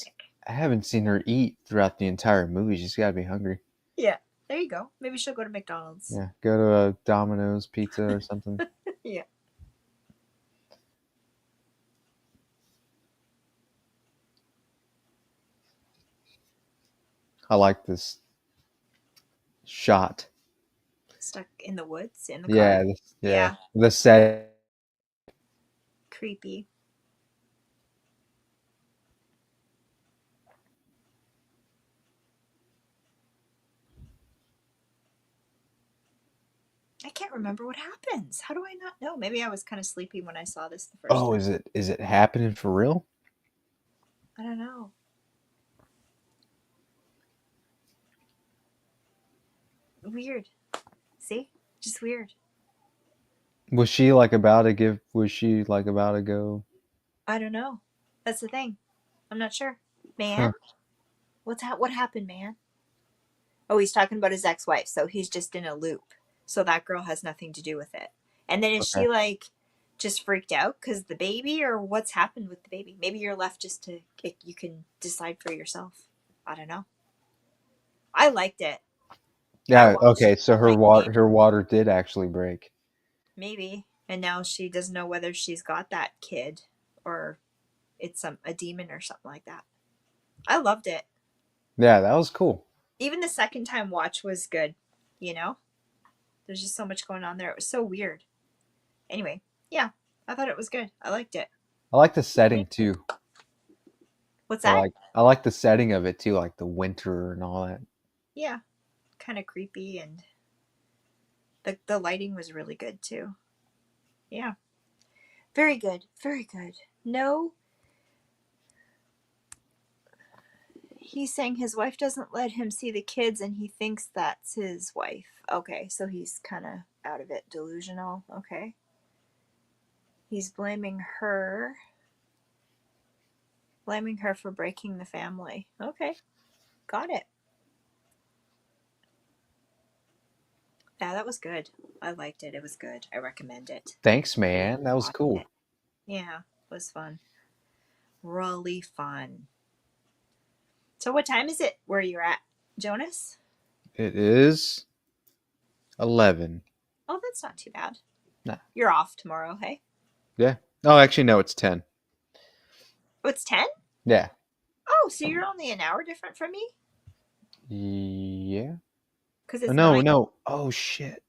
[SPEAKER 3] I haven't seen her eat throughout the entire movie. She's got to be hungry.
[SPEAKER 2] Yeah. There you go. Maybe she'll go to McDonald's.
[SPEAKER 3] Yeah, go to a Domino's Pizza or something.
[SPEAKER 2] Yeah.
[SPEAKER 3] I like this shot.
[SPEAKER 2] Stuck in the woods in the
[SPEAKER 3] Yeah,
[SPEAKER 2] car. Yeah.
[SPEAKER 3] The set.
[SPEAKER 2] Creepy. I can't remember what happens. How do I not know? Maybe I was kind of sleepy when I saw this the first
[SPEAKER 3] Oh,
[SPEAKER 2] time.
[SPEAKER 3] is it happening for real?
[SPEAKER 2] I don't know. Weird. See? Just weird.
[SPEAKER 3] Was she like about to give? Was she like about to go?
[SPEAKER 2] I don't know. That's the thing. I'm not sure. Man?
[SPEAKER 3] Huh.
[SPEAKER 2] What happened, man? Oh, he's talking about his ex-wife, so he's just in a loop. So that girl has nothing to do with it. And then is she like just freaked out because the baby, or what's happened with the baby? Maybe you're left just to, you can decide for yourself. I don't know. I liked it.
[SPEAKER 3] Yeah. Okay. So her water did actually break.
[SPEAKER 2] Maybe. And now she doesn't know whether she's got that kid or it's a demon or something like that. I loved it.
[SPEAKER 3] Yeah, that was cool.
[SPEAKER 2] Even the second time watch was good. You know? There's just so much going on there. It was so weird. Anyway, yeah. I thought it was good. I liked it.
[SPEAKER 3] I like the setting too.
[SPEAKER 2] What's that?
[SPEAKER 3] I like the setting of it too, like the winter and all that.
[SPEAKER 2] Yeah. Kind of creepy, and the lighting was really good too. Yeah. Very good. Very good. No. He's saying his wife doesn't let him see the kids and he thinks that's his wife. Okay, so he's kind of out of it, delusional. Okay. He's blaming her for breaking the family. Okay. Got it. Yeah, that was good. I liked it. It was good. I recommend it.
[SPEAKER 3] Thanks, man. That was cool.
[SPEAKER 2] Yeah, it was fun. Really fun. So what time is it where you're at, Jonas?
[SPEAKER 3] It is 11.
[SPEAKER 2] Oh, that's not too bad.
[SPEAKER 3] Nah.
[SPEAKER 2] You're off tomorrow, hey?
[SPEAKER 3] Yeah. Oh, actually, no, it's 10.
[SPEAKER 2] Oh, it's 10?
[SPEAKER 3] Yeah.
[SPEAKER 2] Oh, so you're only an hour different from me?
[SPEAKER 3] Yeah.
[SPEAKER 2] Because it's
[SPEAKER 3] no. Oh, shit.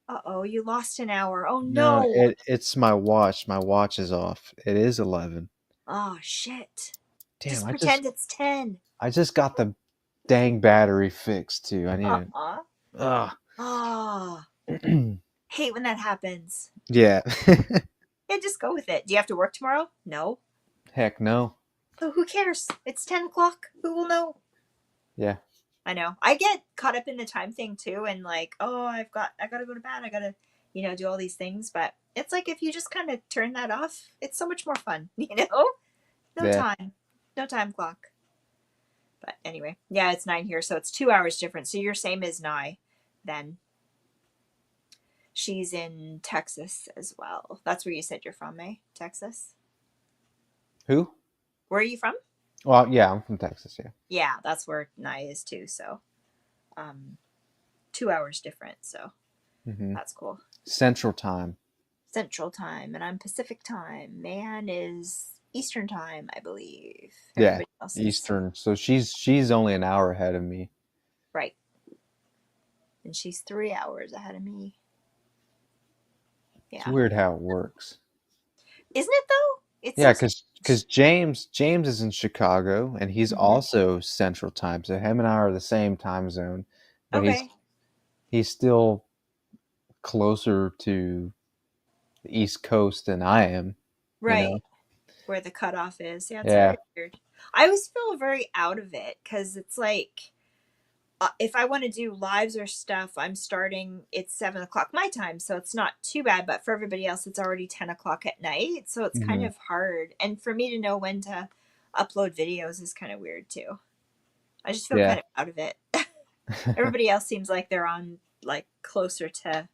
[SPEAKER 2] Uh-oh, you lost an hour. Oh, no.
[SPEAKER 3] It's my watch. My watch is off. It is 11.
[SPEAKER 2] Oh, shit.
[SPEAKER 3] Damn,
[SPEAKER 2] just pretend it's 10.
[SPEAKER 3] I just got the dang battery fixed, too. I need it. Ugh.
[SPEAKER 2] Oh. Hate when that happens.
[SPEAKER 3] Yeah.
[SPEAKER 2] Yeah, just go with it. Do you have to work tomorrow? No.
[SPEAKER 3] Heck no.
[SPEAKER 2] So who cares? It's 10 o'clock. Who will know?
[SPEAKER 3] Yeah.
[SPEAKER 2] I know. I get caught up in the time thing too, and like, oh, I gotta go to bed. I gotta, do all these things. But it's like if you just kind of turn that off, it's so much more fun. No time clock. But anyway, yeah, it's 9 here, so it's 2 hours different. So you're same as Nye, then. She's in Texas as well. That's where you said you're from, eh? Texas.
[SPEAKER 3] Who?
[SPEAKER 2] Where are you from?
[SPEAKER 3] Well, yeah, I'm from Texas, yeah.
[SPEAKER 2] Yeah, that's where Nye is too, so 2 hours different, so that's cool.
[SPEAKER 3] Central time,
[SPEAKER 2] and I'm Pacific time. Man is Eastern time, I believe.
[SPEAKER 3] Everybody else is Eastern. So she's only an hour ahead of me.
[SPEAKER 2] Right. And she's 3 hours ahead of me. Yeah.
[SPEAKER 3] It's weird how it works.
[SPEAKER 2] Isn't it though?
[SPEAKER 3] Yeah, because James is in Chicago and he's also Central time. So him and I are the same time zone. But he's still closer to the East Coast than I am.
[SPEAKER 2] Right. Where the cutoff is. Yeah, it's very weird. I always feel very out of it because it's like if I want to do lives or stuff, I'm starting, it's 7 o'clock my time, so it's not too bad. But for everybody else, it's already 10 o'clock at night. So it's kind of hard. And for me to know when to upload videos is kind of weird too. I just feel kind of out of it. Everybody else seems like they're on like closer to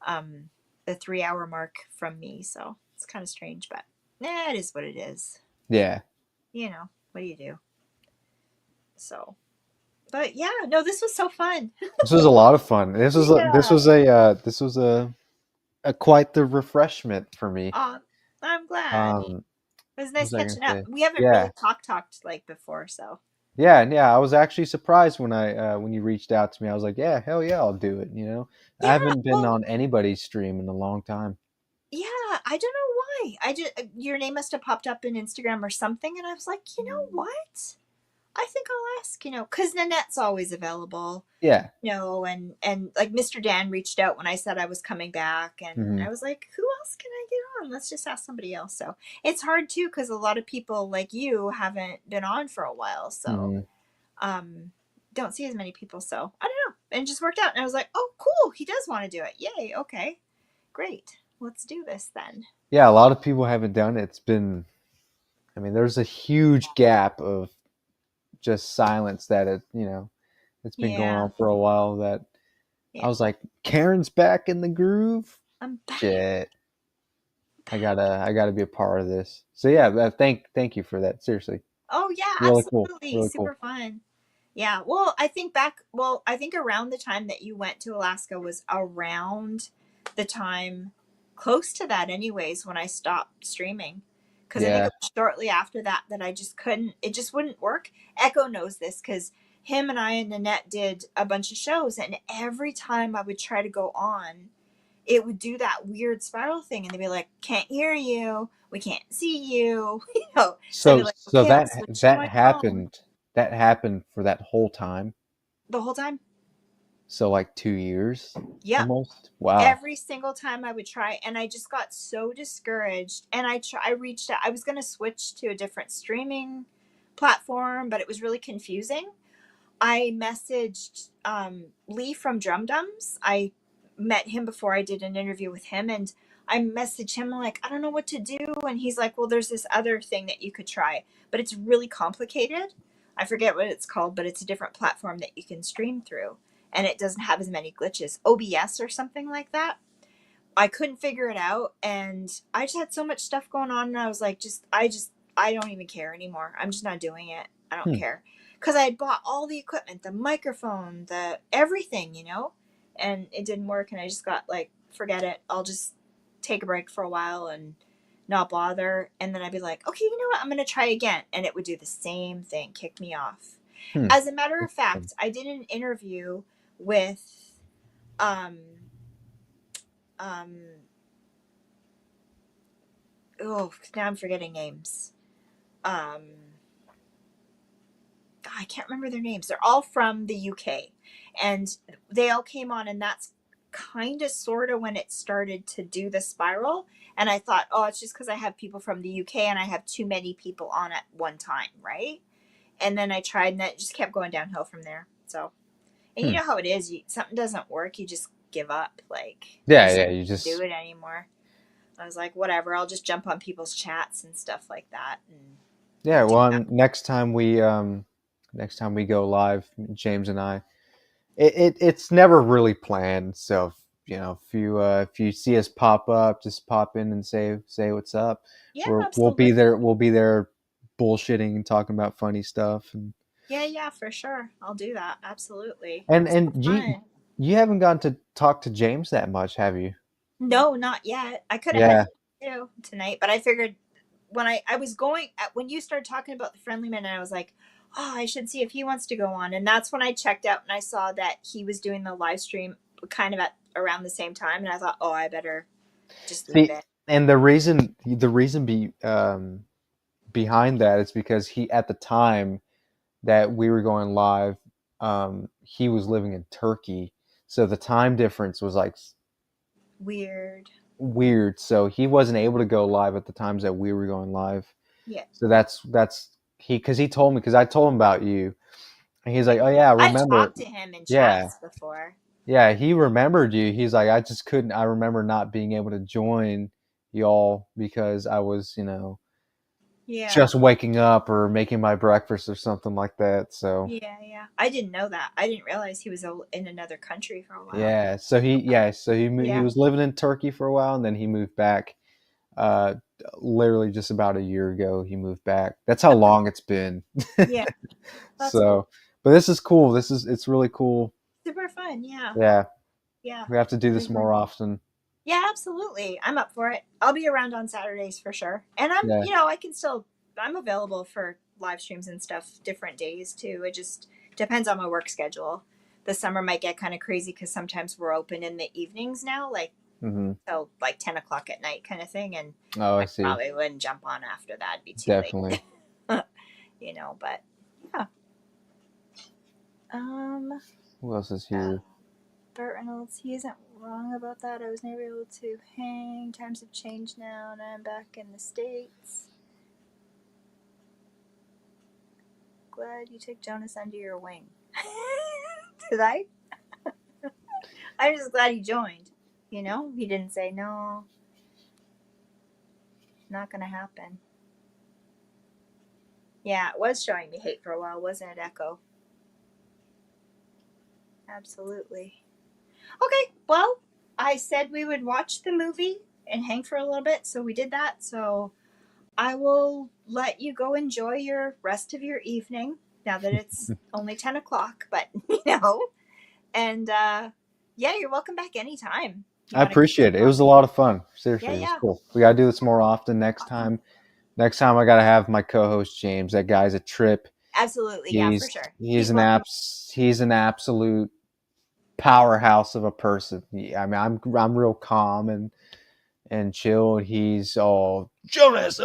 [SPEAKER 2] the 3 hour mark from me. So it's kind of strange, but it is what it is.
[SPEAKER 3] Yeah.
[SPEAKER 2] What do you do? So, but yeah, no, this was so fun.
[SPEAKER 3] This was a lot of fun. This was a quite the refreshment for me.
[SPEAKER 2] I'm glad.
[SPEAKER 3] Um,
[SPEAKER 2] It was
[SPEAKER 3] what
[SPEAKER 2] nice
[SPEAKER 3] was I gonna
[SPEAKER 2] catching up.
[SPEAKER 3] say?
[SPEAKER 2] We haven't
[SPEAKER 3] Yeah,
[SPEAKER 2] really talked like before, so.
[SPEAKER 3] yeah, and yeah. I was actually surprised when you reached out to me. I was like, yeah, hell yeah, I'll do it. I
[SPEAKER 2] Yeah,
[SPEAKER 3] haven't been
[SPEAKER 2] well,
[SPEAKER 3] on anybody's stream in a long time.
[SPEAKER 2] yeah, I don't know why. I just your name must have popped up in Instagram or something, and I was like, you know what? I think I'll ask, because Nanette's always available,
[SPEAKER 3] Yeah.
[SPEAKER 2] and like Mr. Dan reached out when I said I was coming back, and
[SPEAKER 3] Hmm.
[SPEAKER 2] I was like, who else can I get on? Let's just ask somebody else. So it's hard too, because a lot of people like you haven't been on for a while, so
[SPEAKER 3] Hmm.
[SPEAKER 2] don't see as many people. So I don't know, and it just worked out, and I was like, oh, cool, he does want to do it. Yay, okay, great, let's do this then.
[SPEAKER 3] Yeah, a lot of people haven't done it. There's a huge gap of just silence that it's been going
[SPEAKER 2] Yeah,
[SPEAKER 3] on for a while that I
[SPEAKER 2] yeah,
[SPEAKER 3] was like, Karen's back in the groove.
[SPEAKER 2] I'm back.
[SPEAKER 3] Shit. I gotta be a part of this. So yeah, thank you for that. Seriously.
[SPEAKER 2] Oh yeah,
[SPEAKER 3] Really cool.
[SPEAKER 2] absolutely.
[SPEAKER 3] Really cool.
[SPEAKER 2] Super fun. Yeah. I think around the time that you went to Alaska was around the time close to that anyways when I stopped streaming. Cuz I think
[SPEAKER 3] Yeah.
[SPEAKER 2] it was shortly after that I just couldn't it just wouldn't work. Echo knows this cuz him and I and Nanette did a bunch of shows, and every time I would try to go on, it would do that weird spiral thing, and they'd be like, can't hear you, we can't see you, so I'd be
[SPEAKER 3] So
[SPEAKER 2] like,
[SPEAKER 3] so
[SPEAKER 2] okay, I'll
[SPEAKER 3] that
[SPEAKER 2] switch to
[SPEAKER 3] that
[SPEAKER 2] my phone.
[SPEAKER 3] happened that happened for that whole time.
[SPEAKER 2] The whole time.
[SPEAKER 3] So like 2 years
[SPEAKER 2] Yep.
[SPEAKER 3] almost. Wow.
[SPEAKER 2] Every single time I would try, and I just got so discouraged, and I reached out. I was going to switch to a different streaming platform, but it was really confusing. I messaged Lee from Drum Dums. I met him before I did an interview with him, and I messaged him like, I don't know what to do, and he's like, well, there's this other thing that you could try, but it's really complicated. I forget what it's called, but it's a different platform that you can stream through, and it doesn't have as many glitches. OBS or something like that. I couldn't figure it out, and I just had so much stuff going on, and I was like, I don't even care anymore. I'm just not doing it. I don't
[SPEAKER 3] Hmm.
[SPEAKER 2] care, because I had bought all the equipment, the microphone, the everything, and it didn't work, and I just got like, forget it. I'll just take a break for a while and not bother, and then I'd be like, okay, you know what? I'm gonna try again, and it would do the same thing, kick me off.
[SPEAKER 3] Hmm.
[SPEAKER 2] As a matter of fact, I did an interview with um um oh, now I'm forgetting names. I can't remember their names. They're all from the UK, and they all came on, and that's kind of sort of when it started to do the spiral. And I thought, oh, it's just because I have people from the UK and I have too many people on at one time, right? And then I tried, and it just kept going downhill from there. So, and you know how it is. Something doesn't work, you just give up. Like,
[SPEAKER 3] Yeah, you
[SPEAKER 2] can't
[SPEAKER 3] just
[SPEAKER 2] do it anymore. I was like, whatever. I'll just jump on people's chats and stuff like that.
[SPEAKER 3] yeah.
[SPEAKER 2] Do
[SPEAKER 3] Well,
[SPEAKER 2] that.
[SPEAKER 3] next time we go live, James and I, it's never really planned. So if you see us pop up, just pop in and say what's up.
[SPEAKER 2] Yeah,
[SPEAKER 3] We'll be
[SPEAKER 2] absolutely.
[SPEAKER 3] there. We'll be there, bullshitting and talking about funny stuff. And
[SPEAKER 2] Yeah, for sure. I'll do that. Absolutely.
[SPEAKER 3] and
[SPEAKER 2] Fun.
[SPEAKER 3] you haven't gotten to talk to James that much, have you?
[SPEAKER 2] No, not yet. I could have
[SPEAKER 3] Yeah.
[SPEAKER 2] had to tonight, but I figured when I was going when you started talking about the friendly man, and I was like, oh, I should see if he wants to go on. And that's when I checked out and I saw that he was doing the live stream kind of at around the same time, and I thought, oh, I better just leave
[SPEAKER 3] See,
[SPEAKER 2] it.
[SPEAKER 3] and the reason behind that is because he at the time that we were going live, he was living in Turkey, so the time difference was like
[SPEAKER 2] Weird.
[SPEAKER 3] weird. So he wasn't able to go live at the times that we were going live.
[SPEAKER 2] Yeah.
[SPEAKER 3] So that's because he told me, because I told him about you, and he's like, oh yeah, I
[SPEAKER 2] I
[SPEAKER 3] remember.
[SPEAKER 2] talked to him in
[SPEAKER 3] Yeah,
[SPEAKER 2] chats before.
[SPEAKER 3] yeah, he remembered you. He's like, I just couldn't. I remember not being able to join y'all because I was,
[SPEAKER 2] Yeah.
[SPEAKER 3] just waking up or making my breakfast or something like that. So
[SPEAKER 2] Yeah. I didn't know that. I didn't realize he was in another country for a while.
[SPEAKER 3] yeah, so he
[SPEAKER 2] Yeah.
[SPEAKER 3] was living in Turkey for a while, and then he moved back uh, literally just about a year ago he moved back. That's how long it's been.
[SPEAKER 2] Yeah. That's
[SPEAKER 3] So,
[SPEAKER 2] cool.
[SPEAKER 3] but this is cool. It's really cool.
[SPEAKER 2] Super fun. Yeah.
[SPEAKER 3] Yeah.
[SPEAKER 2] Yeah.
[SPEAKER 3] We have to do this more often.
[SPEAKER 2] Yeah, absolutely. I'm up for it. I'll be around on Saturdays for sure. And
[SPEAKER 3] Yeah.
[SPEAKER 2] I'm available for live streams and stuff different days too. It just depends on my work schedule. The summer might get kind of crazy because sometimes we're open in the evenings now, like, so like 10 o'clock at night kind of thing. And
[SPEAKER 3] I see.
[SPEAKER 2] probably wouldn't jump on after that. It'd be too
[SPEAKER 3] Definitely.
[SPEAKER 2] late. But yeah.
[SPEAKER 3] Who else is here?
[SPEAKER 2] Burt Reynolds, he isn't wrong about that. I was never able to hang. Times have changed now, and I'm back in the States. Glad you took Jonas under your wing. Did I? I'm just glad he joined. He didn't say, no, not going to happen. Yeah, it was showing me hate for a while, wasn't it, Echo? Absolutely. Okay, well, I said we would watch the movie and hang for a little bit, so we did that. So I will let you go enjoy your rest of your evening now that it's only 10 o'clock, but and yeah, you're welcome back anytime.
[SPEAKER 3] I appreciate it. It was a lot of fun. Seriously,
[SPEAKER 2] Yeah.
[SPEAKER 3] It was cool. We got to do this more often next time. Next time I got to have my co-host James. That guy's a trip.
[SPEAKER 2] Absolutely, for sure.
[SPEAKER 3] He's an absolute powerhouse of a person. I mean, I'm real calm and chill. He's all Jonas,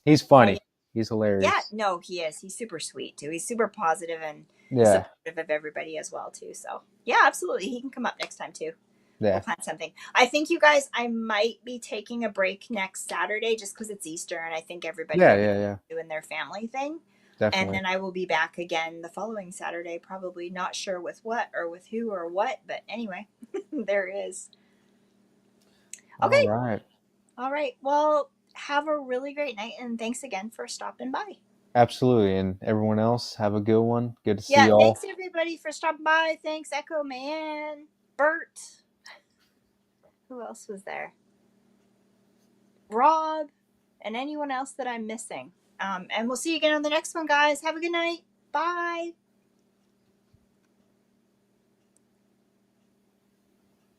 [SPEAKER 3] he's funny. He's hilarious.
[SPEAKER 2] Yeah, no, he is. He's super sweet too. He's super positive and supportive of everybody as well too. So yeah, absolutely, he can come up next time too. Yeah. We'll plan something. I think you guys, I might be taking a break next Saturday just because it's Easter and I think everybody doing their family thing. Definitely. And then I will be back again the following Saturday, probably not sure with what or with who or what, but anyway, there is. Okay. All right. Well, have a really great night and thanks again for stopping by. Absolutely. And everyone else, have a good one. Good to see you all. Yeah, thanks everybody for stopping by. Thanks, Echo Man, Bert. Who else was there? Rob, and anyone else that I'm missing. And we'll see you again on the next one, guys. Have a good night. Bye.